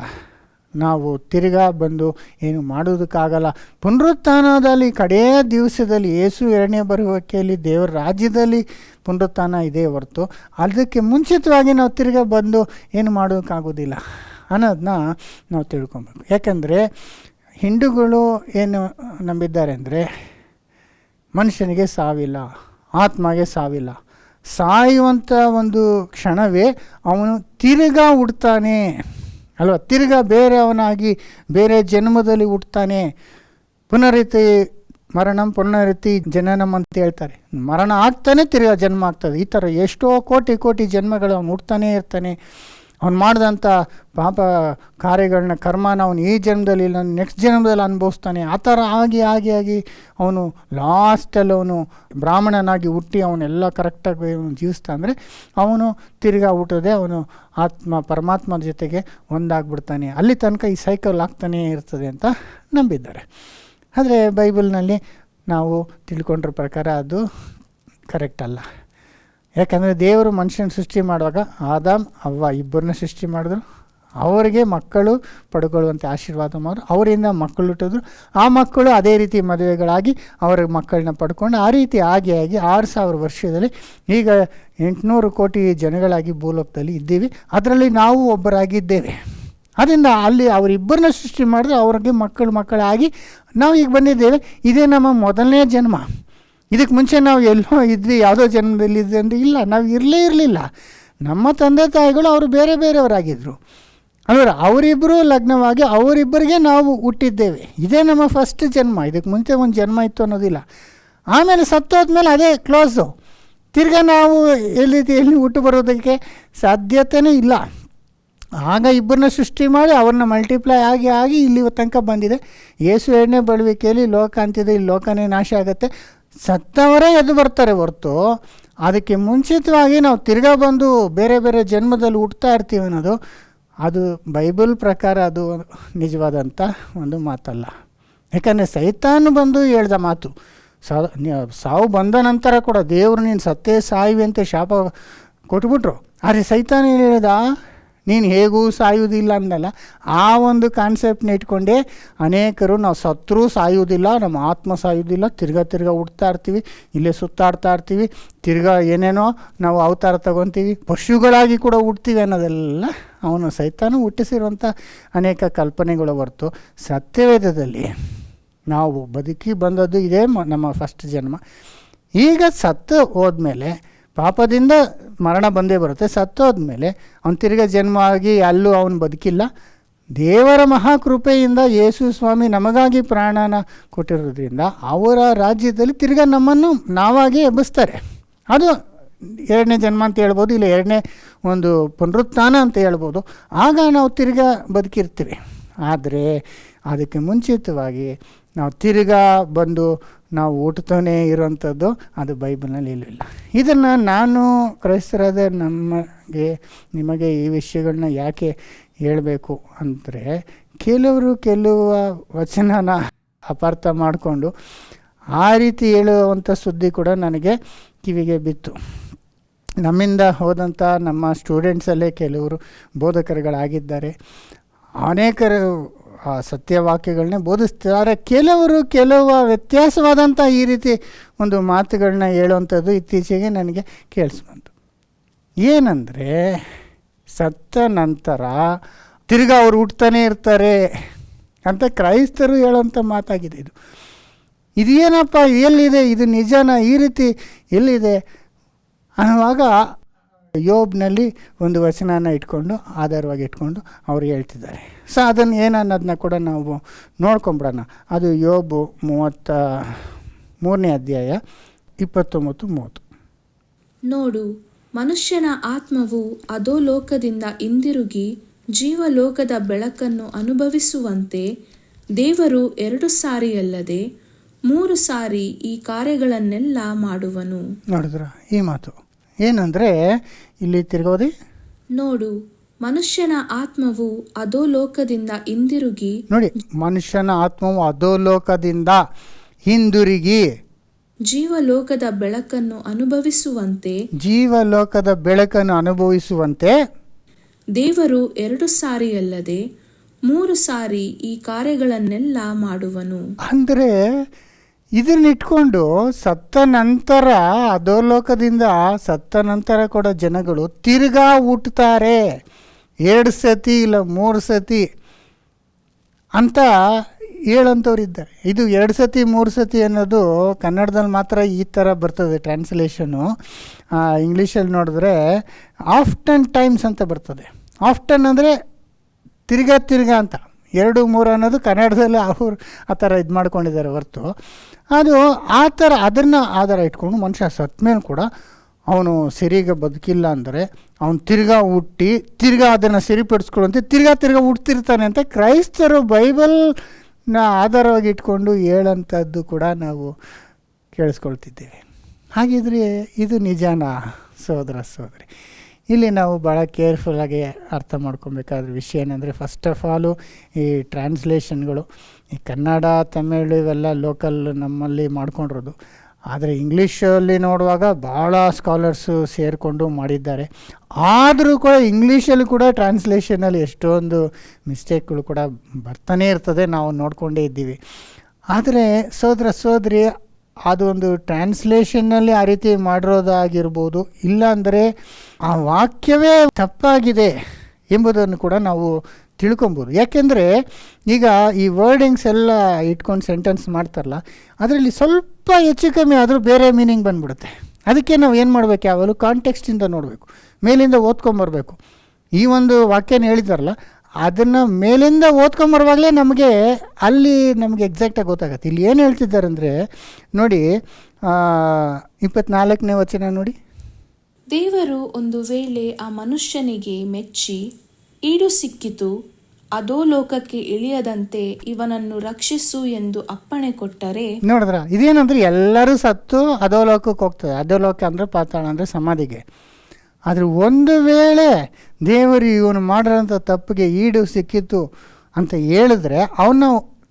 ನಾವು ತಿರ್ಗಾ ಬಂದು ಏನು ಮಾಡೋದಕ್ಕಾಗಲ್ಲ. ಪುನರುತ್ಥಾನದಲ್ಲಿ ಕಡೆಯ ದಿವಸದಲ್ಲಿ ಯೇಸು ಎರಡನೇ ಬರುವಿಕೆಯಲ್ಲಿ ದೇವರ ರಾಜ್ಯದಲ್ಲಿ ಪುನರುತ್ಥಾನ ಇದೆ ಹೊರತು ಅದಕ್ಕೆ ಮುಂಚಿತವಾಗಿ ನಾವು ತಿರ್ಗಾ ಬಂದು ಏನು ಮಾಡೋಕ್ಕಾಗೋದಿಲ್ಲ ಅನ್ನೋದನ್ನ ನಾವು ತಿಳ್ಕೊಬೇಕು. ಯಾಕಂದರೆ ಹಿಂದೂಗಳು ಏನು ನಂಬಿದ್ದಾರೆ ಅಂದರೆ, ಮನುಷ್ಯನಿಗೆ ಸಾವಿಲ್ಲ, ಆತ್ಮಗೆ ಸಾವಿಲ್ಲ. ಸಾಯುವಂಥ ಒಂದು ಕ್ಷಣವೇ ಅವನು ತಿರ್ಗಾ ಹುಡ್ತಾನೆ ಅಲ್ವ, ತಿರ್ಗಾ ಬೇರೆಯವನಾಗಿ ಬೇರೆ ಜನ್ಮದಲ್ಲಿ ಹುಟ್ಟುತ್ತಾನೆ. ಪುನರಿತಿ ಮರಣಂ ಪುನರಿತಿ ಜನನಂ ಅಂತ ಹೇಳ್ತಾರೆ. ಮರಣ ಆಗ್ತಾನೆ ತಿರ್ಗಾ ಜನ್ಮ ಆಗ್ತದೆ. ಈ ಥರ ಎಷ್ಟೋ ಕೋಟಿ ಜನ್ಮಗಳು ಅವನು ಹುಡ್ತಾನೇ ಇರ್ತಾನೆ. ಅವ್ನು ಮಾಡಿದಂಥ ಪಾಪ ಕಾರ್ಯಗಳನ್ನ ಕರ್ಮನ ಅವನು ಈ ಜನ್ಮದಲ್ಲಿ ಇಲ್ಲ, ನೆಕ್ಸ್ಟ್ ಜನ್ಮದಲ್ಲಿ ಅನುಭವಿಸ್ತಾನೆ. ಆ ಥರ ಆಗಿ ಅವನು ಲಾಸ್ಟಲ್ಲಿ ಅವನು ಬ್ರಾಹ್ಮಣನಾಗಿ ಹುಟ್ಟಿ ಅವನ್ನೆಲ್ಲ ಕರೆಕ್ಟಾಗಿ ಜೀವಿಸ್ತಾ ಅಂದರೆ ಅವನು ತಿರ್ಗಾ ಹುಟ್ಟದೆ ಅವನು ಪರಮಾತ್ಮನ ಜೊತೆಗೆ ಒಂದಾಗ್ಬಿಡ್ತಾನೆ. ಅಲ್ಲಿ ತನಕ ಈ ಸೈಕಲ್ ಆಗ್ತಾನೇ ಇರ್ತದೆ ಅಂತ ನಂಬಿದ್ದಾರೆ. ಆದರೆ ಬೈಬಲ್ನಲ್ಲಿ ನಾವು ತಿಳ್ಕೊಂಡ್ರ ಪ್ರಕಾರ ಅದು ಕರೆಕ್ಟ್ ಅಲ್ಲ. ಯಾಕಂದರೆ ದೇವರು ಮನುಷ್ಯನ ಸೃಷ್ಟಿ ಮಾಡುವಾಗ ಆದಾಮ್ ಅವ್ವ ಇಬ್ಬರನ್ನ ಸೃಷ್ಟಿ ಮಾಡಿದ್ರು. ಅವರಿಗೆ ಮಕ್ಕಳು ಪಡ್ಕೊಳ್ಳುವಂಥ ಆಶೀರ್ವಾದ ಮಾಡಿದ್ರು. ಅವರಿಂದ ಮಕ್ಕಳು ಹುಟ್ಟಿದ್ರು. ಆ ಮಕ್ಕಳು ಅದೇ ರೀತಿ ಮದುವೆಗಳಾಗಿ ಅವರ ಮಕ್ಕಳನ್ನ ಪಡ್ಕೊಂಡು ಆ ರೀತಿ ಆಗಿ 6000 ವರ್ಷದಲ್ಲಿ ಈಗ 800 ಕೋಟಿ ಜನಗಳಾಗಿ ಭೂಲೋಕದಲ್ಲಿ ಇದ್ದೀವಿ. ಅದರಲ್ಲಿ ನಾವು ಒಬ್ಬರಾಗಿದ್ದೇವೆ. ಅದರಿಂದ ಅಲ್ಲಿ ಅವರಿಬ್ಬರನ್ನ ಸೃಷ್ಟಿ ಮಾಡಿದ್ರೆ ಅವ್ರಿಗೆ ಮಕ್ಕಳಾಗಿ ನಾವು ಈಗ ಬಂದಿದ್ದೇವೆ. ಇದೇ ನಮ್ಮ ಮೊದಲನೇ ಜನ್ಮ. ಇದಕ್ಕೆ ಮುಂಚೆ ನಾವು ಎಲ್ಲೋ ಇದ್ವಿ, ಯಾವುದೋ ಜನ್ಮದಲ್ಲಿ ಇದ್ವಿ ಅಂದರೆ ಇಲ್ಲ, ನಾವು ಇರಲಿಲ್ಲ. ನಮ್ಮ ತಂದೆ ತಾಯಿಗಳು ಅವರು ಬೇರೆಯವರಾಗಿದ್ದರು ಅಂದರೆ ಅವರಿಬ್ಬರು ಲಗ್ನವಾಗಿ ಅವರಿಬ್ಬರಿಗೆ ನಾವು ಹುಟ್ಟಿದ್ದೇವೆ. ಇದೇ ನಮ್ಮ ಫಸ್ಟ್ ಜನ್ಮ. ಇದಕ್ಕೆ ಮುಂಚೆ ಒಂದು ಜನ್ಮ ಇತ್ತು ಅನ್ನೋದಿಲ್ಲ. ಆಮೇಲೆ ಸತ್ತೋದ್ಮೇಲೆ ಅದೇ ಕ್ಲೋಸು. ತಿರ್ಗಾ ನಾವು ಎಲ್ಲಿ ಹುಟ್ಟು ಬರೋದಕ್ಕೆ ಸಾಧ್ಯತೆಯೇ ಇಲ್ಲ. ಆಗ ಇಬ್ಬರನ್ನ ಸೃಷ್ಟಿ ಮಾಡಿ ಅವ್ರನ್ನ ಮಲ್ಟಿಪ್ಲೈ ಆಗಿ ಇಲ್ಲಿ ತನಕ ಬಂದಿದೆ. ಯೇಸು ಎರಡನೇ ಬರುವಿಕೆಯಲ್ಲಿ ಲೋಕ ಅಂತಿದೆ, ಇಲ್ಲಿ ಲೋಕನೇ ನಾಶ ಆಗುತ್ತೆ. ಸತ್ತವರೇ ಎದ್ದು ಬರ್ತಾರೆ ಹೊರತು ಅದಕ್ಕೆ ಮುಂಚಿತವಾಗಿ ನಾವು ತಿರ್ಗಾ ಬಂದು ಬೇರೆ ಜನ್ಮದಲ್ಲಿ ಹುಟ್ತಾ ಇರ್ತೀವಿ ಅನ್ನೋದು ಅದು ಬೈಬಲ್ ಪ್ರಕಾರ ಅದು ನಿಜವಾದಂಥ ಒಂದು ಮಾತಲ್ಲ. ಯಾಕಂದರೆ ಸೈತಾನ್ ಬಂದು ಹೇಳ್ದ ಮಾತು, ಸಾವು ಬಂದ ನಂತರ ಕೂಡ ದೇವರು ನೀನು ಸತ್ತೇ ಸಾಯುವೆ ಅಂತ ಶಾಪ ಕೊಟ್ಬಿಟ್ರು. ಆದರೆ ಸೈತಾನ್ ಏನು ಹೇಳ್ದ, ನೀನು ಹೇಗೂ ಸಾಯುವುದಿಲ್ಲ ಅಂದಲ್ಲ. ಆ ಒಂದು ಕಾನ್ಸೆಪ್ಟ್ನ ಇಟ್ಕೊಂಡೇ ಅನೇಕರು ನಾವು ಸತ್ರೂ ಸಾಯುವುದಿಲ್ಲ, ನಮ್ಮ ಆತ್ಮ ಸಾಯುವುದಿಲ್ಲ, ತಿರ್ಗಾ ಹುಡ್ತಾ ಇರ್ತೀವಿ, ಇಲ್ಲೇ ಸುತ್ತಾಡ್ತಾ ಇರ್ತೀವಿ, ತಿರ್ಗಾ ಏನೇನೋ ನಾವು ಅವತಾರ ತಗೊತೀವಿ, ಪಶುಗಳಾಗಿ ಕೂಡ ಹುಡ್ತೀವಿ ಅನ್ನೋದೆಲ್ಲ ಅವನು ಸೈತಾನು ಹುಟ್ಟಿಸಿರುವಂಥ ಅನೇಕ ಕಲ್ಪನೆಗಳು ಹೊರತು ಸತ್ಯವೇದದಲ್ಲಿ ನಾವು ಬದುಕಿ ಬಂದದ್ದು ಇದೇ ನಮ್ಮ ಫಸ್ಟ್ ಜನ್ಮ. ಈಗ ಸತ್ತು ಹೋದ್ಮೇಲೆ ಪಾಪದಿಂದ ಮರಣ ಬಂದೇ ಬರುತ್ತೆ. ಸತ್ತೋದ್ಮೇಲೆ ಅವನು ತಿರ್ಗಾ ಜನ್ಮ ಆಗಿ ಅಲ್ಲೂ ಅವನು ಬದುಕಿಲ್ಲ. ದೇವರ ಮಹಾಕೃಪೆಯಿಂದ ಯೇಸು ಸ್ವಾಮಿ ನಮಗಾಗಿ ಪ್ರಾಣನ ಕೊಟ್ಟಿರೋದ್ರಿಂದ ಅವರ ರಾಜ್ಯದಲ್ಲಿ ತಿರ್ಗಾ ನಮ್ಮನ್ನು ನಾವಾಗಿ ಎಬ್ಬಿಸ್ತಾರೆ. ಅದು ಎರಡನೇ ಜನ್ಮ ಅಂತ ಹೇಳ್ಬೋದು, ಇಲ್ಲ ಎರಡನೇ ಒಂದು ಪುನರುತ್ಥಾನ ಅಂತ ಹೇಳ್ಬೋದು. ಆಗ ನಾವು ತಿರ್ಗಾ ಬದುಕಿರ್ತೀವಿ. ಆದರೆ ಅದಕ್ಕೆ ಮುಂಚಿತವಾಗಿ ನಾವು ತಿರ್ಗಾ ಬಂದು ನಾವು ಹುಟ್ಟುತ್ತಾನೆ ಇರೋವಂಥದ್ದು ಅದು ಬೈಬಲ್ನಲ್ಲಿ ಇಲ್ಲ. ಇದನ್ನು ನಾನು ಕ್ರೈಸ್ತರಾದ ನಿಮಗೆ ಈ ವಿಷಯಗಳನ್ನ ಯಾಕೆ ಹೇಳಬೇಕು ಅಂದರೆ, ಕೆಲವು ವಚನನ ಅಪಾರ್ಥ ಮಾಡಿಕೊಂಡು ಆ ರೀತಿ ಹೇಳುವಂಥ ಸುದ್ದಿ ಕೂಡ ನನಗೆ ಕಿವಿಗೆ ಬಿತ್ತು. ನಮ್ಮಿಂದ ಹೋದಂಥ ನಮ್ಮ ಸ್ಟೂಡೆಂಟ್ಸಲ್ಲೇ ಕೆಲವರು ಬೋಧಕರುಗಳಾಗಿದ್ದಾರೆ. ಅನೇಕರು ಸತ್ಯವಾಕ್ಯಗಳನ್ನೇ ಬೋಧಿಸ್ತಾರೆ. ಕೆಲವು ವ್ಯತ್ಯಾಸವಾದಂಥ ಈ ರೀತಿ ಒಂದು ಮಾತುಗಳನ್ನ ಹೇಳುವಂಥದ್ದು ಇತ್ತೀಚೆಗೆ ನನಗೆ ಕೇಳಿಸ್ಬಂತು. ಏನಂದರೆ, ಸತ್ತ ನಂತರ ತಿರ್ಗಾ ಅವ್ರು ಹುಟ್ತಾನೆ ಇರ್ತಾರೆ ಅಂತ ಕ್ರೈಸ್ತರು ಹೇಳೋಂಥ ಮಾತಾಗಿದೆ. ಇದೇನಪ್ಪ, ಎಲ್ಲಿದೆ ಇದು? ನಿಜನ? ಈ ರೀತಿ ಎಲ್ಲಿದೆ ಅನ್ನುವಾಗ ಯೋಬ್ನಲ್ಲಿ ಒಂದು ವಚನನ ಇಟ್ಕೊಂಡು ಆಧಾರವಾಗಿ ಇಟ್ಕೊಂಡು ಅವ್ರು ಹೇಳ್ತಿದ್ದಾರೆ. ಸೊ ಅದನ್ನು ಏನನ್ನೋದನ್ನ ಕೂಡ ನಾವು ನೋಡ್ಕೊಂಬಿಡೋಣ. ಅದು ಯೋಬು 33ನೇ ಅಧ್ಯಾಯ 29-30. ನೋಡು, ಮನುಷ್ಯನ ಆತ್ಮವು ಅಧೋಲೋಕದಿಂದ ಹಿಂದಿರುಗಿ ಜೀವಲೋಕದ ಬೆಳಕನ್ನು ಅನುಭವಿಸುವಂತೆ ದೇವರು 2 ಸಾರಿಯಲ್ಲದೆ 3 ಸಾರಿ ಈ ಕಾರ್ಯಗಳನ್ನೆಲ್ಲ ಮಾಡುವನು. ನೋಡಿದ್ರ ಈ ಮಾತು ಏನಂದರೆ, ಇಲ್ಲಿ ತಿರ್ಗೋದಿ, ನೋಡು, ಮನುಷ್ಯನ ಆತ್ಮವು ಅಧೋಲೋಕದಿಂದ ಹಿಂದಿರುಗಿ, ನೋಡಿ, ಮನುಷ್ಯನ ಆತ್ಮವು ಅಧೋಲೋಕದಿಂದ ಹಿಂದಿರುಗಿ ಜೀವಲೋಕದ ಬೆಳಕನ್ನು ಅನುಭವಿಸುವಂತೆ ದೇವರು 2 ಸಾರಿಯಲ್ಲದೆ 3 ಸಾರಿ ಈ ಕಾರ್ಯಗಳನ್ನೆಲ್ಲ ಮಾಡುವನು. ಅಂದರೆ ಇದನ್ನಿಟ್ಕೊಂಡು ಸತ್ತ ನಂತರ ಅಧೋಲೋಕದಿಂದ ಸತ್ತ ನಂತರ ಕೂಡ ಜನಗಳು ತಿರ್ಗಾ ಹುಟ್ಟುತ್ತಾರೆ, 2 ಸತಿ ಇಲ್ಲ 3 ಸತಿ ಅಂತ ಹೇಳೋಂಥವ್ರು ಇದ್ದಾರೆ. ಇದು 2 ಸತಿ 3 ಸತಿ ಅನ್ನೋದು ಕನ್ನಡದಲ್ಲಿ ಮಾತ್ರ ಈ ಥರ ಬರ್ತದೆ ಟ್ರಾನ್ಸ್ಲೇಷನು. ಇಂಗ್ಲೀಷಲ್ಲಿ ನೋಡಿದ್ರೆ ಆಫ್ಟನ್ ಟೈಮ್ಸ್ ಅಂತ ಬರ್ತದೆ. ಆಫ್ಟನ್ ಅಂದರೆ ತಿರ್ಗಾ ಅಂತ, 2 3 ಅನ್ನೋದು ಕನ್ನಡದಲ್ಲಿ ಅವ್ರು ಆ ಥರ ಇದು ಮಾಡ್ಕೊಂಡಿದ್ದಾರೆ ಹೊರತು, ಅದು ಆ ಥರ ಅದನ್ನು ಆಧಾರ ಇಟ್ಕೊಂಡು ಮನುಷ್ಯ ಸತ್ತ ಮೇಲೆ ಕೂಡ ಅವನು ಸರಿಗೆ ಬದುಕಿಲ್ಲ ಅಂದರೆ ಅವನು ತಿರ್ಗಾ ಹುಟ್ಟಿ ಅದನ್ನು ಸರಿಪಡಿಸ್ಕೊಳ್ಳುವಂತೆ ತಿರ್ಗಾ ಹುಟ್ತಿರ್ತಾನೆ ಅಂತ ಕ್ರೈಸ್ತರು ಬೈಬಲ್ನ ಆಧಾರವಾಗಿ ಇಟ್ಕೊಂಡು ಹೇಳೋಂಥದ್ದು ಕೂಡ ನಾವು ಕೇಳಿಸ್ಕೊಳ್ತಿದ್ದೇವೆ. ಹಾಗಿದ್ರೆ ಇದು ನಿಜಾನಾ ಸಹೋದರಿ? ಇಲ್ಲಿ ನಾವು ಭಾಳ ಕೇರ್ಫುಲ್ಲಾಗಿ ಅರ್ಥ ಮಾಡ್ಕೊಬೇಕಾದ್ರ ವಿಷಯ ಏನಂದರೆ, ಫಸ್ಟ್ ಆಫ್ ಆಲು ಈ ಟ್ರಾನ್ಸ್ಲೇಷನ್ಗಳು ಈ ಕನ್ನಡ ತಮಿಳು ಇವೆಲ್ಲ ಲೋಕಲ್ ನಮ್ಮಲ್ಲಿ ಮಾಡ್ಕೊಂಡಿರೋದು. ಆದರೆ ಇಂಗ್ಲೀಷಲ್ಲಿ ನೋಡುವಾಗ ಭಾಳ ಸ್ಕಾಲರ್ಸು ಸೇರಿಕೊಂಡು ಮಾಡಿದ್ದಾರೆ. ಆದರೂ ಕೂಡ ಇಂಗ್ಲೀಷಲ್ಲಿ ಕೂಡ ಟ್ರಾನ್ಸ್ಲೇಷನಲ್ಲಿ ಎಷ್ಟೊಂದು ಮಿಸ್ಟೇಕ್ಗಳು ಕೂಡ ಬರ್ತಾನೆ ಇರ್ತದೆ, ನಾವು ನೋಡ್ಕೊಂಡೇ ಇದ್ದೀವಿ. ಆದರೆ ಸೋದರಿ ಅದು ಒಂದು ಟ್ರಾನ್ಸ್ಲೇಷನ್ನಲ್ಲಿ ಆ ರೀತಿ ಮಾಡಿರೋದಾಗಿರ್ಬೋದು, ಇಲ್ಲಾಂದರೆ ಆ ವಾಕ್ಯವೇ ತಪ್ಪಾಗಿದೆ ಎಂಬುದನ್ನು ಕೂಡ ನಾವು ತಿಳ್ಕೊಬೋದು. ಯಾಕೆಂದರೆ ಈಗ ಈ ವರ್ಡಿಂಗ್ಸ್ ಎಲ್ಲ ಇಟ್ಕೊಂಡು ಸೆಂಟೆನ್ಸ್ ಮಾಡ್ತಾರಲ್ಲ, ಅದರಲ್ಲಿ ಸ್ವಲ್ಪ ಹೆಚ್ಚು ಕಮ್ಮಿ ಆದರೂ ಬೇರೆ ಮೀನಿಂಗ್ ಬಂದುಬಿಡುತ್ತೆ. ಅದಕ್ಕೆ ನಾವು ಏನು ಮಾಡಬೇಕು, ಯಾವಾಗಲೂ ಕಾಂಟೆಕ್ಸ್ಟಿಂದ ನೋಡಬೇಕು, ಮೇಲಿಂದ ಓದ್ಕೊಂಬರ್ಬೇಕು. ಈ ಒಂದು ವಾಕ್ಯನ ಹೇಳಿದಾರಲ್ಲ, ಅದನ್ನು ಮೇಲಿಂದ ಓದ್ಕೊಂಬರುವಾಗಲೇ ನಮಗೆ ಎಕ್ಸಾಕ್ಟಾಗಿ ಗೊತ್ತಾಗತ್ತೆ. ಇಲ್ಲಿ ಏನು ಹೇಳ್ತಿದ್ದಾರೆ ಅಂದರೆ ನೋಡಿ, 24ನೇ ವಚನ ನೋಡಿ. ದೇವರು ಒಂದು ವೇಳೆ ಆ ಮನುಷ್ಯನಿಗೆ ಮೆಚ್ಚಿ ಈಡು ಸಿಕ್ಕಿತು, ಅಧೋಲೋಕಕ್ಕೆ ಇಳಿಯದಂತೆ ಇವನನ್ನು ರಕ್ಷಿಸು ಎಂದು ಅಪ್ಪಣೆ ಕೊಟ್ಟರೆ. ನೋಡಿದ್ರ, ಇದೇನಂದ್ರೆ ಎಲ್ಲರೂ ಸತ್ತು ಅಧೋಲೋಕಕ್ಕೆ ಹೋಗ್ತದೆ. ಅಧೋಲೋಕ ಅಂದರೆ ಪಾತಾಳ ಅಂದರೆ ಸಮಾಧಿಗೆ. ಆದರೆ ಒಂದು ವೇಳೆ ದೇವರು ಇವನು ಮಾಡಿರೋಂಥ ತಪ್ಪಿಗೆ ಈಡು ಸಿಕ್ಕಿತು ಅಂತ ಹೇಳಿದ್ರೆ ಅವನು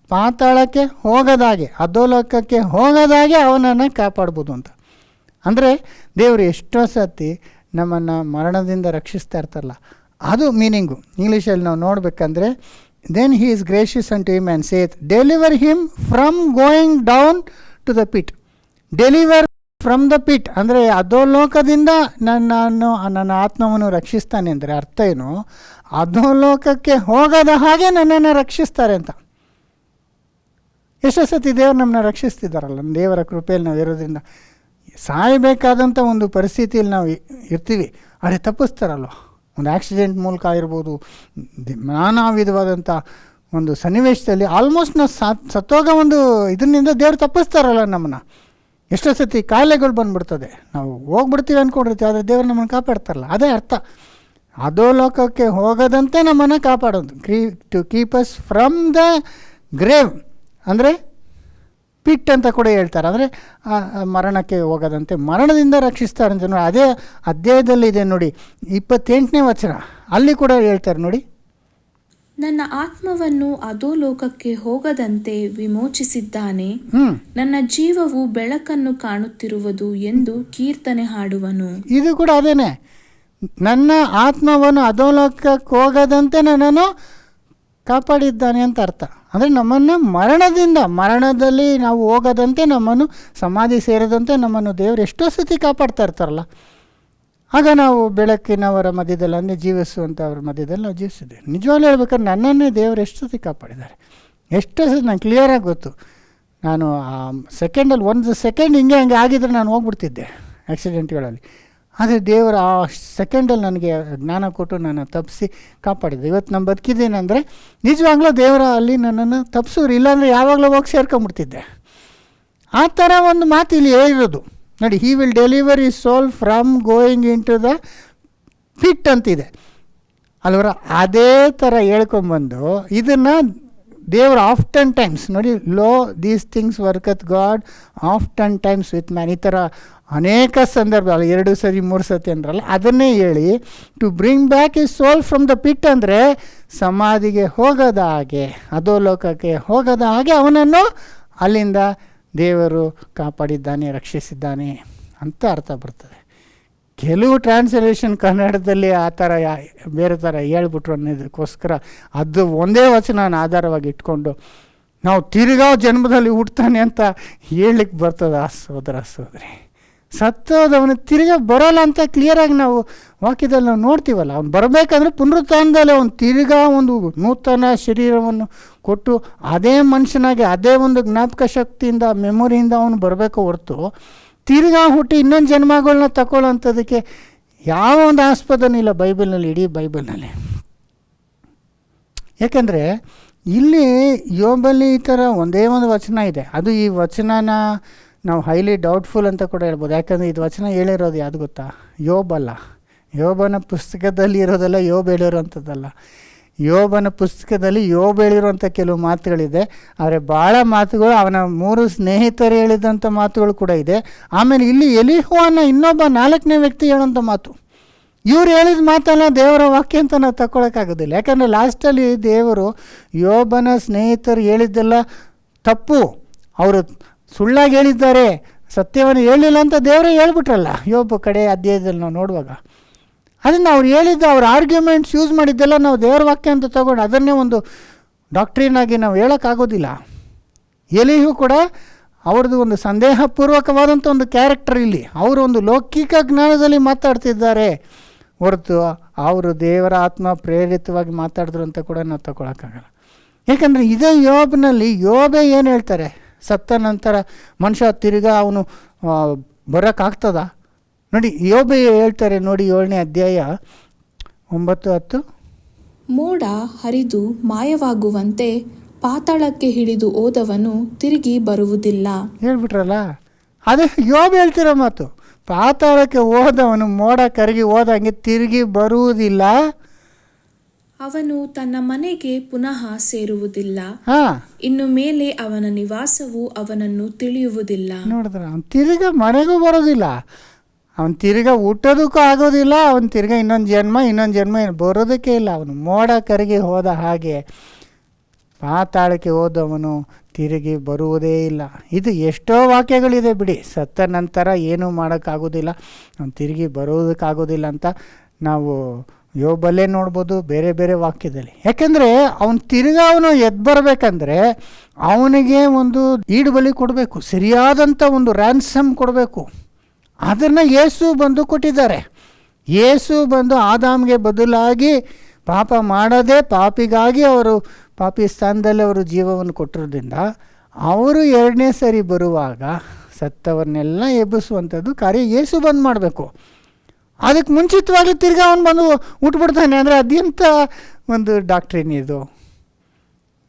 ಪಾತಾಳಕ್ಕೆ ಹೋಗದಾಗೆ, ಅಧೋಲೋಕಕ್ಕೆ ಹೋಗದಾಗೆ ಅವನನ್ನು ಕಾಪಾಡ್ಬೋದು ಅಂತ. ಅಂದರೆ ದೇವರು ಎಷ್ಟೋ ಸತಿ ನಮ್ಮನ್ನು ಮರಣದಿಂದ ರಕ್ಷಿಸ್ತಾ ಇರ್ತಾರಲ್ಲ, ಅದು ಮೀನಿಂಗು. ಇಂಗ್ಲೀಷಲ್ಲಿ ನಾವು ನೋಡಬೇಕಂದ್ರೆ, then he is gracious unto him and saith deliver him from going down to the pit. Deliver from the pit ಅಂದರೆ ಅಧೋಲೋಕದಿಂದ ನನ್ನ ಆತ್ಮವನ್ನು ರಕ್ಷಿಸ್ತಾನೆ ಅಂದರೆ ಅರ್ಥ ಏನು, ಅಧೋಲೋಕಕ್ಕೆ ಹೋಗದ ಹಾಗೆ ನನ್ನನ್ನು ರಕ್ಷಿಸ್ತಾರೆ ಅಂತ. ಎಷ್ಟೋ ಸತಿ ದೇವರು ನಮ್ಮನ್ನ ರಕ್ಷಿಸ್ತಿದ್ದಾರಲ್ಲ, ದೇವರ ಕೃಪೆಯಲ್ಲಿ ನಾವು ಇರೋದ್ರಿಂದ. ಸಾಯಬೇಕಾದಂಥ ಒಂದು ಪರಿಸ್ಥಿತಿಯಲ್ಲಿ ನಾವು ಇರ್ತೀವಿ, ಆದರೆ ತಪ್ಪಿಸ್ತಾರಲ್ವ. ಒಂದು ಆಕ್ಸಿಡೆಂಟ್ ಮೂಲಕ ಆಗಿರ್ಬೋದು, ನಾನಾ ವಿಧವಾದಂಥ ಒಂದು ಸನ್ನಿವೇಶದಲ್ಲಿ ಆಲ್ಮೋಸ್ಟ್ ನಾವು ಸತ್ತೋಗ ಒಂದು ಇದರಿಂದ ದೇವರು ತಪ್ಪಿಸ್ತಾರಲ್ಲ ನಮ್ಮನ್ನು. ಎಷ್ಟೋ ಸತಿ ಕಾಯಿಲೆಗಳು ಬಂದುಬಿಡ್ತದೆ, ನಾವು ಹೋಗ್ಬಿಡ್ತೀವಿ ಅಂದ್ಕೊಂಡಿರ್ತೀವಿ, ಆದರೆ ದೇವರು ನಮ್ಮನ್ನು ಕಾಪಾಡ್ತಾರಲ್ಲ, ಅದೇ ಅರ್ಥ. ಅಧೋಲೋಕಕ್ಕೆ ಹೋಗದಂತೆ ನಮ್ಮನ್ನು ಕಾಪಾಡೋದು, to keep us from the grave ಅಂದರೆ ಪಿಟ್ ಅಂತ ಕೂಡ ಹೇಳ್ತಾರೆ. ಅಂದರೆ ಮರಣಕ್ಕೆ ಹೋಗದಂತೆ, ಮರಣದಿಂದ ರಕ್ಷಿಸ್ತಾರೆ ಅಂತ ನೋಡಿ. ಅದೇ ಅಧ್ಯಾಯದಲ್ಲಿದೆ ನೋಡಿ, 28ನೇ ವಚನ, ಅಲ್ಲಿ ಕೂಡ ಹೇಳ್ತಾರೆ ನೋಡಿ. ನನ್ನ ಆತ್ಮವನ್ನು ಅಧೋಲೋಕಕ್ಕೆ ಹೋಗದಂತೆ ವಿಮೋಚಿಸಿದ್ದಾನೆ, ನನ್ನ ಜೀವವು ಬೆಳಕನ್ನು ಕಾಣುತ್ತಿರುವುದು ಎಂದು ಕೀರ್ತನೆ ಹಾಡುವನು. ಇದು ಕೂಡ ಅದೇನೆ, ನನ್ನ ಆತ್ಮವನ್ನು ಅಧೋಲೋಕಕ್ಕೆ ಹೋಗದಂತೆ ನನ್ನನ್ನು ಕಾಪಾಡಿದ್ದಾನೆ ಅಂತ ಅರ್ಥ. ಅಂದರೆ ನಮ್ಮನ್ನು ಮರಣದಲ್ಲಿ ನಾವು ಹೋಗದಂತೆ, ನಮ್ಮನ್ನು ಸಮಾಧಿ ಸೇರದಂತೆ ನಮ್ಮನ್ನು ದೇವರು ಎಷ್ಟೋ ಸತಿ ಕಾಪಾಡ್ತಾ ಇರ್ತಾರಲ್ಲ. ಆಗ ನಾವು ಬೆಳಕಿನವರ ಮಧ್ಯದಲ್ಲಿ ಅಂದರೆ ಜೀವಿಸುವಂಥವ್ರ ಮಧ್ಯದಲ್ಲಿ ನಾವು ಜೀವಿಸಿದ್ದೇವೆ. ನಿಜವಾಗ್ಲೂ ಹೇಳ್ಬೇಕಾದ್ರೆ ನನ್ನನ್ನೇ ದೇವರು ಎಷ್ಟು ಸತಿ ಕಾಪಾಡಿದ್ದಾರೆ, ಎಷ್ಟೋ ಸತಿ ನಂಗೆ ಕ್ಲಿಯರಾಗಿ ಗೊತ್ತು. ನಾನು ಸೆಕೆಂಡಲ್ಲಿ 1 ಸೆಕೆಂಡ್ ಹಿಂಗೆ ಆಗಿದ್ರೆ ನಾನು ಹೋಗ್ಬಿಡ್ತಿದ್ದೆ ಆಕ್ಸಿಡೆಂಟ್ಗಳಲ್ಲಿ. ಆದರೆ ದೇವರು ಆ ಸೆಕೆಂಡಲ್ಲಿ ನನಗೆ ಜ್ಞಾನ ಕೊಟ್ಟು ನನ್ನ ತಪ್ಪಿಸಿ ಕಾಪಾಡಿದೆ. ಇವತ್ತು ನಾನು ಬದುಕಿದ್ದೀನಿ ಅಂದರೆ ನಿಜವಾಗ್ಲೂ ದೇವರ ಅಲ್ಲಿ ನನ್ನನ್ನು ತಪ್ಪಿಸೋರು, ಇಲ್ಲಾಂದರೆ ಯಾವಾಗಲೂ ಹೋಗಿ ಸೇರ್ಕೊಂಬಿಡ್ತಿದ್ದೆ. ಆ ಥರ ಒಂದು ಮಾತು ಇಲ್ಲಿ ಹೇಳಿರೋದು ನೋಡಿ, he will deliver his soul from going into the pit ಅಂತಿದೆ ಅಲ್ವರ. ಅದೇ ಥರ ಹೇಳ್ಕೊಂಬಂದು ಇದನ್ನು ದೇವರು ಆಫ್ಟನ್ ಟೈಮ್ಸ್ ನೋಡಿ, lo these things worketh God often times with man, ಈ ಥರ ಅನೇಕ ಸಂದರ್ಭ 2 ಸರಿ 3 ಸತಿ ಅಂದ್ರಲ್ಲ, ಅದನ್ನೇ ಹೇಳಿ to bring back his soul from the pit ಅಂದರೆ ಸಮಾಧಿಗೆ ಹೋಗದ ಹಾಗೆ, ಅಧೋಲೋಕಕ್ಕೆ ಹೋಗದ ಹಾಗೆ ಅವನನ್ನು ಅಲ್ಲಿಂದ ದೇವರು ಕಾಪಾಡಿದ್ದಾನೆ, ರಕ್ಷಿಸಿದ್ದಾನೆ ಅಂತ ಅರ್ಥ ಬರ್ತದೆ. ಕೆಲವು ಟ್ರಾನ್ಸ್ಲೇಷನ್ ಕನ್ನಡದಲ್ಲಿ ಆ ಥರ ಬೇರೆ ಥರ ಹೇಳ್ಬಿಟ್ರು ಅನ್ನೋದಕ್ಕೋಸ್ಕರ ಅದು ಒಂದೇ ವಚನ ಆಧಾರವಾಗಿ ಇಟ್ಕೊಂಡು ನಾವು ತಿರ್ಗಾ ಜನ್ಮದಲ್ಲಿ ಹುಡ್ತಾನೆ ಅಂತ ಹೇಳಲಿಕ್ಕೆ ಬರ್ತದೆ. ಆ ಸೋದರಿ ಸತ್ತೋದವನು ತಿರ್ಗಾ ಬರೋಲ್ಲ ಅಂತ ಕ್ಲಿಯರಾಗಿ ನಾವು ವಾಕ್ಯದಲ್ಲಿ ನಾವು ನೋಡ್ತೀವಲ್ಲ. ಅವ್ನು ಬರಬೇಕಂದ್ರೆ ಪುನರುತ್ಥಾನದಲ್ಲಿ ಅವನು ತಿರ್ಗಾ ಒಂದು ನೂತನ ಶರೀರವನ್ನು ಕೊಟ್ಟು ಅದೇ ಮನುಷ್ಯನಾಗಿ ಅದೇ ಒಂದು ಜ್ಞಾಪಕ ಶಕ್ತಿಯಿಂದ ಮೆಮೊರಿಯಿಂದ ಅವನು ಬರಬೇಕು ಹೊರತು ತಿರ್ಗಾ ಹುಟ್ಟಿ ಇನ್ನೊಂದು ಜನ್ಮಗಳನ್ನ ತಗೊಳ್ಳೋಂಥದ್ದಕ್ಕೆ ಯಾವ ಒಂದು ಆಸ್ಪದನೂ ಇಲ್ಲ ಬೈಬಲ್ನಲ್ಲಿ, ಇಡೀ ಬೈಬಲ್ನಲ್ಲಿ. ಯಾಕಂದರೆ ಇಲ್ಲಿ ಯೋಬಲ್ಲಿ ಈ ಥರ ಒಂದೇ ಒಂದು ವಚನ ಇದೆ. ಅದು ಈ ವಚನನ ನಾವು ಹೈಲಿ ಡೌಟ್ಫುಲ್ ಅಂತ ಕೂಡ ಹೇಳ್ಬೋದು. ಯಾಕಂದರೆ ಇದು ವಚನ ಹೇಳಿರೋದು ಯಾವುದು ಗೊತ್ತಾ? ಯೋಬಲ್ಲ. ಯೋಬನ ಪುಸ್ತಕದಲ್ಲಿ ಇರೋದೆಲ್ಲ ಯೋಬ್ ಹೇಳಿರೋಂಥದ್ದಲ್ಲ. ಯೋಬನ ಪುಸ್ತಕದಲ್ಲಿ ಯೋಬ್ ಹೇಳಿರುವಂಥ ಕೆಲವು ಮಾತುಗಳಿದೆ, ಆದರೆ ಭಾಳ ಮಾತುಗಳು ಅವನ 3 ಸ್ನೇಹಿತರು ಹೇಳಿದಂಥ ಮಾತುಗಳು ಕೂಡ ಇದೆ. ಆಮೇಲೆ ಇಲ್ಲಿ ಎಲಿಹು ಅನ್ನೋ ಇನ್ನೊಬ್ಬ 4ನೇ ವ್ಯಕ್ತಿ ಹೇಳೋಂಥ ಮಾತು, ಇವ್ರು ಹೇಳಿದ ಮಾತಲ್ಲ ದೇವರ ವಾಕ್ಯ ಅಂತ ನಾವು ತಗೊಳಕ್ಕಾಗೋದಿಲ್ಲ. ಯಾಕಂದರೆ ಲಾಸ್ಟಲ್ಲಿ ದೇವರು ಯೋಬನ ಸ್ನೇಹಿತರು ಹೇಳಿದ್ದೆಲ್ಲ ತಪ್ಪು, ಅವರು ಸುಳ್ಳಾಗಿ ಹೇಳಿದ್ದಾರೆ, ಸತ್ಯವನ್ನು ಹೇಳಿಲ್ಲ ಅಂತ ದೇವರೇ ಹೇಳ್ಬಿಟ್ರಲ್ಲ ಯೋಬ ಕಡೆ ಅಧ್ಯಾಯದಲ್ಲಿ ನಾವು ನೋಡುವಾಗ. ಅದನ್ನು ಅವ್ರು ಹೇಳಿದ್ದು, ಅವ್ರ ಆರ್ಗ್ಯುಮೆಂಟ್ಸ್ ಯೂಸ್ ಮಾಡಿದ್ದೆಲ್ಲ ನಾವು ದೇವರ ವಾಕ್ಯ ಅಂತ ತಗೊಂಡು ಅದನ್ನೇ ಒಂದು ಡಾಕ್ಟ್ರಿನಾಗಿ ನಾವು ಹೇಳೋಕ್ಕಾಗೋದಿಲ್ಲ. ಎಲಿಹು ಕೂಡ ಅವ್ರದ್ದು ಒಂದು ಸಂದೇಹಪೂರ್ವಕವಾದಂಥ ಒಂದು ಕ್ಯಾರೆಕ್ಟರ್ ಇಲ್ಲಿ. ಅವರು ಒಂದು ಲೌಕಿಕ ಜ್ಞಾನದಲ್ಲಿ ಮಾತಾಡ್ತಿದ್ದಾರೆ ಹೊರತು ಅವರು ದೇವರ ಆತ್ಮ ಪ್ರೇರಿತವಾಗಿ ಮಾತಾಡಿದ್ರು ಅಂತ ಕೂಡ ನಾವು ತಗೊಳಕ್ಕಾಗಲ್ಲ. ಯಾಕಂದರೆ ಇದೇ ಯೋಬನಲ್ಲಿ ಯೋಬೇ ಏನು ಹೇಳ್ತಾರೆ, ಸತ್ತ ನಂತರ ಮನುಷ್ಯ ತಿರ್ಗಾ ಅವನು ಬರೋಕ್ಕಾಗ್ತದ ನೋಡಿ. ಯೋಬೆ ಹೇಳ್ತಾರೆ ನೋಡಿ 7ನೇ ಅಧ್ಯಾಯ 9-10. ಮೋಡ ಹರಿದು ಮಾಯವಾಗುವಂತೆ ಪಾತಾಳಕ್ಕೆ ಹಿಡಿದು ಹೋದವನು ತಿರುಗಿ ಬರುವುದಿಲ್ಲ. ಹೇಳ್ಬಿಟ್ರಲ್ಲ, ಅದೇ ಯೋಬ ಹೇಳ್ತಿರೋ ಮಾತು. ಪಾತಾಳಕ್ಕೆ ಹೋದವನು ಮೋಡ ಕರಗಿ ಹೋದಂಗೆ ತಿರುಗಿ ಬರುವುದಿಲ್ಲ, ಅವನು ತನ್ನ ಮನೆಗೆ ಪುನಃ ಸೇರುವುದಿಲ್ಲ, ಇನ್ನು ಮೇಲೆ ಅವನ ನಿವಾಸವು ಅವನನ್ನು ತಿಳಿಯುವುದಿಲ್ಲ. ನೋಡಿದ್ರ, ಅವನು ತಿರ್ಗಾ ಮನೆಗೂ ಬರೋದಿಲ್ಲ, ಅವನು ತಿರ್ಗಾ ಹುಟ್ಟೋದಕ್ಕೂ ಆಗೋದಿಲ್ಲ, ಅವನು ತಿರ್ಗಾ ಇನ್ನೊಂದು ಜನ್ಮ ಬರೋದಕ್ಕೆ ಇಲ್ಲ. ಅವನು ಮೋಡ ಕರಗಿ ಹೋದ ಹಾಗೆ ಪಾತಾಳಕ್ಕೆ ಹೋದವನು ತಿರುಗಿ ಬರುವುದೇ ಇಲ್ಲ. ಇದು ಎಷ್ಟೋ ವಾಕ್ಯಗಳಿದೆ ಬಿಡಿ, ಸತ್ತ ನಂತರ ಏನೂ ಮಾಡೋಕ್ಕಾಗೋದಿಲ್ಲ, ಅವನು ತಿರುಗಿ ಬರೋದಕ್ಕಾಗೋದಿಲ್ಲ ಅಂತ ನಾವು ಯೋಬಲ್ಲೇ ನೋಡ್ಬೋದು, ಬೇರೆ ಬೇರೆ ವಾಕ್ಯದಲ್ಲಿ. ಯಾಕೆಂದರೆ ಅವನು ತಿರ್ಗಾ ಎದ್ದು ಬರಬೇಕಂದ್ರೆ ಅವನಿಗೆ ಒಂದು ಈಡು ಬಲಿ ಕೊಡಬೇಕು, ಸರಿಯಾದಂಥ ಒಂದು ರ್ಯಾನ್ಸಮ್ ಕೊಡಬೇಕು. ಅದನ್ನು ಯೇಸು ಬಂದು ಕೊಟ್ಟಿದ್ದಾರೆ. ಯೇಸು ಬಂದು ಆದಾಮ್ಗೆ ಬದಲಾಗಿ ಪಾಪ ಮಾಡದೆ ಪಾಪಿಗಾಗಿ ಅವರು ಪಾಪಿ ಸ್ಥಾನದಲ್ಲಿ ಅವರು ಜೀವವನ್ನು ಕೊಟ್ಟಿರೋದ್ರಿಂದ ಅವರು 2ನೇ ಸರಿ ಬರುವಾಗ ಸತ್ತವರನ್ನೆಲ್ಲ ಎಬ್ಬಿಸುವಂಥದ್ದು ಕಾರ್ಯ ಯೇಸು ಬಂದು ಮಾಡಬೇಕು. ಅದಕ್ಕೆ ಮುಂಚಿತವಾಗಲೂ ತಿರ್ಗಾ ಅವನು ಬಂದು ಹುಟ್ಬಿಡ್ತಾನೆ ಅಂದರೆ ಅದೆಂಥ ಒಂದು ಡಾಕ್ಟ್ರಿನ್ ಇದು.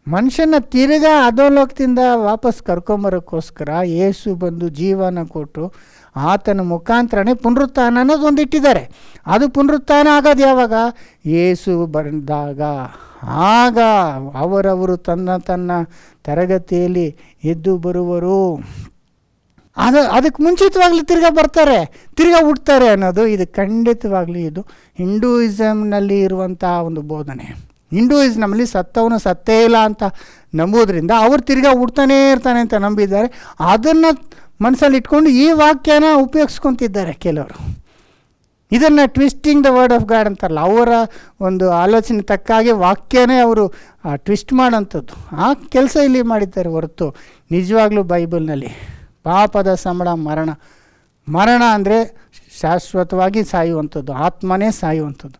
ಮನುಷ್ಯನ ತಿರ್ಗಾ ಅಧೋಲೋಕದಿಂದ ವಾಪಸ್ ಕರ್ಕೊಂಬರೋಕ್ಕೋಸ್ಕರ ಯೇಸು ಬಂದು ಜೀವನ ಕೊಟ್ಟು ಆತನ ಮುಖಾಂತರನೇ ಪುನರುತ್ಥಾನ ಅನ್ನೋದು ಒಂದು ಇಟ್ಟಿದ್ದಾರೆ. ಅದು ಪುನರುತ್ಥಾನ ಆಗೋದು ಯಾವಾಗ? ಯೇಸು ಬಂದಾಗ. ಆಗ ಅವರವರು ತನ್ನ ತರಗತಿಯಲ್ಲಿ ಎದ್ದು ಬರುವರು. ಅದಕ್ಕೆ ಮುಂಚಿತವಾಗ್ಲೂ ತಿರ್ಗಾ ಬರ್ತಾರೆ, ತಿರ್ಗಾ ಹುಡ್ತಾರೆ ಅನ್ನೋದು ಇದು ಖಂಡಿತವಾಗ್ಲೂ ಇದು ಹಿಂದೂಯಿಸಮ್ನಲ್ಲಿ ಇರುವಂಥ ಒಂದು ಬೋಧನೆ. ಹಿಂದೂಯಿಸಮ್ನಲ್ಲಿ ಸತ್ತವನು ಸತ್ತೇ ಇಲ್ಲ ಅಂತ ನಂಬೋದ್ರಿಂದ ಅವ್ರು ತಿರ್ಗಾ ಹುಡ್ತಾನೇ ಇರ್ತಾನೆ ಅಂತ ನಂಬಿದ್ದಾರೆ. ಅದನ್ನು ಮನಸ್ಸಲ್ಲಿ ಇಟ್ಕೊಂಡು ಈ ವಾಕ್ಯನ ಉಪಯೋಗಿಸ್ಕೊತಿದ್ದಾರೆ ಕೆಲವರು. ಇದನ್ನು twisting the word of god ಅಂತಾರಲ್ಲ, ಅವರ ಒಂದು ಆಲೋಚನೆ ತಕ್ಕಾಗೆ ವಾಕ್ಯನೇ ಅವರು ಟ್ವಿಸ್ಟ್ ಮಾಡೋಂಥದ್ದು. ಆ ಕೆಲಸ ಇಲ್ಲಿ ಮಾಡಿದ್ದಾರೆ ಹೊರತು ನಿಜವಾಗ್ಲೂ ಬೈಬಲ್ನಲ್ಲಿ ಪಾಪದ ಸಂಬಳ ಮರಣ ಅಂದರೆ ಶಾಶ್ವತವಾಗಿ ಸಾಯುವಂಥದ್ದು, ಆತ್ಮನೇ ಸಾಯುವಂಥದ್ದು.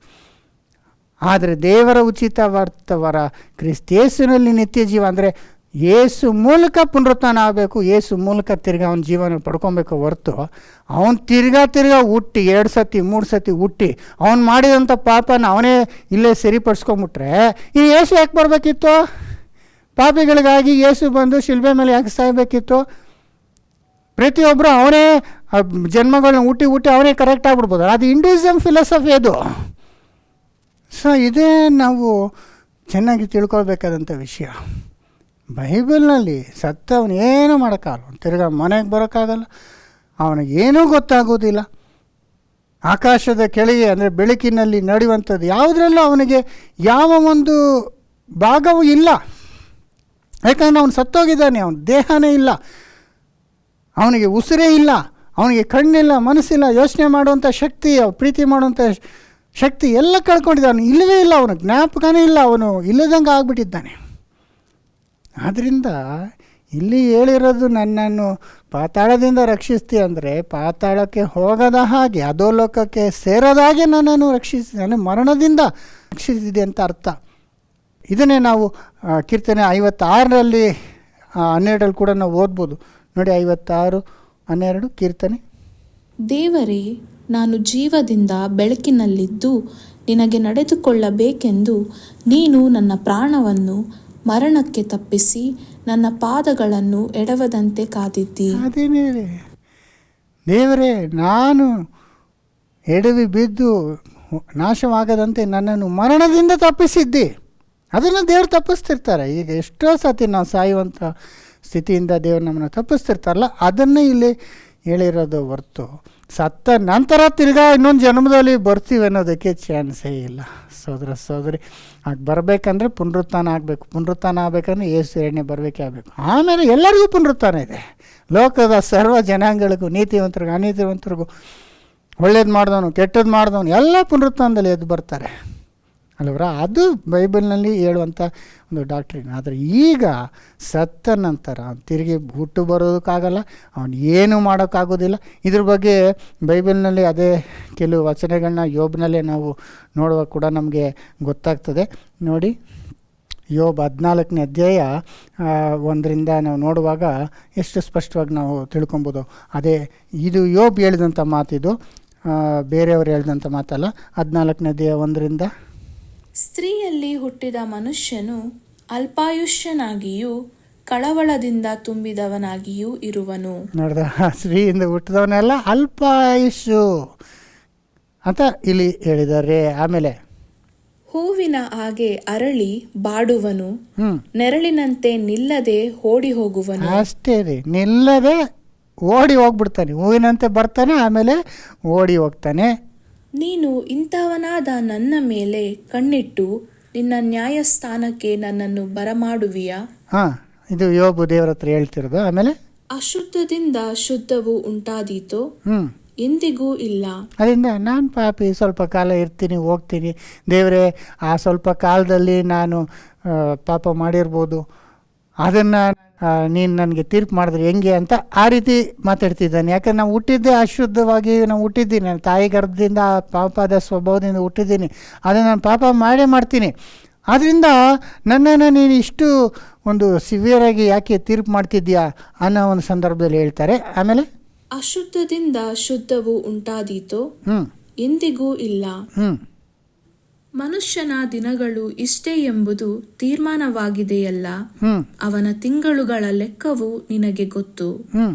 ಆದರೆ ದೇವರ ಉಚಿತವಾರ್ಥವರ ಕ್ರಿಸ್ತೇಸುನಲ್ಲಿ ನಿತ್ಯ ಜೀವ ಅಂದರೆ ಯೇಸು ಮೂಲಕ ಪುನರುತ್ಥಾನ ಆಗಬೇಕು, ಯೇಸು ಮೂಲಕ ತಿರ್ಗಾ ಅವನ ಜೀವನ ಪಡ್ಕೊಬೇಕು ಹೊರತು ಅವನು ತಿರ್ಗಾ ಹುಟ್ಟಿ 2 ಸತಿ 3 ಸತಿ ಹುಟ್ಟಿ ಅವನು ಮಾಡಿದಂಥ ಪಾಪನ ಅವನೇ ಇಲ್ಲೇ ಸರಿಪಡಿಸ್ಕೊಂಬಿಟ್ರೆ ಇನ್ನು ಯೇಸು ಯಾಕೆ ಬರಬೇಕಿತ್ತು? ಪಾಪಿಗಳಿಗಾಗಿ ಯೇಸು ಬಂದು ಶಿಲ್ಬೆ ಮೇಲೆ ಯಾಕೆ ಸಾಯಬೇಕಿತ್ತು? ಪ್ರತಿಯೊಬ್ಬರು ಅವನೇ ಜನ್ಮಗಳನ್ನ ಹುಟ್ಟಿ ಅವನೇ ಕರೆಕ್ಟ್ ಆಗಿಬಿಡ್ಬೋದು. ಅದು ಇಂಡಿವಿಜುವಲ್ ಫಿಲಾಸಫಿ ಅದು. ಸೊ ಇದೇ ನಾವು ಚೆನ್ನಾಗಿ ತಿಳ್ಕೊಳ್ಬೇಕಾದಂಥ ವಿಷಯ. ಬೈಬಲ್ನಲ್ಲಿ ಸತ್ತವನು ಏನೂ ಮಾಡೋಕ್ಕಾಗಲ್ಲ, ತಿರ್ಗಾ ಮನೆಗೆ ಬರೋಕ್ಕಾಗಲ್ಲ, ಅವನಿಗೇನೂ ಗೊತ್ತಾಗೋದಿಲ್ಲ. ಆಕಾಶದ ಕೆಳಗೆ ಅಂದರೆ ಬೆಳಕಿನಲ್ಲಿ ನಡೆಯುವಂಥದ್ದು ಯಾವುದರಲ್ಲೂ ಅವನಿಗೆ ಯಾವ ಒಂದು ಭಾಗವೂ ಇಲ್ಲ. ಯಾಕಂದರೆ ಅವನು ಸತ್ತೋಗಿದ್ದಾನೆ, ಅವನ ದೇಹನೇ ಇಲ್ಲ, ಅವನಿಗೆ ಉಸಿರೇ ಇಲ್ಲ, ಅವನಿಗೆ ಕಣ್ಣಿಲ್ಲ, ಮನಸ್ಸಿಲ್ಲ, ಯೋಚನೆ ಮಾಡುವಂಥ ಶಕ್ತಿ, ಪ್ರೀತಿ ಮಾಡುವಂಥ ಶಕ್ತಿ ಎಲ್ಲ ಕಳ್ಕೊಂಡಿದ್ದಾನೆ. ಇಲ್ಲವೇ ಇಲ್ಲ, ಅವನು ಜ್ಞಾಪಕನೇ ಇಲ್ಲ, ಅವನು ಇಲ್ಲದಂಗೆ ಆಗಿಬಿಟ್ಟಿದ್ದಾನೆ. ಆದ್ದರಿಂದ ಇಲ್ಲಿ ಹೇಳಿರೋದು ನನ್ನನ್ನು ಪಾತಾಳದಿಂದ ರಕ್ಷಿಸ್ತಿ ಅಂದರೆ ಪಾತಾಳಕ್ಕೆ ಹೋಗದ ಹಾಗೆ, ಅಧೋಲೋಕಕ್ಕೆ ಸೇರದ ಹಾಗೆ ನನ್ನನ್ನು ರಕ್ಷಿಸಿದ್ದಾನೆ, ಮರಣದಿಂದ ರಕ್ಷಿಸಿದೆ ಅಂತ ಅರ್ಥ. ಇದನ್ನೇ ನಾವು ಕೀರ್ತನೆ 56ರಲ್ಲಿ 12 ಕೂಡ ನಾವು ಓದ್ಬೋದು ನೋಡಿ. 56:12 ಕೀರ್ತನೆ. ದೇವರೇ, ನಾನು ಜೀವದಿಂದ ಬೆಳಕಿನಲ್ಲಿದ್ದು ನಿನಗೆ ನಡೆದುಕೊಳ್ಳಬೇಕೆಂದು ನೀನು ನನ್ನ ಪ್ರಾಣವನ್ನು ಮರಣಕ್ಕೆ ತಪ್ಪಿಸಿ ನನ್ನ ಪಾದಗಳನ್ನು ಎಡವದಂತೆ ಕಾದಿದ್ದಿ. ಅದೇನೇ ದೇವರೇ, ನಾನು ಎಡವಿ ಬಿದ್ದು ನಾಶವಾಗದಂತೆ ನನ್ನನ್ನು ಮರಣದಿಂದ ತಪ್ಪಿಸಿದ್ದಿ. ಅದನ್ನು ದೇವರು ತಪ್ಪಿಸ್ತಿರ್ತಾರೆ. ಈಗ ಎಷ್ಟೋ ಸತಿ ನಾವು ಸಾಯುವಂಥ ಸ್ಥಿತಿಯಿಂದ ದೇವರು ನಮ್ಮನ್ನು ತಪ್ಪಿಸ್ತಿರ್ತಾರಲ್ಲ, ಅದನ್ನೇ ಇಲ್ಲಿ ಹೇಳಿರೋದು ಹೊರ್ತು ಸತ್ತ ನಂತರ ತಿರ್ಗಾ ಇನ್ನೊಂದು ಜನ್ಮದಲ್ಲಿ ಬರ್ತೀವಿ ಅನ್ನೋದಕ್ಕೆ ಚಾನ್ಸೇ ಇಲ್ಲ. ಸೋದರಿ ಆಗ ಬರಬೇಕಂದ್ರೆ ಪುನರುತ್ಥಾನ ಆಗಬೇಕು. ಪುನರುತ್ಥಾನ ಆಗಬೇಕಂದ್ರೆ ಯೇಸು ಎರಡನೇ ಬರಬೇಕೇ ಆಗಬೇಕು. ಆಮೇಲೆ ಎಲ್ಲರಿಗೂ ಪುನರುತ್ಥಾನ ಇದೆ. ಲೋಕದ ಸರ್ವ ಜನಾಂಗಗಳಿಗೂ, ನೀತಿವಂತರಿಗೂ ಅನೀತಿವಂತರಿಗೂ, ಒಳ್ಳೇದು ಮಾಡಿದವನು ಕೆಟ್ಟದ್ದು ಮಾಡಿದವನು ಎಲ್ಲ ಪುನರುತ್ಥಾನದಲ್ಲಿ ಎದ್ದು ಬರ್ತಾರೆ ಅಲ್ವರ. ಅದು ಬೈಬಲ್ನಲ್ಲಿ ಹೇಳುವಂಥ ಒಂದು ಡಾಕ್ಟ್ರಿನ್. ಆದರೆ ಈಗ ಸತ್ತ ನಂತರ ತಿರುಗಿ ಹುಟ್ಟು ಬರೋದಕ್ಕಾಗಲ್ಲ, ಅವನು ಏನೂ ಮಾಡೋಕ್ಕಾಗೋದಿಲ್ಲ. ಇದ್ರ ಬಗ್ಗೆ ಬೈಬಲ್ನಲ್ಲಿ ಅದೇ ಕೆಲವು ವಚನಗಳನ್ನ ಯೋಬ್ನಲ್ಲೇ ನಾವು ನೋಡುವಾಗ ಕೂಡ ನಮಗೆ ಗೊತ್ತಾಗ್ತದೆ ನೋಡಿ. ಯೋಬ್ 14ನೇ ಅಧ್ಯಾಯ 1ರಿಂದ ನಾವು ನೋಡುವಾಗ ಎಷ್ಟು ಸ್ಪಷ್ಟವಾಗಿ ನಾವು ತಿಳ್ಕೊಬೋದು. ಅದೇ ಇದು ಯೋಬ್ ಹೇಳಿದಂಥ ಮಾತಿದು, ಬೇರೆಯವರು ಹೇಳಿದಂಥ ಮಾತಲ್ಲ. 14ನೇ ಅಧ್ಯಾಯ 1ರಿಂದ. ಸ್ತ್ರೀಯಲ್ಲಿ ಹುಟ್ಟಿದ ಮನುಷ್ಯನು ಅಲ್ಪಾಯುಷ್ಯನಾಗಿಯೂ ಕಳವಳದಿಂದ ತುಂಬಿದವನಾಗಿಯೂ ಇರುವನು. ನೋಡ್ದ, ಸ್ತ್ರೀಯಿಂದ ಹುಟ್ಟಿದವನೆಲ್ಲ ಅಲ್ಪಾಯುಷ್ಯು ಅಂತ ಇಲ್ಲಿ ಹೇಳಿದ್ದಾರೆ. ಆಮೇಲೆ ಹೂವಿನ ಹಾಗೆ ಅರಳಿ ಬಾಡುವನು, ನೆರಳಿನಂತೆ ನಿಲ್ಲದೆ ಓಡಿ ಹೋಗುವನು. ಅಷ್ಟೇ ರೀ, ನಿಲ್ಲದೆ ಓಡಿ ಹೋಗ್ಬಿಡ್ತಾನೆ. ಹೂವಿನಂತೆ ಬರ್ತಾನೆ, ಆಮೇಲೆ ಓಡಿ ಹೋಗ್ತಾನೆ. ನೀನು ಇಂಥವನಾದ ನನ್ನ ಮೇಲೆ ಕಣ್ಣಿಟ್ಟು ನಿನ್ನ ನ್ಯಾಯಸ್ಥಾನಕ್ಕೆ ನನ್ನನ್ನು ಬರಮಾಡುವಿಯಾ? ಇದು ಯೋಬು ದೇವರ ಹತ್ರ ಹೇಳ್ತಿರೋದು. ಆಮೇಲೆ ಅಶುದ್ಧದಿಂದ ಶುದ್ಧವು ಉಂಟಾದೀತೋ? ಎಂದಿಗೂ ಇಲ್ಲ. ಅದರಿಂದ ನಾನು ಪಾಪಿ, ಸ್ವಲ್ಪ ಕಾಲ ಇರ್ತೀನಿ, ಹೋಗ್ತೀನಿ. ದೇವರೇ, ಆ ಸ್ವಲ್ಪ ಕಾಲದಲ್ಲಿ ನಾನು ಪಾಪ ಮಾಡಿರ್ಬೋದು, ಅದನ್ನು ನೀನು ನನಗೆ ತೀರ್ಪು ಮಾಡಿದ್ರೆ ಹೆಂಗೆ ಅಂತ ಆ ರೀತಿ ಮಾತಾಡ್ತಿದ್ದಾನೆ. ಯಾಕಂದ್ರೆ ನಾವು ಹುಟ್ಟಿದ್ದೇ ಅಶುದ್ಧವಾಗಿ ನಾವು ಹುಟ್ಟಿದ್ದೀನಿ. ನಾನು ತಾಯಿ ಗರ್ಭದಿಂದ ಪಾಪದ ಸ್ವಭಾವದಿಂದ ಹುಟ್ಟಿದ್ದೀನಿ. ಅದನ್ನು ನಾನು ಪಾಪ ಮಾಡೇ ಮಾಡ್ತೀನಿ. ಆದ್ದರಿಂದ ನನ್ನನ್ನು ನೀನು ಇಷ್ಟು ಒಂದು ಸಿವಿಯರಾಗಿ ಯಾಕೆ ತೀರ್ಪು ಮಾಡ್ತಿದ್ಯಾ ಅನ್ನೋ ಒಂದು ಸಂದರ್ಭದಲ್ಲಿ ಹೇಳ್ತಾರೆ. ಆಮೇಲೆ ಅಶುದ್ಧದಿಂದ ಶುದ್ಧವು ಉಂಟಾದೀತೋ? ಎಂದಿಗೂ ಇಲ್ಲ. ಮನುಷ್ಯನ ದಿನಗಳು ಇಷ್ಟೇ ಎಂಬುದು ತೀರ್ಮಾನವಾಗಿದೆಯಲ್ಲ. ಅವನ ತಿಂಗಳುಗಳ ಲೆಕ್ಕವು ನಿನಗೆ ಗೊತ್ತು.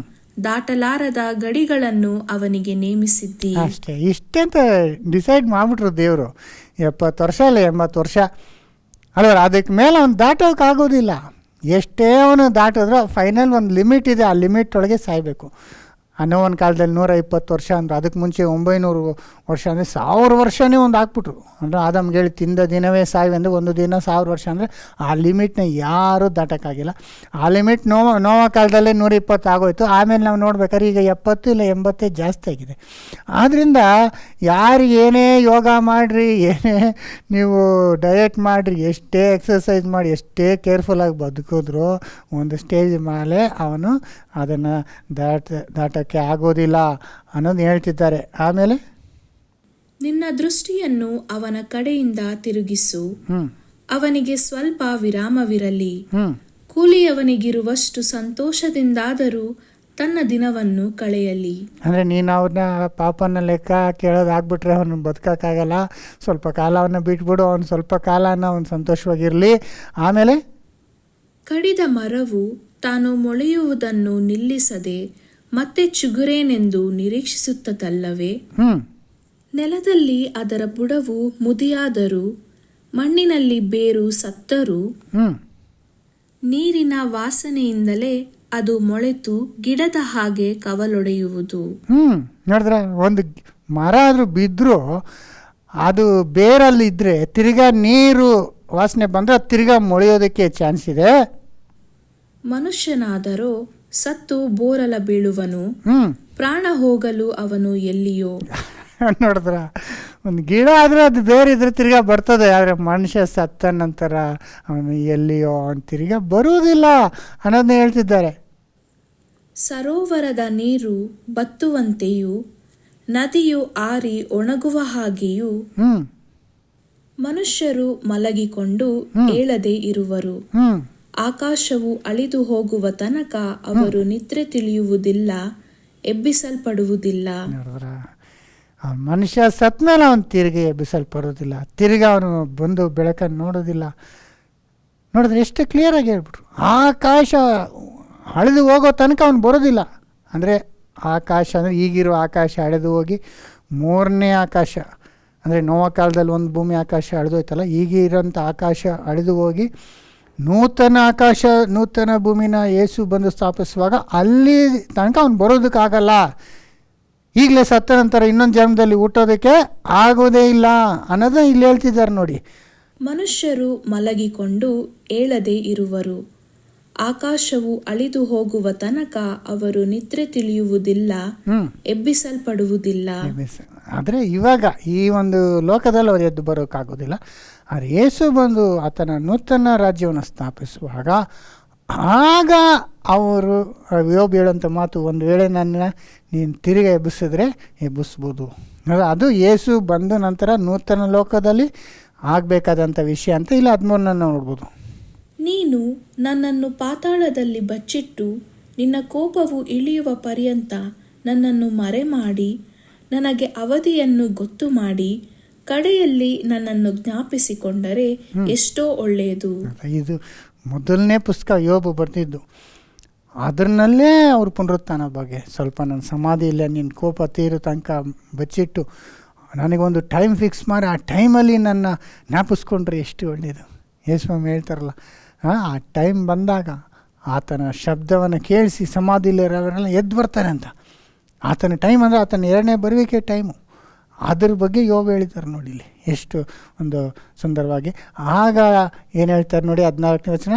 ದಾಟಲಾರದ ಗಡಿಗಳನ್ನು ಅವನಿಗೆ ನೇಮಿಸಿದ್ದಿ. ಅಷ್ಟೇ, ಇಷ್ಟೇ ಅಂತ ಡಿಸೈಡ್ ಮಾಡಿಬಿಟ್ರು ದೇವರು. 70 ವರ್ಷ ಅಲ್ಲ 80 ವರ್ಷ ಅಲ್ವ, ಅದಕ್ಕೆ ಮೇಲೆ ಅವ್ನು ದಾಟೋಕ್ಕಾಗೋದಿಲ್ಲ. ಎಷ್ಟೇ ಅವನು ದಾಟಿದ್ರು ಫೈನಲ್ ಒಂದು ಲಿಮಿಟ್ ಇದೆ, ಆ ಲಿಮಿಟ್ ಒಳಗೆ ಸಾಯಬೇಕು. ನೋವನ ಕಾಲದಲ್ಲಿ 120 ವರ್ಷ ಅಂದರೆ, ಅದಕ್ಕೆ ಮುಂಚೆ 900 ವರ್ಷ ಅಂದರೆ 1000 ವರ್ಷನೇ ಒಂದು ಹಾಕ್ಬಿಟ್ರು. ಅಂದರೆ ಆದಮ್ಗೆ ಹೇಳಿ ತಿಂದ ದಿನವೇ ಸಾಯಿವೆ ಅಂದರೆ ಒಂದು ದಿನ 1000 ವರ್ಷ ಅಂದರೆ ಆ ಲಿಮಿಟ್ನ ಯಾರೂ ದಾಟೋಕ್ಕಾಗಿಲ್ಲ. ಆ ಲಿಮಿಟ್ ನೋವ ಕಾಲದಲ್ಲೇ 120 ಆಗೋಯ್ತು. ಆಮೇಲೆ ನಾವು ನೋಡ್ಬೇಕಾದ್ರೆ ಈಗ 70 ಇಲ್ಲ 80 ಜಾಸ್ತಿ ಆಗಿದೆ. ಆದ್ದರಿಂದ ಯಾರು ಏನೇ ಯೋಗ ಮಾಡಿರಿ, ಏನೇ ನೀವು ಡಯಟ್ ಮಾಡಿರಿ, ಎಷ್ಟೇ ಎಕ್ಸಸೈಸ್ ಮಾಡಿ, ಎಷ್ಟೇ ಕೇರ್ಫುಲ್ಲಾಗಿ ಬದುಕಿದ್ರು ಒಂದು ಸ್ಟೇಜ್ ಮೇಲೆ ಅವನು ಅದನ್ನು ದಾಟಕ್ಕೆ ಆಗೋದಿಲ್ಲ ಅನ್ನೋದು ಹೇಳ್ತಿದ್ದಾರೆ. ಆಮೇಲೆ ನಿನ್ನ ದೃಷ್ಟಿಯನ್ನು ಅವನ ಕಡೆಯಿಂದ ತಿರುಗಿಸು, ಅವನಿಗೆ ಸ್ವಲ್ಪ ವಿರಾಮವಿರಲಿ. ಕೂಲಿಯವನಿಗಿರುವಷ್ಟು ಸಂತೋಷದಿಂದಾದರೂ ತನ್ನ ದಿನವನ್ನು ಕಳೆಯಲಿ. ಅಂದರೆ ನೀನು ಅವ್ರನ್ನ ಪಾಪನ ಲೆಕ್ಕ ಕೇಳೋದಾಗ್ಬಿಟ್ರೆ ಅವನು ಬದುಕೋಕ್ಕಾಗಲ್ಲ. ಸ್ವಲ್ಪ ಕಾಲವನ್ನು ಬಿಟ್ಬಿಡು, ಅವನು ಸ್ವಲ್ಪ ಕಾಲನ ಅವನು ಸಂತೋಷವಾಗಿರಲಿ. ಆಮೇಲೆ ಕಡಿದ ಮರವು ತಾನು ಮೊಳೆಯುವುದನ್ನು ನಿಲ್ಲಿಸದೆ ಮತ್ತೆ ಚಿಗುರೇನೆಂದು ನಿರೀಕ್ಷಿಸುತ್ತದಲ್ಲವೇ? ನೆಲದಲ್ಲಿ ಅದರ ಬುಡವು ಮುದಿಯಾದರೂ ಮಣ್ಣಿನಲ್ಲಿ ಬೇರು ಸತ್ತರೂ ನೀರಿನ ವಾಸನೆಯಿಂದಲೇ ಅದು ಮೊಳೆತು ಗಿಡದ ಹಾಗೆ ಕವಲೊಡೆಯುವುದು. ನೋಡಿದ್ರೆ ಒಂದು ಮರ ಆದರೂ ಬಿದ್ದರೂ ಅದು ಬೇರಲ್ಲಿದ್ದರೆ ತಿರ್ಗಾ ನೀರು ವಾಸನೆ ಬಂದರೆ ಅದು ತಿರ್ಗಾ ಮೊಳೆಯೋದಕ್ಕೆ ಚಾನ್ಸ್ ಇದೆ. ಮನುಷ್ಯನಾದರೋ ಸತ್ತು ಬೋರಲ ಬೀಳುವನು, ಪ್ರಾಣ ಹೋಗಲು ಅವನು ಎಲ್ಲಿಯೋ. ನೋಡಿದ್ರ, ಒಂದು ಗಿಡ ಆದರೆ ಅದು ಬೇರೆ ಇದ್ರೆ ತಿರ್ಗಾ ಬರ್ತದೆ, ಆದರೆ ಮನುಷ್ಯ ಸತ್ತ ನಂತರ ಅವನು ಎಲ್ಲಿಯೋ ಅವನು ತಿರ್ಗಾ ಬರುವುದಿಲ್ಲ ಅನ್ನೋದನ್ನ ಹೇಳ್ತಿದ್ದಾರೆ. ಸರೋವರದ ನೀರು ಬತ್ತುವಂತೆಯೂ ನದಿಯು ಆರಿ ಒಣಗುವ ಹಾಗೆಯೂ ಮನುಷ್ಯರು ಮಲಗಿಕೊಂಡು ಏಳದೆ ಇರುವರು. ಆಕಾಶವು ಅಳಿದು ಹೋಗುವ ತನಕ ಅವರು ನಿದ್ರೆ ತಿಳಿಯುವುದಿಲ್ಲ, ಎಬ್ಬಿಸಲ್ಪಡುವುದಿಲ್ಲ. ಮನುಷ್ಯ ಸತ್ ಮೇಲೆ ಅವನು ತಿರುಗಿ ಎಬ್ಬಿಸಲ್ಪಡೋದಿಲ್ಲ, ತಿರ್ಗಿ ಅವನು ಬಂದು ಬೆಳಕನ್ನು ನೋಡೋದಿಲ್ಲ. ನೋಡಿದ್ರೆ ಎಷ್ಟು ಕ್ಲಿಯರಾಗಿ ಹೇಳ್ಬಿಟ್ರು. ಆಕಾಶ ಅಳೆದು ಹೋಗೋ ತನಕ ಅವನು ಬರೋದಿಲ್ಲ. ಅಂದರೆ ಆಕಾಶ ಅಂದರೆ ಈಗಿರೋ ಆಕಾಶ ಅಳೆದು ಹೋಗಿ ಮೂರನೇ ಆಕಾಶ, ಅಂದರೆ ನೋವ ಕಾಲದಲ್ಲಿ ಒಂದು ಭೂಮಿ ಆಕಾಶ ಅಳೆದೋಯ್ತಲ್ಲ, ಈಗಿರೋಂಥ ಆಕಾಶ ಅಳೆದು ಹೋಗಿ ನೂತನ ಆಕಾಶ ನೂತನ ಭೂಮಿನ ಯೇಸು ಬಂದು ಸ್ಥಾಪಿಸುವಾಗ ಅಲ್ಲಿ ತನಕ ಅವನು ಬರೋದಕ್ಕಾಗಲ್ಲ. ಈಗಲೇ ಸತ್ತ ನಂತರ ಇನ್ನೊಂದು ಜನ್ಮದಲ್ಲಿ ಹುಟ್ಟೋದಕ್ಕೆ ಆಗೋದೇ ಇಲ್ಲ ಅನ್ನೋದನ್ನ ಇಲ್ಲಿ ಹೇಳ್ತಿದ್ದಾರೆ ನೋಡಿ. ಮನುಷ್ಯರು ಮಲಗಿಕೊಂಡು ಏಳದೆ ಇರುವರು, ಆಕಾಶವು ಅಳಿದು ಹೋಗುವ ತನಕ ಅವರು ನಿದ್ರೆ ತಿಳಿಯುವುದಿಲ್ಲ, ಎಬ್ಬಿಸಲ್ಪಡುವುದಿಲ್ಲ. ಆದರೆ ಇವಾಗ ಈ ಒಂದು ಲೋಕದಲ್ಲಿ ಅವರು ಎದ್ದು ಬರೋಕ್ಕಾಗೋದಿಲ್ಲ. ಆದರೆ ಯೇಸು ಬಂದು ಆತನ ನೂತನ ರಾಜ್ಯವನ್ನು ಸ್ಥಾಪಿಸುವಾಗ ಆಗ ಅವರು ಯೋಬ್ ಹೇಳೋಂಥ ಮಾತು, ಒಂದು ವೇಳೆ ನನ್ನ ನೀನು ತಿರುಗಿ ಎಬ್ಬಿಸಿದ್ರೆ ಎಬ್ಬಿಸ್ಬೋದು. ಅದು ಯೇಸು ಬಂದ ನಂತರ ನೂತನ ಲೋಕದಲ್ಲಿ ಆಗಬೇಕಾದಂಥ ವಿಷಯ ಅಂತ ಇಲ್ಲಿ 13 ನೋಡ್ಬೋದು. ನೀನು ನನ್ನನ್ನು ಪಾತಾಳದಲ್ಲಿ ಬಚ್ಚಿಟ್ಟು ನಿನ್ನ ಕೋಪವು ಇಳಿಯುವ ಪರ್ಯಂತ ನನ್ನನ್ನು ಮರೆಮಾಡಿ ನನಗೆ ಅವಧಿಯನ್ನು ಗೊತ್ತು ಮಾಡಿ ಕಡೆಯಲ್ಲಿ ನನ್ನನ್ನು ಜ್ಞಾಪಿಸಿಕೊಂಡರೆ ಎಷ್ಟೋ ಒಳ್ಳೆಯದು. ಇದು ಮೊದಲನೇ ಪುಸ್ತಕ ಯೋಬು ಬರ್ತಿದ್ದು, ಅದರಲ್ಲೇ ಅವ್ರ ಪುನರುತ್ಥಾನ ಬಗ್ಗೆ ಸ್ವಲ್ಪ ನನ್ನ ಸಮಾಧಿ ಇಲ್ಲ, ನಿನ್ನ ಕೋಪ ತೀರೋ ತನಕ ಬಚ್ಚಿಟ್ಟು ನನಗೊಂದು ಟೈಮ್ ಫಿಕ್ಸ್ ಮಾಡಿ ಆ ಟೈಮಲ್ಲಿ ನನ್ನ ಜ್ಞಾಪಿಸ್ಕೊಂಡ್ರೆ ಎಷ್ಟು ಒಳ್ಳೆಯದು. ಯೇಸುಸ್ವಾಮಿ ಹೇಳ್ತಾರಲ್ಲ, ಆ ಟೈಮ್ ಬಂದಾಗ ಆತನ ಶಬ್ದವನ್ನು ಕೇಳಿಸಿ ಸಮಾಧಿಲಿರೋರೆಲ್ಲ ಎದ್ದು ಬರ್ತಾರೆ ಅಂತ. ಆತನ ಟೈಮ್ ಅಂದರೆ ಆತನ 2ನೇ ಬರುವಿಕೆ ಟೈಮು. ಅದ್ರ ಬಗ್ಗೆ ಯೋಬ ಹೇಳಿದ್ದಾರೆ ನೋಡಿ ಇಲ್ಲಿ, ಎಷ್ಟು ಒಂದು ಸುಂದರವಾಗಿ. ಆಗ ಏನು ಹೇಳ್ತಾರೆ ನೋಡಿ, 14ನೇ ವಚನ.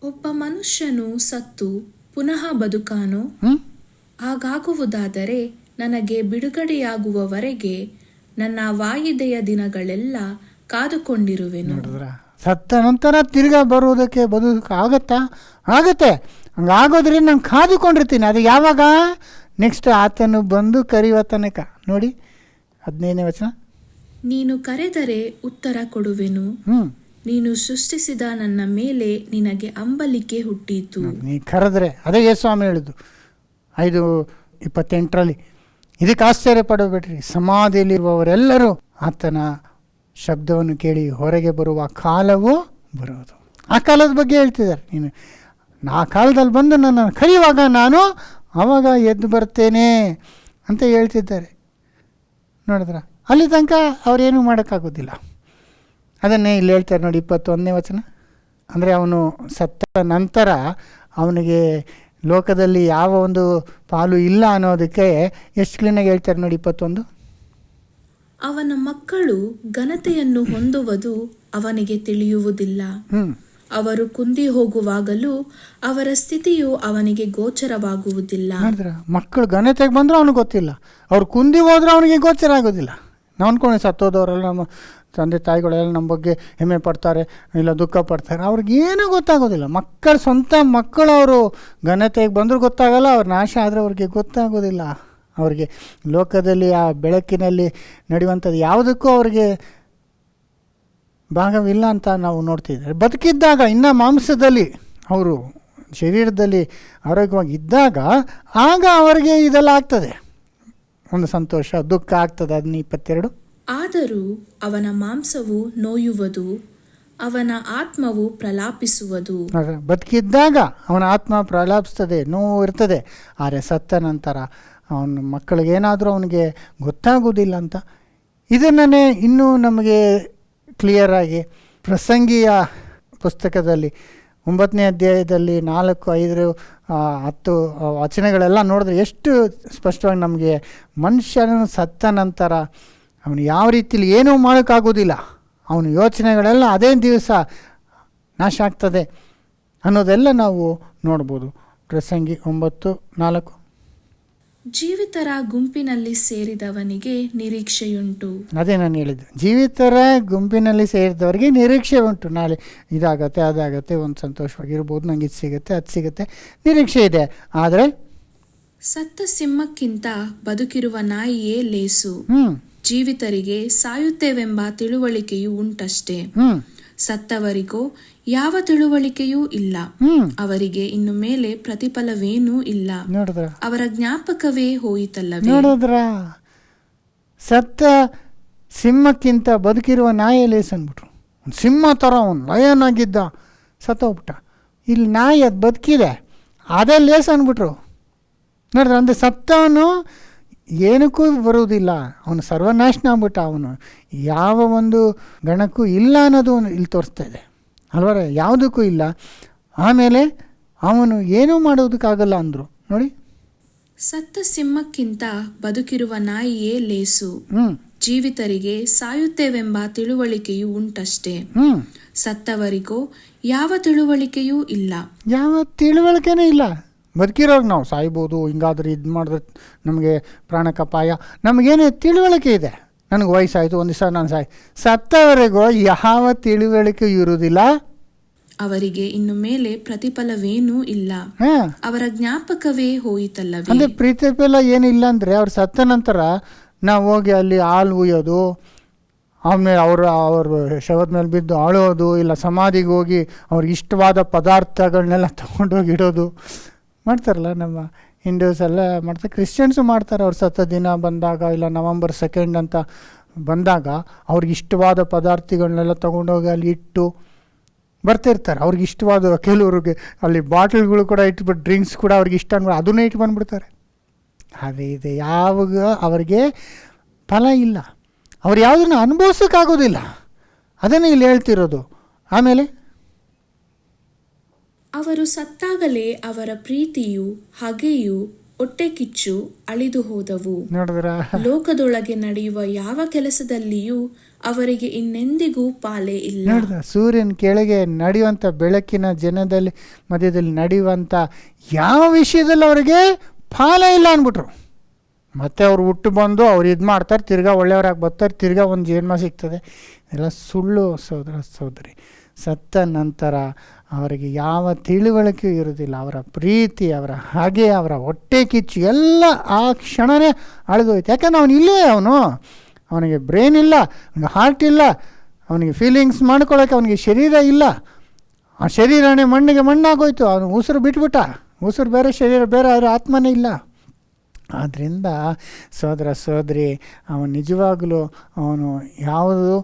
ಒಬ್ಬ ಮನುಷ್ಯನು ಸತ್ತು ಪುನಃ ಬದುಕಾನೋ? ಹಾಗಾಗುವುದಾದರೆ ನನಗೆ ಬಿಡುಗಡೆಯಾಗುವವರೆಗೆ ನನ್ನ ವಾಯಿದೆಯ ದಿನಗಳೆಲ್ಲ ಕಾದುಕೊಂಡಿರುವೆನು. ನೋಡಿದ್ರ, ಸತ್ತ ನಂತರ ತಿರ್ಗಾ ಬರುವುದಕ್ಕೆ ಬದುಕ ಆಗತ್ತೆ. ಹಂಗಾಗೋದ್ರಿಂದ ನಾನು ಕಾದುಕೊಂಡಿರ್ತೀನಿ. ಅದು ಯಾವಾಗ? ನೆಕ್ಸ್ಟ್ ಆತನು ಬಂದು ಕರೆಯುವ ತನಕ. ನೋಡಿ 15ನೇ ವಚನ. ನೀನು ಕರೆದರೆ ಉತ್ತರ ಕೊಡುವೆನು, ನೀನು ಸೃಷ್ಟಿಸಿದ ನನ್ನ ಮೇಲೆ ನಿನಗೆ ಅಂಬಲಿಕೆ ಹುಟ್ಟೀತು. ನೀ ಕರೆದ್ರೆ, ಅದೇ ಯೇಸುಸ್ವಾಮಿ ಹೇಳಿದ್ದು 5:28. ಇದಕ್ಕೆ ಆಶ್ಚರ್ಯ ಪಡಬೇಡ್ರಿ, ಸಮಾಧಿಯಲ್ಲಿರುವವರೆಲ್ಲರೂ ಆತನ ಶಬ್ದವನ್ನು ಕೇಳಿ ಹೊರಗೆ ಬರುವ ಕಾಲವು ಬರುವುದು. ಆ ಕಾಲದ ಬಗ್ಗೆ ಹೇಳ್ತಿದ್ದಾರೆ. ನೀನು ಆ ಕಾಲದಲ್ಲಿ ಬಂದು ನನ್ನನ್ನು ಕರೆಯುವಾಗ ನಾನು ಆವಾಗ ಎದ್ದು ಬರ್ತೇನೆ ಅಂತ ಹೇಳ್ತಿದ್ದಾರೆ. ನೋಡಿದ್ರ, ಅಲ್ಲಿ ತನಕ ಅವರೇನೂ ಮಾಡೋಕ್ಕಾಗೋದಿಲ್ಲ. ಅದನ್ನೇ ಇಲ್ಲಿ ಹೇಳ್ತಾರೆ ನೋಡಿ 21ನೇ ವಚನ. ಅಂದರೆ ಅವನು ಸತ್ತ ನಂತರ ಅವನಿಗೆ ಲೋಕದಲ್ಲಿ ಯಾವ ಒಂದು ಪಾಲು ಇಲ್ಲ ಅನ್ನೋದಕ್ಕೆ ಎಷ್ಟು ಕ್ಲೀನಾಗಿ ಹೇಳ್ತಾರೆ ನೋಡಿ 21. ಅವನ ಮಕ್ಕಳು ಘನತೆಯನ್ನು ಹೊಂದುವುದು ಅವನಿಗೆ ತಿಳಿಯುವುದಿಲ್ಲ. ಅವರು ಕುಂದಿ ಹೋಗುವಾಗಲೂ ಅವರ ಸ್ಥಿತಿಯು ಅವನಿಗೆ ಗೋಚರವಾಗುವುದಿಲ್ಲ. ಮಕ್ಕಳು ಘನತೆಗೆ ಬಂದರೂ ಅವನಿಗೆ ಗೊತ್ತಿಲ್ಲ, ಅವ್ರು ಕುಂದಿ ಹೋದ್ರೆ ಅವನಿಗೆ ಗೋಚರ ಆಗೋದಿಲ್ಲ. ನಾವು ಅಂದ್ಕೊಂಡು ಸತ್ತೋದವರೆಲ್ಲ ನಮ್ಮ ತಂದೆ ತಾಯಿಗಳೆಲ್ಲ ನಮ್ಮ ಬಗ್ಗೆ ಹೆಮ್ಮೆ ಪಡ್ತಾರೆ, ಇಲ್ಲ ದುಃಖ ಪಡ್ತಾರೆ, ಅವ್ರಿಗೇನೂ ಗೊತ್ತಾಗೋದಿಲ್ಲ. ಸ್ವಂತ ಮಕ್ಕಳು ಅವರು ಘನತೆಗೆ ಬಂದರೂ ಗೊತ್ತಾಗಲ್ಲ, ಅವ್ರ ನಾಶ ಆದರೆ ಅವ್ರಿಗೆ ಗೊತ್ತಾಗೋದಿಲ್ಲ. ಅವ್ರಿಗೆ ಲೋಕದಲ್ಲಿ ಆ ಬೆಳಕಿನಲ್ಲಿ ನಡೆಯುವಂಥದ್ದು ಯಾವುದಕ್ಕೂ ಅವ್ರಿಗೆ ಭಾಗವಿಲ್ಲ ಅಂತ ನಾವು ನೋಡ್ತಿದ್ದಾರೆ. ಬದುಕಿದ್ದಾಗ ಇನ್ನು ಮಾಂಸದಲ್ಲಿ ಅವರು ಶರೀರದಲ್ಲಿ ಆರೋಗ್ಯವಾಗಿ ಇದ್ದಾಗ ಆಗ ಅವರಿಗೆ ಇದೆಲ್ಲ ಆಗ್ತದೆ, ಒಂದು ಸಂತೋಷ ದುಃಖ ಆಗ್ತದೆ. ಅದನ್ನ 22. ಆದರೂ ಅವನ ಮಾಂಸವು ನೋಯುವುದು, ಅವನ ಆತ್ಮವು ಪ್ರಲಾಪಿಸುವುದು. ಬದುಕಿದ್ದಾಗ ಅವನ ಆತ್ಮ ಪ್ರಲಾಪಿಸ್ತದೆ, ನೋವು ಇರ್ತದೆ. ಆದರೆ ಸತ್ತ ನಂತರ ಅವನ ಮಕ್ಕಳಿಗೇನಾದರೂ ಅವನಿಗೆ ಗೊತ್ತಾಗೋದಿಲ್ಲ ಅಂತ. ಇದನ್ನೇ ಇನ್ನೂ ನಮಗೆ ಕ್ಲಿಯರಾಗಿ ಪ್ರಸಂಗಿಯ ಪುಸ್ತಕದಲ್ಲಿ 9ನೇ ಅಧ್ಯಾಯದಲ್ಲಿ 4, 5, 10 ವಚನಗಳೆಲ್ಲ ನೋಡಿದ್ರೆ ಎಷ್ಟು ಸ್ಪಷ್ಟವಾಗಿ ನಮಗೆ ಮನುಷ್ಯನ ಸತ್ತ ನಂತರ ಅವನು ಯಾವ ರೀತಿಯಲ್ಲಿ ಏನೂ ಮಾಡೋಕ್ಕಾಗೋದಿಲ್ಲ, ಅವನ ಯೋಚನೆಗಳೆಲ್ಲ ಅದೇ ದಿವಸ ನಾಶ ಆಗ್ತದೆ ಅನ್ನೋದೆಲ್ಲ ನಾವು ನೋಡ್ಬೋದು. ಪ್ರಸಂಗಿ 9:4. ಜೀವಿತರ ಗುಂಪಿನಲ್ಲಿ ಸೇರಿದವನಿಗೆ ನಿರೀಕ್ಷೆಯುಂಟು. ಅದೇ ನಾನು ಹೇಳಿದ್ದು, ಜೀವಿತರ ಗುಂಪಿನಲ್ಲಿ ಸೇರಿದವರಿಗೆ ನಿರೀಕ್ಷೆ ಉಂಟು. ನಾಳೆ ಇದಾಗತ್ತೆ, ಅದಾಗತ್ತೆ, ಒಂದು ಸಂತೋಷವಾಗಿರ್ಬೋದು, ನಂಗೆ ಇದು ಸಿಗುತ್ತೆ, ಅದು ಸಿಗುತ್ತೆ, ನಿರೀಕ್ಷೆ ಇದೆ. ಆದರೆ ಸತ್ತ ಸಿಂಹಕ್ಕಿಂತ ಬದುಕಿರುವ ನಾಯಿಯೇ ಲೇಸು. ಜೀವಿತರಿಗೆ ಸಾಯುತ್ತೇವೆಂಬ ತಿಳುವಳಿಕೆಯು ಉಂಟಷ್ಟೇ, ಸತ್ತವರಿಗೋ ಯಾವ ತಿಳುವಳಿಕೆಯೂ ಇಲ್ಲ. ಅವರಿಗೆ ಇನ್ನು ಮೇಲೆ ಪ್ರತಿಫಲವೇನೂ ಇಲ್ಲ, ಅವರ ಜ್ಞಾಪಕವೇ ಹೋಯಿತಲ್ಲವೇ. ನೋಡಿದ್ರ, ಸತ್ತ ಸಿಂಹಕ್ಕಿಂತ ಬದುಕಿರುವ ನಾಯಿ ಲೇಸ್ ಅಂದ್ಬಿಟ್ರು. ಒಂದು ಸಿಂಹ ಥರ ಅವನು ಲಯನ್ ಆಗಿದ್ದ, ಸತ್ತೋಗ್ಬಿಟ್ಟ. ಇಲ್ಲಿ ನಾಯಿ ಅದು ಬದುಕಿದೆ, ಅದೇ ಲೇಸ್ ಅಂದ್ಬಿಟ್ರು. ನೋಡಿದ್ರೆ, ಅಂದರೆ ಸತ್ತವನು ಏನಕ್ಕೂ ಬರುವುದಿಲ್ಲ, ಅವನು ಸರ್ವನಾಶನ ಆಗ್ಬಿಟ್ಟ, ಅವನು ಯಾವ ಒಂದು ಗಣಕ್ಕೂ ಇಲ್ಲ ಅನ್ನೋದು ಇಲ್ಲಿ ತೋರಿಸ್ತಾ ಇದೆ ಅಲ್ವರ, ಯಾವುದಕ್ಕೂ ಇಲ್ಲ. ಆಮೇಲೆ ಅವನು ಏನೂ ಮಾಡೋದಕ್ಕಾಗಲ್ಲ ಅಂದರು ನೋಡಿ. ಸತ್ತ ಸಿಂಹಕ್ಕಿಂತ ಬದುಕಿರುವ ನಾಯಿಯೇ ಲೇಸು. ಜೀವಿತರಿಗೆ ಸಾಯುತ್ತೇವೆಂಬ ತಿಳುವಳಿಕೆಯು ಉಂಟಷ್ಟೇ, ಸತ್ತವರಿಗೋ ಯಾವ ತಿಳುವಳಿಕೆಯೂ ಇಲ್ಲ. ಯಾವ ತಿಳುವಳಿಕೆನೇ ಇಲ್ಲ. ಬದುಕಿರೋವಾಗ ನಾವು ಸಾಯ್ಬೋದು, ಹಿಂಗಾದ್ರೆ ಇದು ಮಾಡಿದ್ರೆ ನಮಗೆ ಪ್ರಾಣಕ್ಕಪಾಯ, ನಮಗೇನೇ ತಿಳುವಳಿಕೆ ಇದೆ. ನನಗೆ ವಯಸ್ಸಾಯಿತು, ಒಂದು ದಿವಸ ನಾನು ಸತ್ತವರೆಗೂ ಯಾವ ತಿಳುವಳಿಕೆ ಇರುವುದಿಲ್ಲ. ಅವರಿಗೆ ಇನ್ನು ಮೇಲೆ ಪ್ರತಿಫಲವೇನೂ ಇಲ್ಲ, ಅವರ ಜ್ಞಾಪಕವೇ ಹೋಯಿತಲ್ಲವೇ. ಅಂದರೆ ಪ್ರತಿಫಲ ಏನಿಲ್ಲ ಅಂದರೆ, ಅವ್ರು ಸತ್ತ ನಂತರ ನಾವು ಹೋಗಿ ಅಲ್ಲಿ ಹಾಲು ಉಯ್ಯೋದು, ಆಮೇಲೆ ಅವ್ರ ಶವದ ಮೇಲೆ ಬಿದ್ದು ಅಳೋದು, ಇಲ್ಲ ಸಮಾಧಿಗೆ ಹೋಗಿ ಅವ್ರಿಗೆ ಇಷ್ಟವಾದ ಪದಾರ್ಥಗಳನ್ನೆಲ್ಲ ತೊಗೊಂಡೋಗಿ ಇಡೋದು ಮಾಡ್ತಾರಲ್ಲ. ನಮ್ಮ ಹಿಂದೂಸ್ ಎಲ್ಲ ಮಾಡ್ತಾರೆ, ಕ್ರಿಶ್ಚಿಯನ್ಸು ಮಾಡ್ತಾರೆ. ಅವ್ರು ಸತ್ತ ದಿನ ಬಂದಾಗ, ಇಲ್ಲ November 2 ಅಂತ ಬಂದಾಗ ಅವ್ರಿಗೆ ಇಷ್ಟವಾದ ಪದಾರ್ಥಗಳನ್ನೆಲ್ಲ ತೊಗೊಂಡೋಗಿ ಅಲ್ಲಿ ಇಟ್ಟು ಬರ್ತಿರ್ತಾರೆ. ಅವ್ರಿಗೆ ಇಷ್ಟವಾದ, ಕೆಲವ್ರಿಗೆ ಅಲ್ಲಿ ಬಾಟಲ್ಗಳು ಕೂಡ ಇಟ್ಬಿಟ್ಟು, ಡ್ರಿಂಕ್ಸ್ ಕೂಡ ಅವ್ರಿಗೆ ಇಷ್ಟ ಅಂದ್ಬಿಟ್ಟು ಅದನ್ನೇ ಇಟ್ಟು ಬಂದುಬಿಡ್ತಾರೆ. ಅದೇ ಇದೆ, ಯಾವಾಗ ಅವರಿಗೆ ಫಲ ಇಲ್ಲ, ಅವ್ರು ಯಾವುದನ್ನು ಅನುಭವಿಸೋಕ್ಕಾಗೋದಿಲ್ಲ. ಅದನ್ನೇ ಇಲ್ಲಿ ಹೇಳ್ತಿರೋದು. ಆಮೇಲೆ ಅವರು ಸತ್ತಾಗಲೇ ಅವರ ಪ್ರೀತಿಯು, ಹಗೆಯು, ಹೊಟ್ಟೆ ಕಿಚ್ಚು ಅಳಿದು ಹೋದವು. ನೋಡಿದ್ರ, ಲೋಕದೊಳಗೆ ನಡೆಯುವ ಯಾವ ಕೆಲಸದಲ್ಲಿಯೂ ಅವರಿಗೆ ಇನ್ನೆಂದಿಗೂ ಪಾಲೇ ಇಲ್ಲ. ನೋಡಿದ್ರ, ಸೂರ್ಯನ ಕೆಳಗೆ ನಡೆಯುವಂಥ ಬೆಳಕಿನ ಜನದಲ್ಲಿ ಮಧ್ಯದಲ್ಲಿ ನಡೆಯುವಂಥ ಯಾವ ವಿಷಯದಲ್ಲಿ ಅವರಿಗೆ ಪಾಲೇ ಇಲ್ಲ ಅಂದ್ಬಿಟ್ರು. ಮತ್ತೆ ಅವ್ರು ಹುಟ್ಟು ಬಂದು ಅವ್ರು ಇದು ಮಾಡ್ತಾರೆ, ತಿರ್ಗಾ ಒಳ್ಳೆಯವರಾಗಿ ಬರ್ತಾರೆ, ತಿರ್ಗಾ ಒಂದು ಜನ್ಮ ಸಿಗ್ತದೆ. ಎಲ್ಲ ಸುಳ್ಳು ಸಹೋದರ ಸಹೋದರಿ. ಸತ್ತ ನಂತರ ಅವರಿಗೆ ಯಾವ ತಿಳುವಳಿಕೆಯೂ ಇರೋದಿಲ್ಲ. ಅವರ ಪ್ರೀತಿ, ಅವರ ಹಾಗೆ, ಅವರ ಹೊಟ್ಟೆ ಕಿಚ್ಚು ಎಲ್ಲ ಆ ಕ್ಷಣವೇ ಅಳೆದೋಯ್ತು. ಯಾಕಂದ್ರೆ ಅವನು ಇಲ್ಲೇ, ಅವನಿಗೆ ಬ್ರೈನ್ ಇಲ್ಲ, ಅವನಿಗೆ ಹಾರ್ಟ್ ಇಲ್ಲ, ಅವನಿಗೆ ಫೀಲಿಂಗ್ಸ್ ಮಾಡ್ಕೊಳ್ಳೋಕೆ ಅವನಿಗೆ ಶರೀರ ಇಲ್ಲ. ಆ ಶರೀರನೇ ಮಣ್ಣಿಗೆ ಮಣ್ಣಾಗೋಯ್ತು. ಅವನು ಉಸಿರು ಬಿಟ್ಬಿಟ್ಟ, ಉಸಿರು ಬೇರೆ, ಶರೀರ ಬೇರೆ, ಆದರೆ ಆತ್ಮನೇ ಇಲ್ಲ. ಆದ್ದರಿಂದ ಸಹೋದರ ಸಹೋದರಿ, ಅವನು ನಿಜವಾಗಲೂ ಅವನು ಯಾವುದು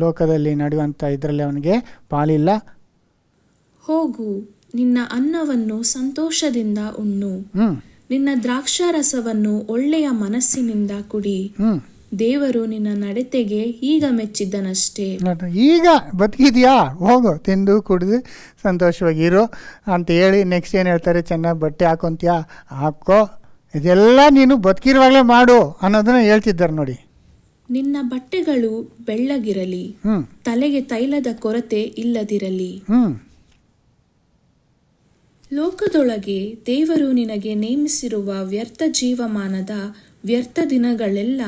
ಲೋಕದಲ್ಲಿ ನಡೆಯುವಂಥ ಇದರಲ್ಲಿ ಅವನಿಗೆ ಪಾಲಿಲ್ಲ. ಹೋಗು, ನಿನ್ನ ಅನ್ನವನ್ನು ಸಂತೋಷದಿಂದ ಉಣ್ಣು, ನಿನ್ನ ದ್ರಾಕ್ಷಾರಸವನ್ನು ಒಳ್ಳೆಯ ಮನಸ್ಸಿನಿಂದ ಕುಡಿ. ದೇವರು ನಿನ್ನ ನಡತೆಗೆ ಈಗ ಮೆಚ್ಚಿದ್ದನಷ್ಟೇ. ಈಗ ಬದುಕಿದ್ಯಾ, ಹೋಗು, ತಿಂದು ಕುಡಿದು ಸಂತೋಷವಾಗಿರು ಅಂತ ಹೇಳಿ ನೆಕ್ಸ್ಟ್ ಏನು ಹೇಳ್ತಾರೆ, ಚೆನ್ನಾಗಿ ಬಟ್ಟೆ ಹಾಕೊಂತೀಯಾ, ಹಾಕೋ, ಇದೆಲ್ಲ ನೀನು ಬದುಕಿರುವಾಗಲೇ ಮಾಡು ಅನ್ನೋದನ್ನ ಹೇಳ್ತಿದ್ದಾರೆ ನೋಡಿ. ನಿನ್ನ ಬಟ್ಟೆಗಳು ಬೆಳ್ಳಗಿರಲಿ, ತಲೆಗೆ ತೈಲದ ಕೊರತೆ ಇಲ್ಲದಿರಲಿ. ಲೋಕದೊಳಗೆ ದೇವರು ನಿನಗೆ ನೇಮಿಸಿರುವ ವ್ಯರ್ಥ ಜೀವಮಾನದ ವ್ಯರ್ಥ ದಿನಗಳೆಲ್ಲ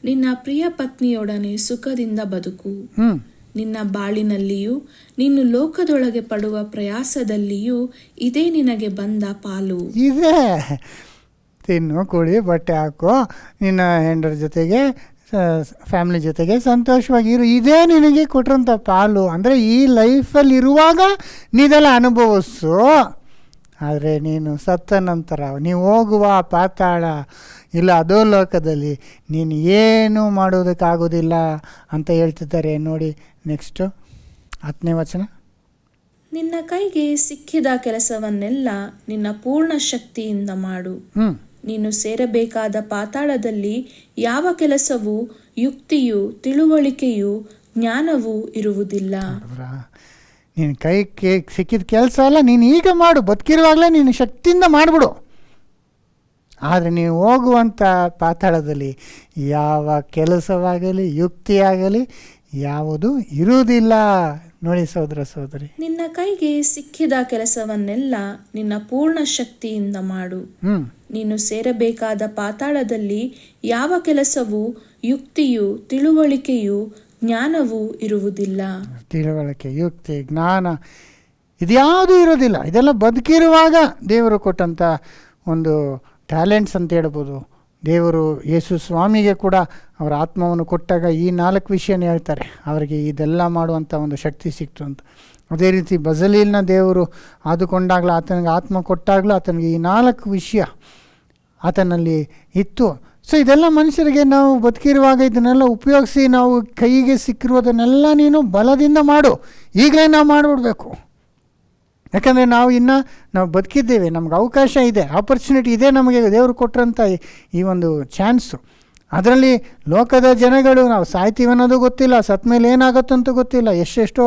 ನಿನ್ನ ಪ್ರಿಯ ಪತ್ನಿಯೊಡನೆ ಸುಖದಿಂದ ಬದುಕು. ನಿನ್ನ ಬಾಳಿನಲ್ಲಿಯೂ ನೀನು ಲೋಕದೊಳಗೆ ಪಡುವ ಪ್ರಯಾಸದಲ್ಲಿಯೂ ಇದೇ ನಿನಗೆ ಬಂದ ಪಾಲು. ಇದೇ ತಿನ್ನು, ಕುಡಿ, ಬಟ್ಟೆ ಹಾಕೋ, ನಿನ್ನ ಹೆಂಡರ ಜೊತೆಗೆ ಫ್ಯಾಮಿಲಿ ಜೊತೆಗೆ ಸಂತೋಷವಾಗಿರು, ಇದೇ ನಿನಗೆ ಕೊಟ್ಟಿರೋಂಥ ಪಾಲು. ಅಂದರೆ ಈ ಲೈಫಲ್ಲಿ ಇರುವಾಗ ನೀದೆಲ್ಲ ಅನುಭವಿಸು. ಆದರೆ ನೀನು ಸತ್ತ ನಂತರ ನೀವು ಹೋಗುವ ಪಾತಾಳ ಇಲ್ಲ ಅದೋ ಲೋಕದಲ್ಲಿ ನೀನು ಏನೂ ಮಾಡೋದಕ್ಕಾಗೋದಿಲ್ಲ ಅಂತ ಹೇಳ್ತಿದ್ದಾರೆ. ನೋಡಿ ನೆಕ್ಸ್ಟು 10ನೇ ವಚನ. ನಿನ್ನ ಕೈಗೆ ಸಿಕ್ಕಿದ ಕೆಲಸವನ್ನೆಲ್ಲ ನಿನ್ನ ಪೂರ್ಣ ಶಕ್ತಿಯಿಂದ ಮಾಡು. ನೀನು ಸೇರಬೇಕಾದ ಪಾತಾಳದಲ್ಲಿ ಯಾವ ಕೆಲಸವೂ ಯುಕ್ತಿಯು ತಿಳುವಳಿಕೆಯು ಜ್ಞಾನವೂ ಇರುವುದಿಲ್ಲ. ನೀನು ಕೈಗೆ ಸಿಕ್ಕಿದ ಕೆಲಸ ಅಲ್ಲ, ನೀನು ಈಗ ಮಾಡು, ಬದುಕಿರುವಾಗಲೇ ನೀನು ಶಕ್ತಿಯಿಂದ ಮಾಡಿಬಿಡು. ಆದರೆ ನೀವು ಹೋಗುವಂಥ ಪಾತಾಳದಲ್ಲಿ ಯಾವ ಕೆಲಸವಾಗಲಿ ಯುಕ್ತಿಯಾಗಲಿ ಯಾವುದು ಇರುವುದಿಲ್ಲ. ನೋಡಿ ಸಹೋದರ ಸಹೋದರಿ, ನಿನ್ನ ಕೈಗೆ ಸಿಕ್ಕಿದ ಕೆಲಸವನ್ನೆಲ್ಲ ನಿನ್ನ ಪೂರ್ಣ ಶಕ್ತಿಯಿಂದ ಮಾಡು. ನೀನು ಸೇರಬೇಕಾದ ಪಾತಾಳದಲ್ಲಿ ಯಾವ ಕೆಲಸವೂ ಯುಕ್ತಿಯು ತಿಳುವಳಿಕೆಯು ಜ್ಞಾನವೂ ಇರುವುದಿಲ್ಲ. ತಿಳುವಳಿಕೆ, ಯುಕ್ತಿ, ಜ್ಞಾನ ಇದ್ಯಾವುದೂ ಇರೋದಿಲ್ಲ. ಇದೆಲ್ಲ ಬದುಕಿರುವಾಗ ದೇವರು ಕೊಟ್ಟಂಥ ಒಂದು ಟ್ಯಾಲೆಂಟ್ಸ್ ಅಂತ ಹೇಳ್ಬೋದು. ದೇವರು ಯೇಸು ಸ್ವಾಮಿಗೆ ಕೂಡ ಅವರ ಆತ್ಮವನ್ನು ಕೊಟ್ಟಾಗ ಈ 4 ವಿಷಯನ ಹೇಳ್ತಾರೆ, ಅವರಿಗೆ ಇದೆಲ್ಲ ಮಾಡುವಂಥ ಒಂದು ಶಕ್ತಿ ಸಿಕ್ತು ಅಂತ. ಅದೇ ರೀತಿ ಬಜಲೀಲ್ನ ದೇವರು ಆದುಕೊಂಡಾಗಲೂ, ಆತನಿಗೆ ಆತ್ಮ ಕೊಟ್ಟಾಗಲೂ ಆತನಿಗೆ ಈ 4 ವಿಷಯ ಆತನಲ್ಲಿ ಇತ್ತು. ಸೊ ಇದೆಲ್ಲ ಮನುಷ್ಯರಿಗೆ ನಾವು ಬದುಕಿರುವಾಗ ಇದನ್ನೆಲ್ಲ ಉಪಯೋಗಿಸಿ ನಾವು ಕೈಗೆ ಸಿಕ್ಕಿರೋದನ್ನೆಲ್ಲ ನೀನು ಬಲದಿಂದ ಮಾಡು. ಈಗಲೇ ನಾವು ಮಾಡಿಬಿಡ್ಬೇಕು. ಯಾಕಂದರೆ ನಾವು ಬದುಕಿದ್ದೇವೆ, ನಮ್ಗೆ ಅವಕಾಶ ಇದೆ, ಆಪರ್ಚುನಿಟಿ ಇದೆ, ನಮಗೆ ದೇವರು ಕೊಟ್ಟರಂಥ ಈ ಒಂದು ಚಾನ್ಸು. ಅದರಲ್ಲಿ ಲೋಕದ ಜನಗಳು ನಾವು ಸಾಯ್ತೀವಿ ಅನ್ನೋದು ಗೊತ್ತಿಲ್ಲ, ಸತ್ತ ಮೇಲೆ ಏನಾಗುತ್ತಂತ ಗೊತ್ತಿಲ್ಲ, ಎಷ್ಟೆಷ್ಟೋ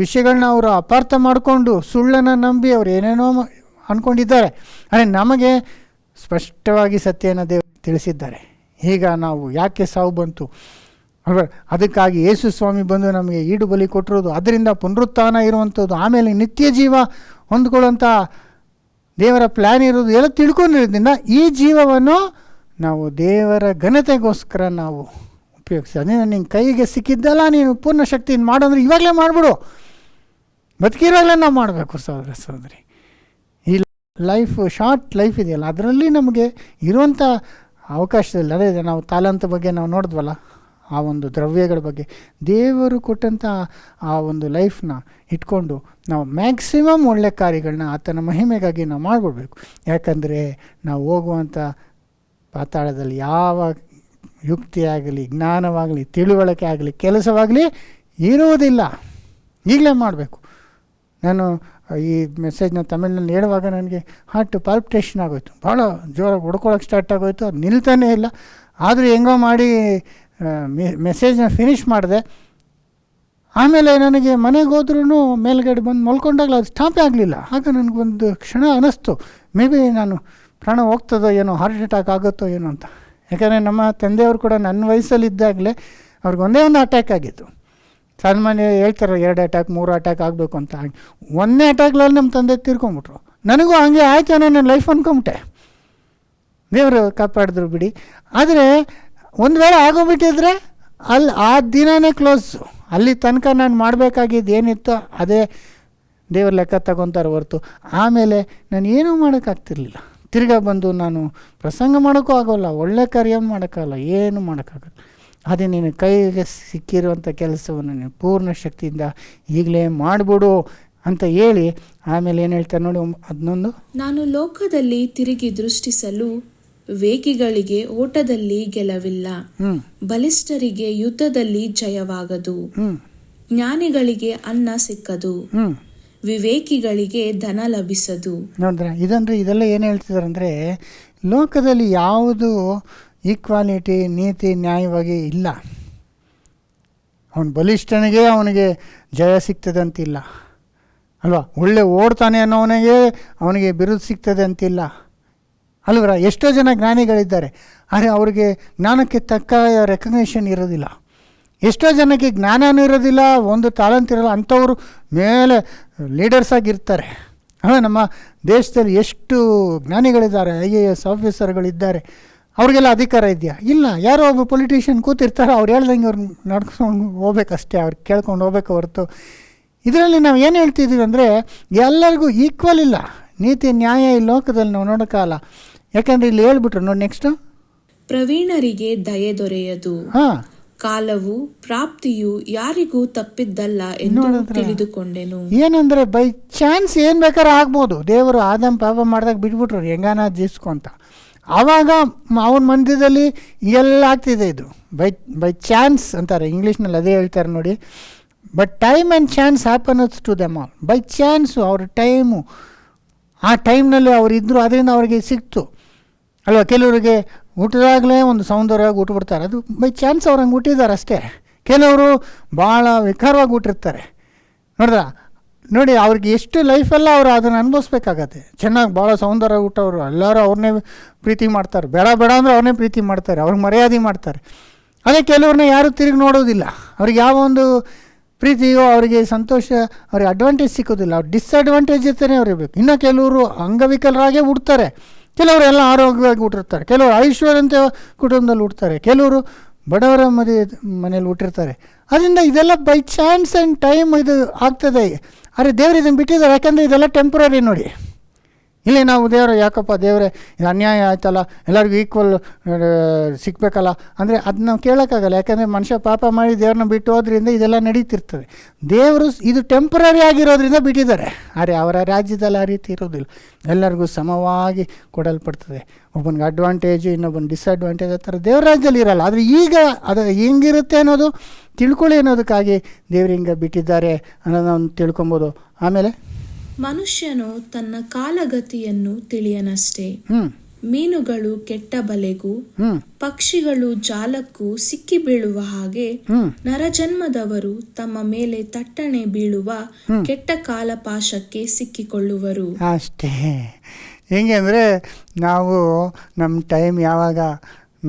ವಿಷಯಗಳನ್ನ ಅವರು ಅಪಾರ್ಥ ಮಾಡಿಕೊಂಡು ಸುಳ್ಳನ್ನು ನಂಬಿ ಅವ್ರು ಏನೇನೋ ಅಂದ್ಕೊಂಡಿದ್ದಾರೆ. ಆದರೆ ನಮಗೆ ಸ್ಪಷ್ಟವಾಗಿ ಸತ್ಯನ ದೇವರು ತಿಳಿಸಿದ್ದಾರೆ. ಈಗ ನಾವು ಯಾಕೆ ಸಾವು ಬಂತು ಅಲ್ವಾ, ಅದಕ್ಕಾಗಿ ಯೇಸು ಸ್ವಾಮಿ ಬಂದು ನಮಗೆ ಈಡು ಬಲಿ ಕೊಟ್ಟಿರೋದು, ಅದರಿಂದ ಪುನರುತ್ಥಾನ ಇರುವಂಥದ್ದು, ಆಮೇಲೆ ನಿತ್ಯ ಜೀವ ಹೊಂದ್ಕೊಳ್ಳೋಂಥ ದೇವರ ಪ್ಲ್ಯಾನ್ ಇರೋದು ಎಲ್ಲ ತಿಳ್ಕೊಂಡಿರೋದ್ರಿಂದ ಈ ಜೀವವನ್ನು ನಾವು ದೇವರ ಘನತೆಗೋಸ್ಕರ ನಾವು ಉಪಯೋಗಿಸಿ. ಅದನ್ನು ನಿನ್ನ ಕೈಗೆ ಸಿಕ್ಕಿದ್ದಲ್ಲ ನೀನು ಪೂರ್ಣ ಶಕ್ತಿಯಿಂದ ಮಾಡೋಂದ್ರೆ ಇವಾಗಲೇ ಮಾಡಿಬಿಡು. ಬದುಕಿರೋವಾಗಲೇ ನಾವು ಮಾಡಬೇಕು ಸಹೋದರ ಸಹೋದರಿ. ಈ ಲೈಫ್ ಶಾರ್ಟ್ ಲೈಫ್ ಇದೆಯಲ್ಲ, ಅದರಲ್ಲಿ ನಮಗೆ ಇರುವಂಥ ಅವಕಾಶದಲ್ಲಿ ಅದೇ ನಾವು ತಾಲಂತ ಬಗ್ಗೆ ನಾವು ನೋಡಿದ್ವಲ್ಲ, ಆ ಒಂದು ದ್ರವ್ಯಗಳ ಬಗ್ಗೆ ದೇವರು ಕೊಟ್ಟಂಥ ಆ ಒಂದು ಲೈಫ್ನ ಇಟ್ಕೊಂಡು ನಾವು ಮ್ಯಾಕ್ಸಿಮಮ್ ಒಳ್ಳೆ ಕಾರ್ಯಗಳನ್ನ ಆತನ ಮಹಿಮೆಗಾಗಿ ನಾವು ಮಾಡಿಬಿಡ್ಬೇಕು. ಯಾಕಂದರೆ ನಾವು ಹೋಗುವಂಥ ಪಾತಾಳದಲ್ಲಿ ಯಾವ ಯುಕ್ತಿಯಾಗಲಿ ಜ್ಞಾನವಾಗಲಿ ತಿಳುವಳಿಕೆ ಆಗಲಿ ಕೆಲಸವಾಗಲಿ ಇರುವುದಿಲ್ಲ. ಈಗಲೇ ಮಾಡಬೇಕು. ನಾನು ಈ ಮೆಸೇಜ್ನ ತಮಿಳಿನಲ್ಲಿ ಹೇಳುವಾಗ ನನಗೆ ಹಾರ್ಟ್ ಪಾಲ್ಪಿಟೇಷನ್ ಆಗೋಯ್ತು, ಭಾಳ ಜೋರಾಗಿ ಹೊಡ್ಕೊಳಕ್ಕೆ ಸ್ಟಾರ್ಟ್ ಆಗೋಯ್ತು. ಅದು ನಿಲ್ತಾನೇ ಇಲ್ಲ. ಆದರೂ ಹೆಂಗೋ ಮಾಡಿ ಮೆಸೇಜ್ನ ಫಿನಿಷ್ ಮಾಡಿದೆ. ಆಮೇಲೆ ನನಗೆ ಮನೆಗೆ ಹೋದ್ರೂ ಮೇಲ್ಗಡೆ ಬಂದು ಮಲ್ಕೊಂಡಾಗಲೂ ಅದು ಸ್ಟಾಪೇ ಆಗಲಿಲ್ಲ. ಆಗ ನನಗೊಂದು ಕ್ಷಣ ಅನ್ನಿಸ್ತು, ಮೇ ಬಿ ನಾನು ಪ್ರಾಣ ಹೋಗ್ತದೋ ಏನೋ, ಹಾರ್ಟ್ ಅಟ್ಯಾಕ್ ಆಗುತ್ತೋ ಏನೋ ಅಂತ. ಯಾಕಂದರೆ ನಮ್ಮ ತಂದೆಯವರು ಕೂಡ ನನ್ನ ವಯಸ್ಸಲ್ಲಿದ್ದಾಗಲೇ ಅವ್ರಿಗೆ ಒಂದೇ ಅಟ್ಯಾಕ್ ಆಗಿತ್ತು. ಸಾಮಾನ್ಯ ಹೇಳ್ತಾರೆ 2 ಅಟ್ಯಾಕ್ 3 ಅಟ್ಯಾಕ್ ಆಗಬೇಕು ಅಂತ. 1ನೇ ಅಟ್ಯಾಕ್ನಲ್ಲಿ ನಮ್ಮ ತಂದೆ ತೀರ್ಕೊಂಬಿಟ್ರು. ನನಗೂ ಹಂಗೆ ಆಯಿತು ಅನ್ನೋ ನನ್ನ ಲೈಫ್ ಅಂದ್ಕೊಂಬಿಟ್ಟೆ. ದೇವರು ಕಾಪಾಡಿದ್ರು ಬಿಡಿ. ಆದರೆ ಒಂದು ವೇಳೆ ಆಗೋಗ್ಬಿಟ್ಟಿದ್ರೆ ಆ ದಿನವೇ ಕ್ಲೋಸು. ಅಲ್ಲಿ ತನಕ ನಾನು ಮಾಡಬೇಕಾಗಿದ್ದು ಏನಿತ್ತೋ ಅದೇ ದೇವ್ರ ಲೆಕ್ಕ ತಗೊತಾರೆ ಹೊರತು ಆಮೇಲೆ ನಾನು ಏನೂ ಮಾಡೋಕ್ಕಾಗ್ತಿರ್ಲಿಲ್ಲ. ತಿರ್ಗಾ ಬಂದು ನಾನು ಪ್ರಸಂಗ ಮಾಡೋಕ್ಕೂ ಆಗೋಲ್ಲ, ಒಳ್ಳೆ ಕಾರ್ಯವನ್ನು ಮಾಡೋಕ್ಕಾಗಲ್ಲ, ಏನು ಮಾಡೋಕ್ಕಾಗಲ್ಲ. ಅದೇ ನೀನು ಕೈಗೆ ಸಿಕ್ಕಿರುವಂಥ ಕೆಲಸವನ್ನು ನೀನು ಪೂರ್ಣ ಶಕ್ತಿಯಿಂದ ಈಗಲೇ ಮಾಡಿಬಿಡು ಅಂತ ಹೇಳಿ ಆಮೇಲೆ ಏನು ಹೇಳ್ತಾರೆ ನೋಡಿ 11. ನಾನು ಲೋಕದಲ್ಲಿ ತಿರುಗಿ ದೃಷ್ಟಿಸಲು ವೇಗಿಗಳಿಗೆ ಓಟದಲ್ಲಿ ಗೆಲವಿಲ್ಲ, ಬಲಿಷ್ಠರಿಗೆ ಯುದ್ಧದಲ್ಲಿ ಜಯವಾಗದು, ಜ್ಞಾನಿಗಳಿಗೆ ಅನ್ನ ಸಿಕ್ಕದು, ವಿವೇಕಿಗಳಿಗೆ ಧನ ಲಭಿಸದು. ನೋಡಿದ್ರೆ ಇದೆಲ್ಲ ಏನು ಹೇಳ್ತಿದ್ದಾರೆ ಅಂದರೆ, ಲೋಕದಲ್ಲಿ ಯಾವುದು ಈಕ್ವಾಲಿಟಿ ನೀತಿ ನ್ಯಾಯವಾಗಿ ಇಲ್ಲ. ಅವನು ಬಲಿಷ್ಠನಿಗೆ ಅವನಿಗೆ ಜಯ ಸಿಗ್ತದೆ ಅಂತಿಲ್ಲ ಅಲ್ವಾ, ಒಳ್ಳೆ ಓಡ್ತಾನೆ ಅನ್ನೋವನಿಗೆ ಅವನಿಗೆ ಬಿರುದು ಸಿಗ್ತದೆ ಅಂತಿಲ್ಲ ಅಲ್ವರ. ಎಷ್ಟೋ ಜನ ಜ್ಞಾನಿಗಳಿದ್ದಾರೆ, ಆದರೆ ಅವ್ರಿಗೆ ಜ್ಞಾನಕ್ಕೆ ತಕ್ಕ ರೆಕಗ್ನೇಷನ್ ಇರೋದಿಲ್ಲ. ಎಷ್ಟೋ ಜನಕ್ಕೆ ಜ್ಞಾನವೂ ಇರೋದಿಲ್ಲ, ಒಂದು ತಾಲಂತ್ ಇರೋಲ್ಲ, ಅಂಥವರು ಮೇಲೆ ಲೀಡರ್ಸ್ ಆಗಿರ್ತಾರೆ. ನಮ್ಮ ದೇಶದಲ್ಲಿ ಎಷ್ಟು ಜ್ಞಾನಿಗಳಿದ್ದಾರೆ, IAS ಆಫೀಸರ್ಗಳಿದ್ದಾರೆ, ಅವ್ರಿಗೆಲ್ಲ ಅಧಿಕಾರ ಇದೆಯಾ? ಇಲ್ಲ. ಯಾರೋ ಒಬ್ಬ ಪೊಲಿಟಿಷಿಯನ್ ಕೂತಿರ್ತಾರೆ, ಅವ್ರು ಹೇಳ್ದಂಗೆ ಅವ್ರು ನಡ್ಕೊಂಡು ಹೋಗ್ಬೇಕಷ್ಟೇ, ಅವ್ರು ಕೇಳ್ಕೊಂಡು ಹೋಗ್ಬೇಕು ಹೊರತು. ಇದರಲ್ಲಿ ನಾವು ಏನು ಹೇಳ್ತಿದ್ದೀವಿ ಅಂದರೆ, ಎಲ್ಲರಿಗೂ ಈಕ್ವಲ್ ಇಲ್ಲ, ನೀತಿ ನ್ಯಾಯ ಈ ಲೋಕದಲ್ಲಿ ನಾವು ನೋಡೋಕ್ಕಲ್ಲ. ಯಾಕಂದರೆ ಇಲ್ಲಿ ಹೇಳ್ಬಿಟ್ರು ನೋಡಿ ನೆಕ್ಸ್ಟು, ಪ್ರವೀಣರಿಗೆ ದಯೆ ದೊರೆಯದು. ಹಾಂ, ಕಾಲವು ಪ್ರಾಪ್ತಿಯು ಯಾರಿಗೂ ತಪ್ಪಿದ್ದಲ್ಲ ಎಂದು ತಿಳಿದುಕೊಂಡೆನು. ಏನಂದ್ರೆ ಬೈ ಚಾನ್ಸ್ ಏನು ಬೇಕಾದ್ರೆ ಆಗ್ಬೋದು. ದೇವರು ಆದಮ್ ಪಾಪ ಮಾಡಿದಾಗ ಬಿಟ್ಬಿಟ್ರು ಹೆಂಗಾನ ಜೀಸ್ಕೊಂತ. ಆವಾಗ ಅವನ ಮಧ್ಯದಲ್ಲಿ ಎಲ್ಲ ಆಗ್ತಿದೆ. ಇದು ಬೈ ಚಾನ್ಸ್ ಅಂತಾರೆ ಇಂಗ್ಲೀಷ್ನಲ್ಲಿ, ಅದೇ ಹೇಳ್ತಾರೆ ನೋಡಿ. But time and chance happens to them all. By chance ಅವ್ರ ಟೈಮು, ಆ ಟೈಮ್ನಲ್ಲಿ ಅವ್ರು ಇದ್ದರು, ಅದರಿಂದ ಅವ್ರಿಗೆ ಸಿಕ್ತು ಅಲ್ವಾ. ಕೆಲವರಿಗೆ ಹುಟ್ಟಿದಾಗಲೇ ಒಂದು ಸೌಂದರ್ಯವಾಗಿ ಹುಟ್ಟುಬಿಡ್ತಾರೆ, ಅದು ಬೈ ಚಾನ್ಸ್ ಅವ್ರು ಹಂಗೆ ಹುಟ್ಟಿದ್ದಾರೆ ಅಷ್ಟೇ. ಕೆಲವರು ಭಾಳ ವಿಕಾರವಾಗಿ ಹುಟ್ಟಿರ್ತಾರೆ ನೋಡಿ, ಅವ್ರಿಗೆ ಎಷ್ಟು ಲೈಫೆಲ್ಲ ಅವರು ಅದನ್ನು ಅನುಭವಿಸ್ಬೇಕಾಗತ್ತೆ. ಚೆನ್ನಾಗಿ ಭಾಳ ಸೌಂದರ್ಯ ಹುಟ್ಟವರು ಎಲ್ಲರೂ ಅವ್ರನ್ನೇ ಪ್ರೀತಿ ಮಾಡ್ತಾರೆ, ಬೇಡ ಅಂದರೆ ಅವ್ರನ್ನೇ ಪ್ರೀತಿ ಮಾಡ್ತಾರೆ, ಅವ್ರಿಗೆ ಮರ್ಯಾದೆ ಮಾಡ್ತಾರೆ. ಅದೇ ಕೆಲವ್ರನ್ನ ಯಾರೂ ತಿರುಗಿ ನೋಡೋದಿಲ್ಲ, ಅವ್ರಿಗೆ ಯಾವ ಒಂದು ಪ್ರೀತಿಯೋ ಅವರಿಗೆ ಸಂತೋಷ, ಅವ್ರಿಗೆ ಅಡ್ವಾಂಟೇಜ್ ಸಿಕ್ಕೋದಿಲ್ಲ, ಅವ್ರು ಡಿಸ್ಅಡ್ವಾಂಟೇಜ್ ಜೊತೆನೇ ಅವ್ರು ಇರಬೇಕು. ಇನ್ನು ಕೆಲವರು ಅಂಗವಿಕಲರಾಗೇ ಹುಡ್ತಾರೆ, ಕೆಲವರು ಎಲ್ಲ ಆರೋಗ್ಯವಾಗಿ ಹುಟ್ಟಿರ್ತಾರೆ, ಕೆಲವರು ಐಶ್ವರ್ಯಂತ ಕುಟುಂಬದಲ್ಲಿ ಹುಡ್ತಾರೆ, ಕೆಲವರು ಬಡವರ ಮನೇಲಿ ಹುಟ್ಟಿರ್ತಾರೆ. ಅದರಿಂದ ಇದೆಲ್ಲ ಬೈ ಚಾನ್ಸ್ ಆ್ಯಂಡ್ ಟೈಮ್ ಇದು ಆಗ್ತದೆ. ಆದರೆ ದೇವರು ಇದನ್ನು ಬಿಟ್ಟಿದ್ದಾರೆ, ಯಾಕಂದರೆ ಇದೆಲ್ಲ ಟೆಂಪ್ರರಿ. ನೋಡಿ ಇಲ್ಲಿ ನಾವು ದೇವರು ಯಾಕಪ್ಪ ದೇವರೇ ಇದು ಅನ್ಯಾಯ ಆಯ್ತಲ್ಲ, ಎಲ್ಲರಿಗೂ ಈಕ್ವಲ್ ಸಿಗಬೇಕಲ್ಲ ಅಂದರೆ ಅದು ನಾವು ಕೇಳೋಕ್ಕಾಗಲ್ಲ. ಯಾಕಂದರೆ ಮನುಷ್ಯ ಪಾಪ ಮಾಡಿ ದೇವ್ರನ್ನ ಬಿಟ್ಟು ಹೋದ್ರಿಂದ ಇದೆಲ್ಲ ನಡೀತಿರ್ತದೆ. ದೇವರು ಇದು ಟೆಂಪ್ರರಿ ಆಗಿರೋದ್ರಿಂದ ಬಿಟ್ಟಿದ್ದಾರೆ. ಆದರೆ ಅವರ ರಾಜ್ಯದಲ್ಲಿ ಆ ರೀತಿ ಇರೋದಿಲ್ಲ, ಎಲ್ಲರಿಗೂ ಸಮವಾಗಿ ಕೊಡಲ್ಪಡ್ತದೆ. ಒಬ್ಬನಿಗೆ ಅಡ್ವಾಂಟೇಜು, ಇನ್ನೊಬ್ಬನ ಡಿಸ್ಅಡ್ವಾಂಟೇಜ್, ಆ ಥರ ದೇವ್ರ ರಾಜ್ಯದಲ್ಲಿ ಇರಲ್ಲ. ಆದರೆ ಈಗ ಅದು ಹೆಂಗಿರುತ್ತೆ ಅನ್ನೋದು ತಿಳ್ಕೊಳ್ಳಿ ಅನ್ನೋದಕ್ಕಾಗಿ ದೇವ್ರು ಹಿಂಗೆ ಬಿಟ್ಟಿದ್ದಾರೆ ಅನ್ನೋದನ್ನು ತಿಳ್ಕೊಬೋದು. ಆಮೇಲೆ ಮನುಷ್ಯನು ತನ್ನ ಕಾಲಗತಿಯನ್ನು ತಿಳಿಯನಷ್ಟೇ. ಮೀನುಗಳು ಕೆಟ್ಟ ಬಲೆಗೂ ಪಕ್ಷಿಗಳು ಜಾಲಕ್ಕೂ ಸಿಕ್ಕಿ ಬೀಳುವ ಹಾಗೆ ನರಜನ್ಮದವರು ತಮ್ಮ ಮೇಲೆ ತಟ್ಟಣೆ ಬೀಳುವ ಕೆಟ್ಟ ಕಾಲಪಾಶಕ್ಕೆ ಸಿಕ್ಕಿಕೊಳ್ಳುವರು. ಅಷ್ಟೇ. ಹೆಂಗೆ ಅಂದರೆ ನಾವು ನಮ್ಮ ಟೈಮ್ ಯಾವಾಗ,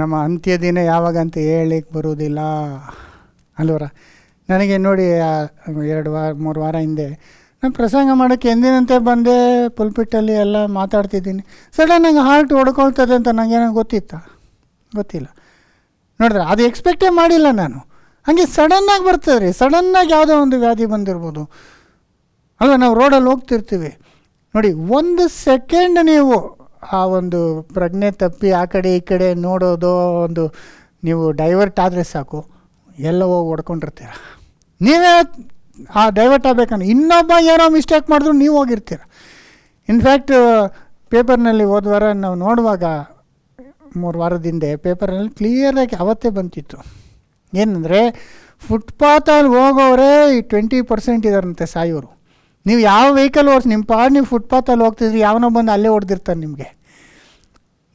ನಮ್ಮ ಅಂತ್ಯ ದಿನ ಯಾವಾಗ ಅಂತ ಹೇಳಲಿಕ್ಕೆ ಬರೋದಿಲ್ಲ ಅಲ್ವರ. ನನಗೆ ನೋಡಿ 2-3 ವಾರ ಹಿಂದೆ ನಾನು ಪ್ರಸಂಗ ಮಾಡೋಕ್ಕೆ ಎಂದಿನಂತೆ ಬಂದೆ, ಪುಲ್ಪಿಟ್ಟಲ್ಲಿ ಎಲ್ಲ ಮಾತಾಡ್ತಿದ್ದೀನಿ. ಸಡನ್ನಾಗಿ ಹಾರ್ಟ್ ಹೊಡ್ಕೊಳ್ತದೆ ಅಂತ ನನಗೇನೋ ಗೊತ್ತಿಲ್ಲ ನೋಡಿದ್ರೆ, ಅದು ಎಕ್ಸ್ಪೆಕ್ಟೇ ಮಾಡಿಲ್ಲ ನಾನು. ಹಾಗೆ ಸಡನ್ನಾಗಿ ಬರ್ತದೆ ರೀ, ಸಡನ್ನಾಗಿ ಯಾವುದೋ ಒಂದು ವ್ಯಾಧಿ ಬಂದಿರ್ಬೋದು ಅಲ್ವ. ನಾವು ರೋಡಲ್ಲಿ ಹೋಗ್ತಿರ್ತೀವಿ ನೋಡಿ, 1 ಸೆಕೆಂಡ್ ನೀವು ಆ ಒಂದು ಪ್ರಜ್ಞೆ ತಪ್ಪಿ ಆ ಕಡೆ ಈ ಕಡೆ ನೋಡೋದು, ಒಂದು ನೀವು ಡೈವರ್ಟ್ ಆದರೆ ಸಾಕು, ಎಲ್ಲ ಹೋಗಿ ಹೊಡ್ಕೊಂಡಿರ್ತೀರ. ನೀವೇ ಆ ಡೈವರ್ಟ್ ಆಗಬೇಕಂದ್ರೆ ಇನ್ನೊಬ್ಬ ಏನೋ ಮಿಸ್ಟೇಕ್ ಮಾಡಿದ್ರು ನೀವು ಹೋಗಿರ್ತೀರ. ಇನ್ಫ್ಯಾಕ್ಟ್ ಪೇಪರ್ನಲ್ಲಿ ಹೋದ ವಾರ ನಾವು ನೋಡುವಾಗ 3 ವಾರದ ಹಿಂದೆ ಪೇಪರ್ನಲ್ಲಿ ಕ್ಲಿಯರಾಗಿ ಅವತ್ತೇ ಬಂತಿತ್ತು. ಏನಂದರೆ ಫುಟ್ಪಾತಲ್ಲಿ ಹೋಗೋರೇ 20% ಇದಾರಂತೆ ಸಾಯೋರು. ನೀವು ಯಾವ ವೆಹಿಕಲ್ ನಿಮ್ಮ ನೀವು ಫುಟ್ಪಾತಲ್ಲಿ ಹೋಗ್ತಿದ್ರಿ, ಯಾವನೋ ಬಂದು ಅಲ್ಲೇ ಹೊಡೆದಿರ್ತಾನೆ ನಿಮಗೆ.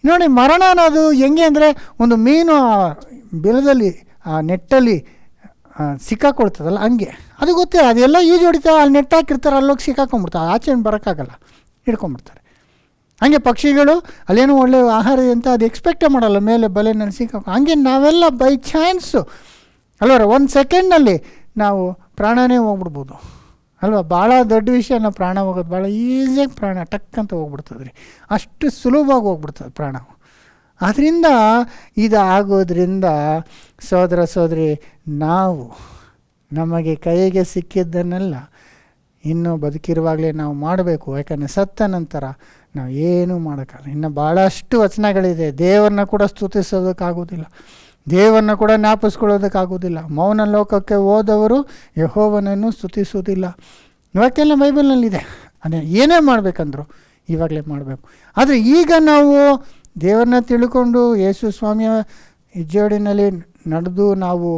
ನೋಡಿ, ಮರಣ ಅನ್ನೋದು ಹೆಂಗೆ ಅಂದರೆ, ಒಂದು ಮೀನು ಬಿಲದಲ್ಲಿ ಆ ನೆಟ್ಟಲ್ಲಿ ಸಿಕ್ಕಾಕೊಳ್ತದಲ್ಲ, ಹಂಗೆ ಅದು ಗೊತ್ತೇ. ಅದೆಲ್ಲ ಈಜು ಹೊಡಿತಾರೆ, ಅಲ್ಲಿ ನೆಟ್ ಹಾಕಿರ್ತಾರೆ, ಅಲ್ಲೋಗಿ ಸಿಕ್ಕಾಕೊಂಡ್ಬಿಡ್ತಾರೆ, ಆಚೆ ಬರೋಕ್ಕಾಗಲ್ಲ, ಹಿಡ್ಕೊಂಬಿಡ್ತಾರೆ. ಹಾಗೆ ಪಕ್ಷಿಗಳು ಅಲ್ಲೇನೋ ಒಳ್ಳೆ ಆಹಾರ ಅಂತ ಅದು ಎಕ್ಸ್ಪೆಕ್ಟೇ ಮಾಡಲ್ಲ, ಮೇಲೆ ಬಲೆನಲ್ಲಿ ಹಂಗೆ ನಾವೆಲ್ಲ ಬೈ ಚಾನ್ಸು ಅಲ್ವರ 1 ಸೆಕೆಂಡ್ನಲ್ಲಿ ನಾವು ಪ್ರಾಣನೇ ಹೋಗ್ಬಿಡ್ಬೋದು ಅಲ್ವಾ. ಭಾಳ ದೊಡ್ಡ ವಿಷಯ, ನಾವು ಪ್ರಾಣ ಹೋಗೋದು ಭಾಳ ಈಸಿಯಾಗಿ ಪ್ರಾಣ ಟಕ್ಕಂತ ಹೋಗ್ಬಿಡ್ತದೆ ರೀ, ಅಷ್ಟು ಸುಲಭವಾಗಿ ಹೋಗ್ಬಿಡ್ತದೆ ಪ್ರಾಣ. ಆದ್ದರಿಂದ ಇದು ಆಗೋದ್ರಿಂದ ಸೋದರ ಸೋದರಿ, ನಾವು ನಮಗೆ ಕೈಗೆ ಸಿಕ್ಕಿದ್ದನ್ನೆಲ್ಲ ಇನ್ನೂ ಬದುಕಿರುವಾಗಲೇ ನಾವು ಮಾಡಬೇಕು. ಯಾಕಂದರೆ ಸತ್ತ ನಂತರ ನಾವು ಏನೂ ಮಾಡೋಕ್ಕಾಗಲ್ಲ. ಇನ್ನು ಭಾಳಷ್ಟು ವಚನಗಳಿದೆ. ದೇವರನ್ನ ಕೂಡ ಸ್ತುತಿಸೋದಕ್ಕಾಗೋದಿಲ್ಲ, ದೇವರನ್ನ ಕೂಡ ಜ್ಞಾಪಿಸ್ಕೊಳ್ಳೋದಕ್ಕಾಗೋದಿಲ್ಲ. ಮೌನ ಲೋಕಕ್ಕೆ ಹೋದವರು ಯೆಹೋವನನ್ನು ಸ್ತುತಿಸೋದಿಲ್ಲ. ಇವಕ್ಕೆಲ್ಲ ಬೈಬಲ್ನಲ್ಲಿದೆ. ಅದೇ ಏನೇ ಮಾಡಬೇಕಂದ್ರು ಇವಾಗಲೇ ಮಾಡಬೇಕು. ಆದರೆ ಈಗ ನಾವು ದೇವರನ್ನ ತಿಳ್ಕೊಂಡು ಯೇಸು ಸ್ವಾಮಿಯ ಹೆಜ್ಜೆಯೋಡಿನಲ್ಲಿ ನಡೆದು ನಾವು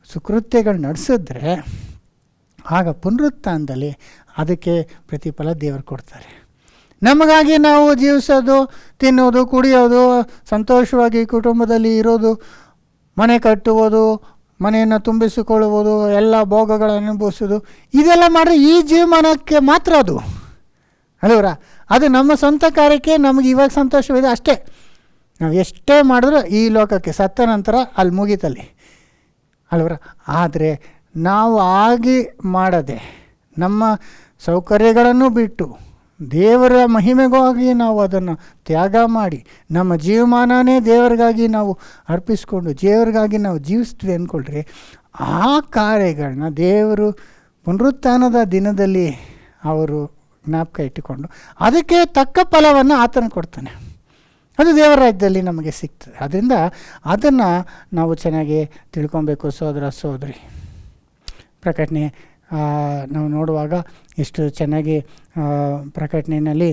ಸುಕೃತ್ಯಗಳು ನಡೆಸಿದ್ರೆ ಆಗ ಪುನರುತ್ಥಾನದಲ್ಲಿ ಅದಕ್ಕೆ ಪ್ರತಿಫಲ ದೇವರು ಕೊಡ್ತಾರೆ. ನಮಗಾಗಿ ನಾವು ಜೀವಿಸೋದು, ತಿನ್ನೋದು, ಕುಡಿಯೋದು, ಸಂತೋಷವಾಗಿ ಕುಟುಂಬದಲ್ಲಿ ಇರೋದು, ಮನೆ ಕಟ್ಟುವುದು, ಮನೆಯನ್ನು ತುಂಬಿಸಿಕೊಳ್ಳುವುದು, ಎಲ್ಲ ಭೋಗಗಳನ್ನು ಅನುಭವಿಸೋದು, ಇದೆಲ್ಲ ಮಾಡಿದ್ರೆ ಈ ಜೀವಮಾನಕ್ಕೆ ಮಾತ್ರ ಅದು ಅಲ್ವರ. ಅದು ನಮ್ಮ ಸ್ವಂತ ಕಾರ್ಯಕ್ಕೆ ನಮಗೆ ಇವಾಗ ಸಂತೋಷವಿದೆ ಅಷ್ಟೇ. ನಾವು ಎಷ್ಟೇ ಮಾಡಿದ್ರೂ ಈ ಲೋಕಕ್ಕೆ ಸತ್ತ ನಂತರ ಅಲ್ಲಿ ಮುಗೀತಲ್ಲಿ ಅಲ್ವರ. ಆದರೆ ನಾವು ಆಗಿ ಮಾಡದೆ ನಮ್ಮ ಸೌಕರ್ಯಗಳನ್ನು ಬಿಟ್ಟು ದೇವರ ಮಹಿಮೆಗಾಗಿ ನಾವು ಅದನ್ನು ತ್ಯಾಗ ಮಾಡಿ ನಮ್ಮ ಜೀವಮಾನನೇ ದೇವರಿಗಾಗಿ ನಾವು ಅರ್ಪಿಸ್ಕೊಂಡು ದೇವರಿಗಾಗಿ ನಾವು ಜೀವಿಸ್ತೀವಿ ಅಂದ್ಕೊಳ್ರಿ, ಆ ಕಾರ್ಯಗಳನ್ನ ದೇವರು ಪುನರುತ್ಥಾನದ ದಿನದಲ್ಲಿ ಅವರು ಜ್ಞಾಪಕ ಇಟ್ಟುಕೊಂಡು ಅದಕ್ಕೆ ತಕ್ಕ ಫಲವನ್ನು ಆತನ ಕೊಡ್ತಾನೆ ಅದು ದೇವರ ರಾಜ್ಯದಲ್ಲಿ ನಮಗೆ ಸಿಗ್ತದೆ. ಅದರಿಂದ ಅದನ್ನು ನಾವು ಚೆನ್ನಾಗಿ ತಿಳ್ಕೊಬೇಕು ಸಹೋದರ ಸಹೋದರಿ. ಪ್ರಕಟಣೆ ನಾವು ನೋಡುವಾಗ ಎಷ್ಟು ಚೆನ್ನಾಗಿ ಪ್ರಕಟಣೆಯಲ್ಲಿ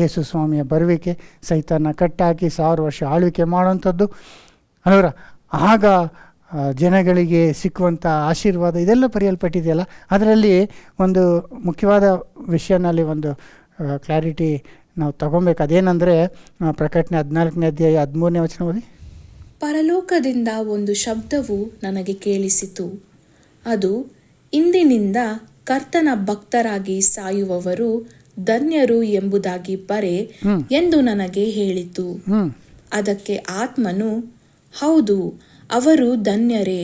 ಯೇಸು ಸ್ವಾಮಿಯ ಬರುವಿಕೆ, ಸೈತಾನ ಕಟ್ಟಾಕಿ 1000 ವರ್ಷ ಆಳ್ವಿಕೆ ಮಾಡುವಂಥದ್ದು ಅಲ್ವರ, ಆಗ ಜನಗಳಿಗೆ ಸಿಕ್ಕುವಂಥ ಆಶೀರ್ವಾದ ಇದೆಲ್ಲ ಬರೆಯಲ್ಪಟ್ಟಿದೆಯಲ್ಲ. ಅದರಲ್ಲಿ ಒಂದು ಮುಖ್ಯವಾದ ವಿಷಯನಲ್ಲಿ ಒಂದು ಕ್ಲಾರಿಟಿ ನಾವು ತಗೊಬೇಕು. ಅದೇನೆಂದರೆ ಪ್ರಕಟಣೆ 14ನೇ ಅಧ್ಯಾಯ 13ನೇ ವಚನ ಓದಿ. ಪರಲೋಕದಿಂದ ಒಂದು ಶಬ್ದವು ನನಗೆ ಕೇಳಿಸಿತು, ಅದು ಇಂದಿನಿಂದ ಕರ್ತನ ಭಕ್ತರಾಗಿ ಸಾಯುವವರು ಧನ್ಯರು ಎಂಬುದಾಗಿ ಬರೆ ಎಂದು ನನಗೆ ಹೇಳಿತು. ಅದಕ್ಕೆ ಆತ್ಮನು, ಹೌದು, ಅವರು ಧನ್ಯರೇ,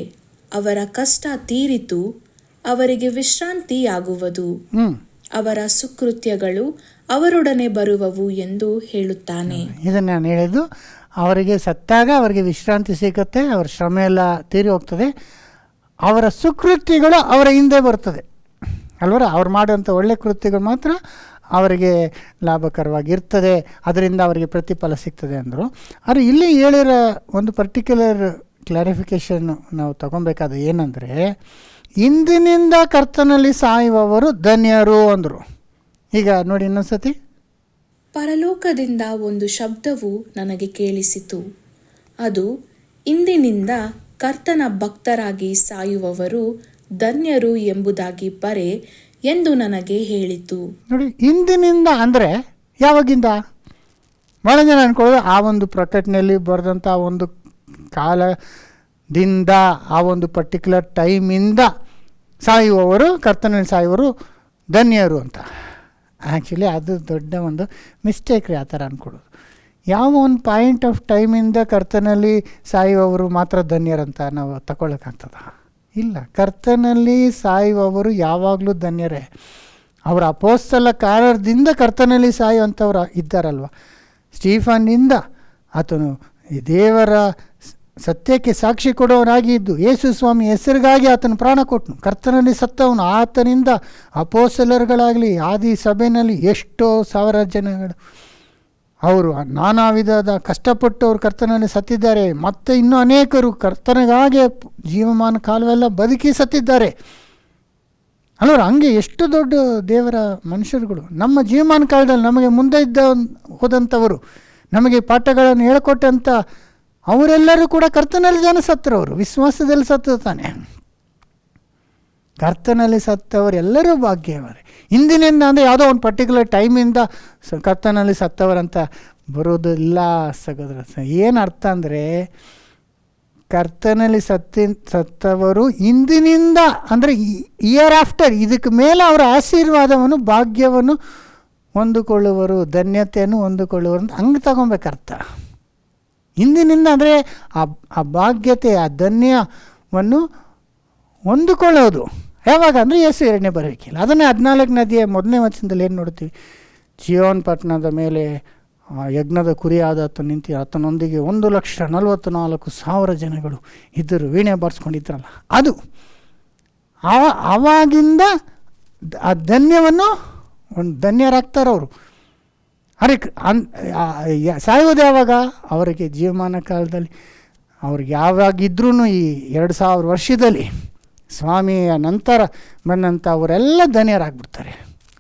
ಅವರ ಕಷ್ಟ ತೀರಿತು, ಅವರಿಗೆ ವಿಶ್ರಾಂತಿಯಾಗುವುದು, ಅವರ ಸುಕೃತ್ಯಗಳು ಅವರೊಡನೆ ಬರುವವು ಎಂದು ಹೇಳುತ್ತಾನೆ. ಇದನ್ನು ನಾನು ಹೇಳಿದ್ದು, ಅವರಿಗೆ ಸತ್ತಾಗ ಅವರಿಗೆ ವಿಶ್ರಾಂತಿ ಸಿಗುತ್ತೆ, ಅವರ ಶ್ರಮ ಎಲ್ಲ ತೀರಿ ಹೋಗ್ತದೆ, ಅವರ ಸುಕೃತ್ಯಗಳು ಅವರ ಹಿಂದೆ ಬರ್ತದೆ ಅಲ್ವರ. ಅವ್ರು ಮಾಡುವಂಥ ಒಳ್ಳೆ ಕೃತ್ಯಗಳು ಮಾತ್ರ ಅವರಿಗೆ ಲಾಭಕರವಾಗಿರ್ತದೆ, ಅದರಿಂದ ಅವರಿಗೆ ಪ್ರತಿಫಲ ಸಿಗ್ತದೆ ಅಂದರು. ಆದರೆ ಇಲ್ಲಿ ಹೇಳಿರೋ ಒಂದು ಪರ್ಟಿಕ್ಯುಲರ್ ಕ್ಲಾರಿಫಿಕೇಷನ್ ನಾವು ತಗೊಬೇಕಾದ ಏನಂದರೆ, ಇಂದಿನಿಂದ ಕರ್ತನಲ್ಲಿ ಸಾಯುವವರು ಧನ್ಯರು ಅಂದರು. ಈಗ ನೋಡಿ ಇನ್ನೊಂದ್ಸತಿ. ಪರಲೋಕದಿಂದ ಒಂದು ಶಬ್ದವು ನನಗೆ ಕೇಳಿಸಿತು, ಅದು ಇಂದಿನಿಂದ ಕರ್ತನ ಭಕ್ತರಾಗಿ ಸಾಯುವವರು ಧನ್ಯರು ಎಂಬುದಾಗಿ ಬರೆ ಎಂದು ನನಗೆ ಹೇಳಿತು. ನೋಡಿ, ಇಂದಿನಿಂದ ಅಂದರೆ ಯಾವಾಗಿಂದ? ಭಾಳ ಜನ ಅನ್ಕೊಳ್ಳೋದು ಆ ಒಂದು ಪ್ರಕಟಣೆಯಲ್ಲಿ ಬರೆದಂಥ ಒಂದು ಕಾಲದಿಂದ, ಆ ಒಂದು ಪರ್ಟಿಕ್ಯುಲರ್ ಟೈಮಿಂದ ಸಾಯುವವರು, ಕರ್ತನಲ್ಲಿ ಸಾಯುವವರು ಧನ್ಯರು ಅಂತ. ಆ್ಯಕ್ಚುಲಿ ಅದು ದೊಡ್ಡ ಒಂದು ಮಿಸ್ಟೇಕ್ ರೀ ಆ ಥರ ಅಂದ್ಕೊಳ್ಳೋದು. ಯಾವ ಒಂದು ಪಾಯಿಂಟ್ ಆಫ್ ಟೈಮಿಂದ ಕರ್ತನಲ್ಲಿ ಸಾಯುವವರು ಮಾತ್ರ ಧನ್ಯರಂತ ನಾವು ತಗೊಳ್ಳೋಕ್ಕಾಗ್ತದ? ಇಲ್ಲ. ಕರ್ತನಲ್ಲಿ ಸಾಯುವವರು ಯಾವಾಗಲೂ ಧನ್ಯರೇ. ಅವರ ಅಪೊಸ್ತಲ ಕಾಲದಿಂದ ಕರ್ತನಲ್ಲಿ ಸಾಯುವಂಥವ್ರು ಇದ್ದಾರಲ್ವ. ಸ್ಟೀಫನ್ನಿಂದ ಆತನು ದೇವರ ಸತ್ಯಕ್ಕೆ ಸಾಕ್ಷಿ ಕೊಡೋನಾಗಿ ಇದ್ದು ಯೇಸು ಸ್ವಾಮಿ ಹೆಸರಿಗಾಗಿ ಆತನು ಪ್ರಾಣ ಕೊಟ್ಟನು. ಕರ್ತನಲ್ಲಿ ಸತ್ತವನು, ಆತನಿಂದ ಅಪೊಸ್ತಲರುಗಳಾಗಲಿ ಆದಿ ಸಭೆಯಲ್ಲಿ ಎಷ್ಟೋ ಸಾವಿರ ಜನಗಳು ಅವರು ನಾನಾ ವಿಧದ ಕಷ್ಟಪಟ್ಟು ಅವರು ಕರ್ತನಲ್ಲಿ ಸತ್ತಿದ್ದಾರೆ. ಮತ್ತು ಇನ್ನೂ ಅನೇಕರು ಕರ್ತನಿಗಾಗಿ ಜೀವಮಾನ ಕಾಲವೆಲ್ಲ ಬದುಕಿ ಸತ್ತಿದ್ದಾರೆ ಅಲ್ಲವರು. ಹಂಗೆ ಎಷ್ಟು ದೊಡ್ಡ ದೇವರ ಮನುಷ್ಯರುಗಳು ನಮ್ಮ ಜೀವಮಾನ ಕಾಲದಲ್ಲಿ ನಮಗೆ ಮುಂದೆ ಹೋದಂಥವರು, ನಮಗೆ ಪಾಠಗಳನ್ನು ಹೇಳಿಕೊಟ್ಟಂಥ ಅವರೆಲ್ಲರೂ ಕೂಡ ಕರ್ತನಲ್ಲಿ ಜನ ಸತ್ತರವರು, ವಿಶ್ವಾಸದಲ್ಲಿ ಸತ್ತು ತಾನೆ. ಕರ್ತನಲ್ಲಿ ಸತ್ತವರೆಲ್ಲರೂ ಭಾಗ್ಯವರೇ. ಇಂದಿನಿಂದ ಅಂದರೆ ಯಾವುದೋ ಒಂದು ಪರ್ಟಿಕ್ಯುಲರ್ ಟೈಮಿಂದ ಕರ್ತನಲ್ಲಿ ಸತ್ತವರಂತ ಬರೋದಿಲ್ಲ ಸಹೋದರ. ಏನು ಅರ್ಥ ಅಂದರೆ, ಕರ್ತನಲ್ಲಿ ಸತ್ತವರು ಇಂದಿನಿಂದ ಅಂದರೆ ಇಯರ್ ಆಫ್ಟರ್, ಇದಕ್ಕೆ ಮೇಲೆ ಅವರ ಆಶೀರ್ವಾದವನ್ನು ಭಾಗ್ಯವನ್ನು ಹೊಂದಿಕೊಳ್ಳುವರು, ಧನ್ಯತೆಯನ್ನು ಹೊಂದಿಕೊಳ್ಳುವರು ಅಂತ ಹಂಗೆ ತಗೊಬೇಕು ಅರ್ಥ. ಇಂದಿನಿಂದ ಅಂದರೆ ಆ ಭಾಗ್ಯತೆ, ಆ ಧನ್ಯವನ್ನು ಹೊಂದಿಕೊಳ್ಳೋದು ಯಾವಾಗ ಅಂದರೆ ಯೇಸು ಎರಡನೇ ಬರೋಕ್ಕಿಲ್ಲ. ಅದನ್ನೇ 14ನೇ ಅಧ್ಯಾಯ 1ನೇ ವಚನದಲ್ಲಿ ಏನು ನೋಡ್ತೀವಿ? ಚಿಯೋನ್ ಪಟ್ಟಣದ ಮೇಲೆ ಯಜ್ಞದ ಕುರಿಯಾದ ಆತನು ನಿಂತು ಆತನೊಂದಿಗೆ 1,44,000 ಜನಗಳು ಇದ್ದರು, ವೀಣೆ ಬಾರಿಸ್ಕೊಂಡಿದ್ರಲ್ಲ, ಅದು ಆವಾಗಿಂದ ಆ ಧನ್ಯವನ್ನು ಧನ್ಯರಾಗ್ತಾರವರು. ಅದಕ್ಕೆ ಸಾಯೋದು ಯಾವಾಗ? ಅವರಿಗೆ ಜೀವಮಾನ ಕಾಲದಲ್ಲಿ ಅವ್ರಿಗೆ ಯಾವಾಗಿದ್ರೂ ಈ 2000 ವರ್ಷದಲ್ಲಿ ಸ್ವಾಮಿಯ ನಂತರ ಬಂದಂಥ ಅವರೆಲ್ಲ ಧನ್ಯರಾಗ್ಬಿಡ್ತಾರೆ.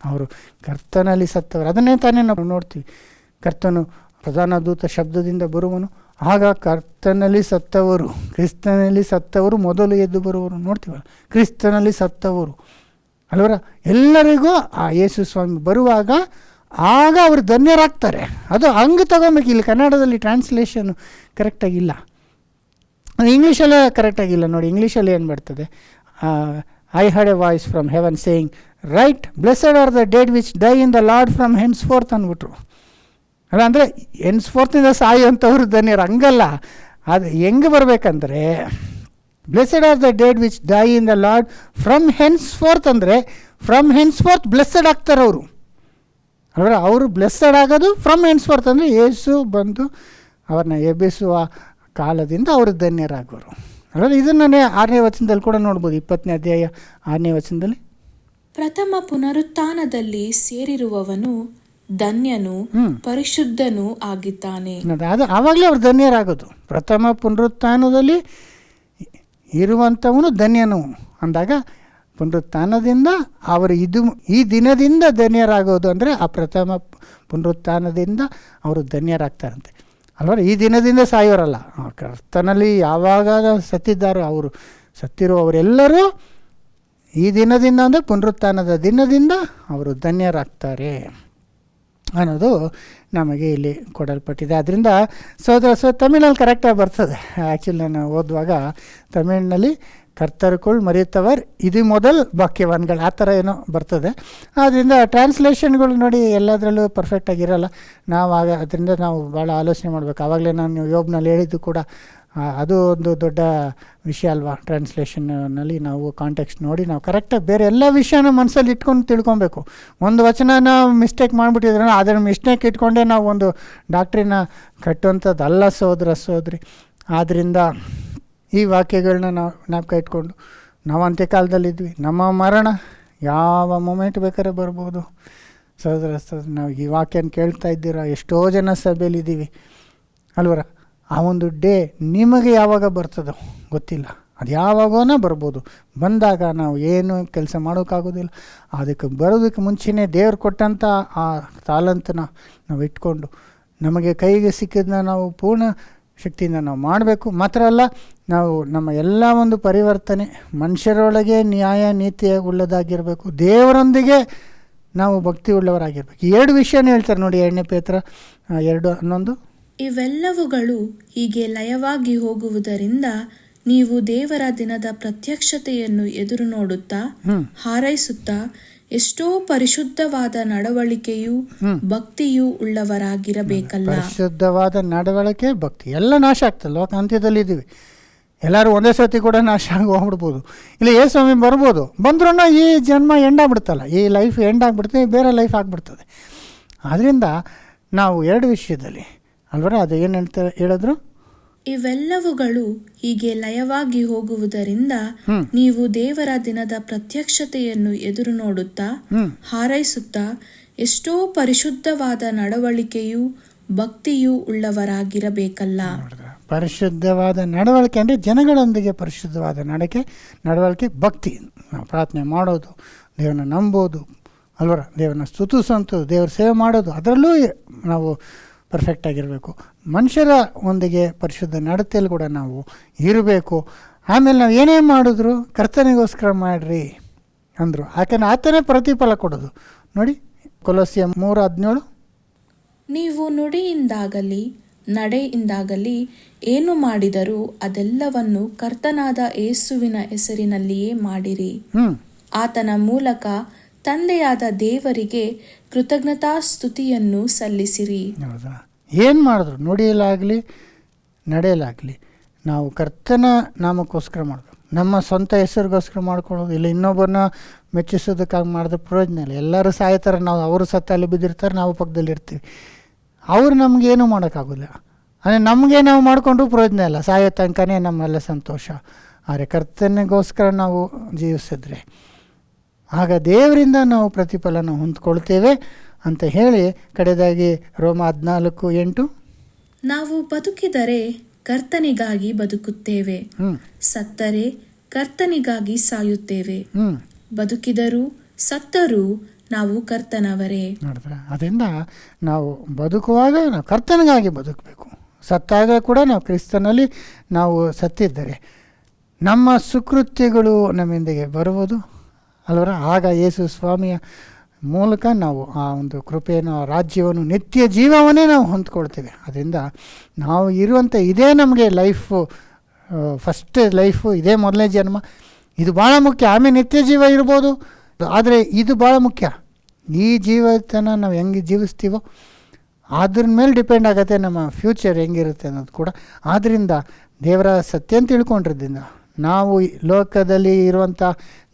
ಅವರು ಕರ್ತನಲ್ಲಿ ಸತ್ತವರು. ಅದನ್ನೇ ತಾನೇ ನಾವು ನೋಡ್ತೀವಿ. ಕರ್ತನು ಪ್ರಧಾನ ದೂತ ಶಬ್ದದಿಂದ ಬರುವನು, ಆಗ ಕರ್ತನಲ್ಲಿ ಸತ್ತವರು, ಕ್ರಿಸ್ತನಲ್ಲಿ ಸತ್ತವರು ಮೊದಲು ಎದ್ದು ಬರುವರು ನೋಡ್ತೀವಲ್ಲ. ಕ್ರಿಸ್ತನಲ್ಲಿ ಸತ್ತವರು ಅಲ್ವರ, ಎಲ್ಲರಿಗೂ ಆ ಯೇಸು ಸ್ವಾಮಿ ಬರುವಾಗ ಆಗ ಅವರು ಧನ್ಯರಾಗ್ತಾರೆ. ಅದು ಹಂಗೆ ತಗೊಬೇಕು. ಇಲ್ಲಿ ಕನ್ನಡದಲ್ಲಿ ಟ್ರಾನ್ಸ್ಲೇಷನ್ ಕರೆಕ್ಟಾಗಿಲ್ಲ, ಇಂಗ್ಲೀಷಲ್ಲೇ ಕರೆಕ್ಟಾಗಿಲ್ಲ ನೋಡಿ. ಇಂಗ್ಲೀಷಲ್ಲಿ ಏನು ಬರ್ತದೆ? I heard a voice from heaven saying write blessed are the dead which die in the Lord from henceforth ಅಂದ್ಬಿಟ್ರು. ಅಲ್ಲ ಅಂದರೆ ಹೆನ್ಸ್ ಫೋರ್ತಿಂದ ಸಾಯುವಂಥವ್ರು ಧನ್ಯರು, ಹಂಗಲ್ಲ. ಅದು ಹೆಂಗೆ ಬರಬೇಕಂದ್ರೆ, blessed are the dead which die in the Lord from hence fourth ಅಂದರೆ from hence fourth blessed ಆಗ್ತಾರೆ ಅವರು. ಅಂದರೆ ಅವರು ಬ್ಲೆಸ್ಸೆಡ್ ಆಗೋದು ಫ್ರಮ್ ಹೆನ್ಸ್ ಫೋರ್ತ್ ಅಂದರೆ ಯೇಸು ಬಂದು ಅವ್ರನ್ನ ಎಬ್ಬಿಸುವ ಕಾಲದಿಂದ ಅವರು ಧನ್ಯರಾಗೋರು. ಅಂದರೆ ಇದನ್ನೇ 6ನೇ ವಚನದಲ್ಲಿ ಕೂಡ ನೋಡ್ಬೋದು. 20ನೇ ಅಧ್ಯಾಯ 6ನೇ ವಚನದಲ್ಲಿ, ಪ್ರಥಮ ಪುನರುತ್ಥಾನದಲ್ಲಿ ಸೇರಿರುವವನು ಧನ್ಯನು ಪರಿಶುದ್ಧನೂ ಆಗಿದ್ದಾನೆ. ಅದು ಆವಾಗಲೇ ಅವ್ರು ಧನ್ಯರಾಗೋದು. ಪ್ರಥಮ ಪುನರುತ್ಥಾನದಲ್ಲಿ ಇರುವಂಥವನು ಧನ್ಯನು ಅಂದಾಗ ಪುನರುತ್ಥಾನದಿಂದ ಅವರು ಈ ದಿನದಿಂದ ಧನ್ಯರಾಗೋದು ಅಂದರೆ ಆ ಪ್ರಥಮ ಪುನರುತ್ಥಾನದಿಂದ ಅವರು ಧನ್ಯರಾಗ್ತಾರಂತೆ ಅಲ್ವ. ಈ ದಿನದಿಂದ ಸಾಯೋರಲ್ಲ, ಕರ್ತನಲ್ಲಿ ಯಾವಾಗ ಸತ್ತಿದ್ದಾರೋ ಅವರು ಸತ್ತಿರುವವರೆಲ್ಲರೂ ಈ ದಿನದಿಂದ ಅಂದರೆ ಪುನರುತ್ಥಾನದ ದಿನದಿಂದ ಅವರು ಧನ್ಯರಾಗ್ತಾರೆ ಅನ್ನೋದು ನಮಗೆ ಇಲ್ಲಿ ಕೊಡಲ್ಪಟ್ಟಿದೆ. ಅದರಿಂದ ತಮಿಳಲ್ಲಿ ಕರೆಕ್ಟಾಗಿ ಬರ್ತದೆ. ಆ್ಯಕ್ಚುಲಿ ನಾನು ಓದುವಾಗ ತಮಿಳಿನಲ್ಲಿ ಕರ್ತರ್ಕೊಳ್ ಮರೆಯುತ್ತವರ್ ಇದು ಮೊದಲು ವಾಕ್ಯವಾನ್ಗಳು ಆ ಥರ ಏನೋ ಬರ್ತದೆ. ಆದ್ದರಿಂದ ಟ್ರಾನ್ಸ್ಲೇಷನ್ಗಳು ನೋಡಿ ಎಲ್ಲದರಲ್ಲೂ ಪರ್ಫೆಕ್ಟಾಗಿರಲ್ಲ. ಅದರಿಂದ ನಾವು ಭಾಳ ಆಲೋಚನೆ ಮಾಡಬೇಕು. ಆವಾಗಲೇ ನಾನು ಯೋಬ್ನಲ್ಲಿ ಹೇಳಿದ್ದು ಕೂಡ ಅದು ಒಂದು ದೊಡ್ಡ ವಿಷಯ ಅಲ್ವಾ. ಟ್ರಾನ್ಸ್ಲೇಷನ್ನಲ್ಲಿ ನಾವು ಕಾಂಟೆಕ್ಸ್ಟ್ ನೋಡಿ ನಾವು ಕರೆಕ್ಟಾಗಿ ಬೇರೆ ಎಲ್ಲ ವಿಷಯನ ಮನಸ್ಸಲ್ಲಿ ಇಟ್ಕೊಂಡು ತಿಳ್ಕೊಬೇಕು. ಒಂದು ವಚನ ನಾವು ಮಿಸ್ಟೇಕ್ ಮಾಡಿಬಿಟ್ಟಿದ್ರೆ ಅದನ್ನು ಮಿಸ್ಟೇಕ್ ಇಟ್ಕೊಂಡೇ ನಾವು ಒಂದು ಡಾಕ್ಟ್ರಿನ ಕಟ್ಟುವಂಥದ್ದಲ್ಲ ಸೋದರಿ. ಆದ್ದರಿಂದ ಈ ವಾಕ್ಯಗಳನ್ನ ನಾವು ಜ್ಞಾಪಕ ಇಟ್ಕೊಂಡು ನಾವು ಅಂತ್ಯಕಾಲದಲ್ಲಿದ್ವಿ, ನಮ್ಮ ಮರಣ ಯಾವ ಮೊಮೆಂಟ್ ಬೇಕಾದ್ರೆ ಬರ್ಬೋದು. ಸಹೋದರ ನಾವು ಈ ವಾಕ್ಯನ ಕೇಳ್ತಾ ಇದ್ದೀರಾ, ಎಷ್ಟೋ ಜನ ಸಭೆಯಲ್ಲಿದ್ದೀವಿ ಅಲ್ವರ. ಆ ಒಂದು ಡೇ ನಿಮಗೆ ಯಾವಾಗ ಬರ್ತದೋ ಗೊತ್ತಿಲ್ಲ, ಅದು ಯಾವಾಗೋನ ಬರ್ಬೋದು. ಬಂದಾಗ ನಾವು ಏನು ಕೆಲಸ ಮಾಡೋಕ್ಕಾಗೋದಿಲ್ಲ. ಅದಕ್ಕೆ ಬರೋದಕ್ಕೆ ಮುಂಚೆನೇ ದೇವ್ರು ಕೊಟ್ಟಂಥ ಆ ತಾಲಂತನ ನಾವು ಇಟ್ಕೊಂಡು ನಮಗೆ ಕೈಗೆ ಸಿಕ್ಕಿದ್ದನ್ನ ನಾವು ಪೂರ್ಣ ಶಕ್ತಿಯಿಂದ ನಾವು ಮಾಡಬೇಕು. ಮಾತ್ರ ಅಲ್ಲ, ನಾವು ನಮ್ಮ ಎಲ್ಲ ಒಂದು ಪರಿವರ್ತನೆ ಮನುಷ್ಯರೊಳಗೆ ನ್ಯಾಯ ನೀತಿ ಉಳ್ಳದಾಗಿರಬೇಕು, ದೇವರೊಂದಿಗೆ ನಾವು ಭಕ್ತಿ ಉಳ್ಳವರಾಗಿರ್ಬೇಕು. ಈ 2 ವಿಷಯನೇ ಹೇಳ್ತಾರೆ ನೋಡಿ, 2 ಪೇತ್ರ 2:11. ಇವೆಲ್ಲವುಗಳು ಹೀಗೆ ಲಯವಾಗಿ ಹೋಗುವುದರಿಂದ ನೀವು ದೇವರ ದಿನದ ಪ್ರತ್ಯಕ್ಷತೆಯನ್ನು ಎದುರು ನೋಡುತ್ತಾ ಹಾರೈಸುತ್ತಾ ಎಷ್ಟೋ ಪರಿಶುದ್ಧವಾದ ನಡವಳಿಕೆಯೂ ಭಕ್ತಿಯೂ ಉಳ್ಳವರಾಗಿರಬೇಕಲ್ಲ. ಪರಿಶುದ್ಧವಾದ ನಡವಳಿಕೆ, ಭಕ್ತಿ ಎಲ್ಲ ನಾಶ ಆಗ್ತದೆ. ಲೋಕ ಅಂತ್ಯದಲ್ಲಿದ್ದೀವಿ, ಎಲ್ಲರೂ ಒಂದೇ ಸತಿ ಕೂಡ ನಾಶ ಆಗಿ ಹೋಗ್ಬಿಡ್ಬೋದು. ಇಲ್ಲ ಸ್ವಾಮಿ ಬರ್ಬೋದು, ಬಂದ್ರೂ ಈ ಜನ್ಮ ಎಂಡಾಗ್ಬಿಡ್ತಲ್ಲ, ಈ ಲೈಫ್ ಎಂಡಾಗ್ಬಿಡ್ತದೆ, ಬೇರೆ ಲೈಫ್ ಆಗಿಬಿಡ್ತದೆ. ಆದ್ದರಿಂದ ನಾವು 2 ವಿಷಯದಲ್ಲಿ ಅಲ್ವರ ಅದು ಏನು ಹೇಳಿದ್ರು, ಇವೆಲ್ಲವುಗಳು ಹೀಗೆ ಲಯವಾಗಿ ಹೋಗುವುದರಿಂದ ನೀವು ದೇವರ ದಿನದ ಪ್ರತ್ಯಕ್ಷತೆಯನ್ನು ಎದುರು ನೋಡುತ್ತಾ ಹಾರೈಸುತ್ತಾ ಎಷ್ಟೋ ಪರಿಶುದ್ಧವಾದ ನಡವಳಿಕೆಯೂ ಭಕ್ತಿಯೂ ಉಳ್ಳವರಾಗಿರಬೇಕಲ್ಲ. ಪರಿಶುದ್ಧವಾದ ನಡವಳಿಕೆ ಅಂದರೆ ಜನಗಳೊಂದಿಗೆ ಪರಿಶುದ್ಧವಾದ ನಡವಳಿಕೆ ಭಕ್ತಿ. ನಾವು ಪ್ರಾರ್ಥನೆ ಮಾಡೋದು, ದೇವರನ್ನ ನಂಬೋದು ಅಲ್ವರ, ದೇವರನ್ನ ಸ್ತುತಿಸೋಂಥದ್ದು, ದೇವರ ಸೇವೆ ಮಾಡೋದು, ಅದರಲ್ಲೂ ನಾವು ಪರ್ಫೆಕ್ಟಾಗಿರಬೇಕು. ಮನುಷ್ಯರ ಒಂದಿಗೆ ಪರಿಶುದ್ಧ ನಡತೆಯಲ್ಲಿ ಕೂಡ ನಾವು ಇರಬೇಕು. ಆಮೇಲೆ ನಾವು ಏನೇ ಮಾಡಿದ್ರು ಕರ್ತನಿಗೋಸ್ಕರ ಮಾಡಿರಿ ಅಂದರು. ಯಾಕಂದರೆ ಆತನೇ ಪ್ರತಿಫಲ ಕೊಡೋದು. ನೋಡಿ ಕೊಲೋಸ್ಯ 3:17, ನೀವು ನುಡಿಯಿಂದಾಗಲಿ ನಡೆಯಿಂದಾಗಲಿ ಏನು ಮಾಡಿದರೂ ಅದೆಲ್ಲವನ್ನು ಕರ್ತನಾದ ಯೇಸುವಿನ ಹೆಸರಿನಲ್ಲಿಯೇ ಮಾಡಿರಿ. ಆತನ ಮೂಲಕ ತಂದೆಯಾದ ದೇವರಿಗೆ ಕೃತಜ್ಞತಾಸ್ತುತಿಯನ್ನು ಸಲ್ಲಿಸಿರಿ. ಹೌದಾ? ಏನು ಮಾಡಿದ್ರು ನುಡಿಯಲಾಗಲಿ ನಡೆಯಲಾಗಲಿ ನಾವು ಕರ್ತನ ನಾಮಕ್ಕೋಸ್ಕರ ಮಾಡಬೇಕು. ನಮ್ಮ ಸ್ವಂತ ಹೆಸರಿಗೋಸ್ಕರ ಮಾಡ್ಕೊಳ್ಳೋದು ಇಲ್ಲ, ಇನ್ನೊಬ್ಬರನ್ನ ಮೆಚ್ಚಿಸೋದಕ್ಕಾಗಿ ಮಾಡಿದ್ರೆ ಪ್ರಯೋಜನ ಇಲ್ಲ. ಎಲ್ಲರೂ ಸಾಯ್ತಾರೆ, ನಾವು ಅವರು ಸತ್ತಲ್ಲಿ ಬಿದ್ದಿರ್ತಾರೆ, ನಾವು ಪಕ್ಕದಲ್ಲಿರ್ತೀವಿ. ಅವರು ನಮಗೇನು ಮಾಡೋಕ್ಕಾಗೋಲ್ಲ. ಅಂದರೆ ನಮಗೆ ನಾವು ಮಾಡಿಕೊಂಡ್ರೂ ಪ್ರಯೋಜನ ಇಲ್ಲ, ಸಾಯೋ ತನಕನೇ ನಮ್ಮೆಲ್ಲ ಸಂತೋಷ. ಆದರೆ ಕರ್ತನಿಗೋಸ್ಕರ ನಾವು ಜೀವಿಸಿದ್ರೆ ಆಗ ದೇವರಿಂದ ನಾವು ಪ್ರತಿಫಲನ ಹೊಂದ್ಕೊಳ್ತೇವೆ ಅಂತ ಹೇಳಿ ಕಡೆದಾಗಿ ರೋಮ 14:8, ನಾವು ಬದುಕಿದರೆ ಕರ್ತನಿಗಾಗಿ ಬದುಕುತ್ತೇವೆ, ಸತ್ತರೆ ಕರ್ತನಿಗಾಗಿ ಸಾಯುತ್ತೇವೆ. ಬದುಕಿದರೂ ಸತ್ತರೂ ನಾವು ಕರ್ತನವರೇ. ನೋಡಿದ್ರೆ ಅದರಿಂದ ನಾವು ಬದುಕುವಾಗ ನಾವು ಕರ್ತನಿಗಾಗಿ ಬದುಕಬೇಕು, ಸತ್ತಾಗ ಕೂಡ ನಾವು ಕ್ರಿಸ್ತನಲ್ಲಿ ನಾವು ಸತ್ತಿದ್ದರೆ ನಮ್ಮ ಸುಕೃತ್ಯಗಳು ನಮ್ಮಿಂದಿಗೆ ಬರುವುದು ಅಲ್ವರ. ಆಗ ಯೇಸು ಸ್ವಾಮಿಯ ಮೂಲಕ ನಾವು ಆ ಒಂದು ಕೃಪೆಯನ್ನು, ರಾಜ್ಯವನ್ನು, ನಿತ್ಯ ಜೀವವನ್ನೇ ನಾವು ಹೊಂದ್ಕೊಳ್ತೇವೆ. ಅದರಿಂದ ನಾವು ಇರುವಂಥ ಇದೇ ನಮಗೆ ಲೈಫು, ಫಸ್ಟ್ ಲೈಫು, ಇದೇ ಮೊದಲನೇ ಜನ್ಮ. ಇದು ಭಾಳ ಮುಖ್ಯ. ಆಮೇಲೆ ನಿತ್ಯ ಜೀವ ಇರ್ಬೋದು, ಆದರೆ ಇದು ಭಾಳ ಮುಖ್ಯ. ಈ ಜೀವತನ ನಾವು ಹೆಂಗೆ ಜೀವಿಸ್ತೀವೋ ಅದ್ರ ಮೇಲೆ ಡಿಪೆಂಡ್ ಆಗುತ್ತೆ ನಮ್ಮ ಫ್ಯೂಚರ್ ಹೆಂಗಿರುತ್ತೆ ಅನ್ನೋದು ಕೂಡ. ಆದ್ದರಿಂದ ದೇವರ ಸತ್ಯ ಅಂತ ತಿಳ್ಕೊಂಡಿದ್ದರಿಂದ ನಾವು ಲೋಕದಲ್ಲಿ ಇರುವಂಥ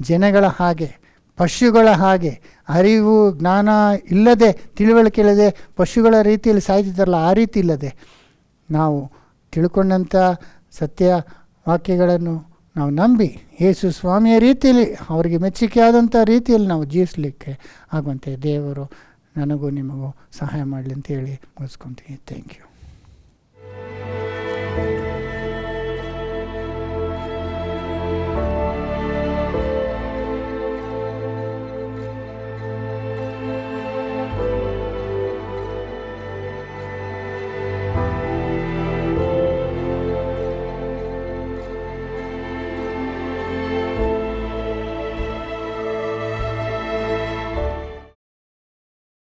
ಜನಗಳ ಹಾಗೆ, ಪಶುಗಳ ಹಾಗೆ, ಅರಿವು ಜ್ಞಾನ ಇಲ್ಲದೆ, ತಿಳುವಳಿಕೆ ಇಲ್ಲದೆ ಪಶುಗಳ ರೀತಿಯಲ್ಲಿ ಸಾಯ್ತಿದ್ದಾರಲ್ಲ, ಆ ರೀತಿ ಇಲ್ಲದೆ ನಾವು ತಿಳ್ಕೊಂಡಂಥ ಸತ್ಯ ವಾಕ್ಯಗಳನ್ನು ನಾವು ನಂಬಿ ಯೇಸು ಸ್ವಾಮಿಯ ರೀತಿಯಲ್ಲಿ ಅವರಿಗೆ ಮೆಚ್ಚುಗೆಯಾದಂಥ ರೀತಿಯಲ್ಲಿ ನಾವು ಜೀವಿಸಲಿಕ್ಕೆ ಆಗುವಂತೆ ದೇವರು ನನಗೂ ನಿಮಗೂ ಸಹಾಯ ಮಾಡಲಿ ಅಂತ ಹೇಳಿ ಮುಗಿಸ್ಕೊತೀನಿ. Thank you.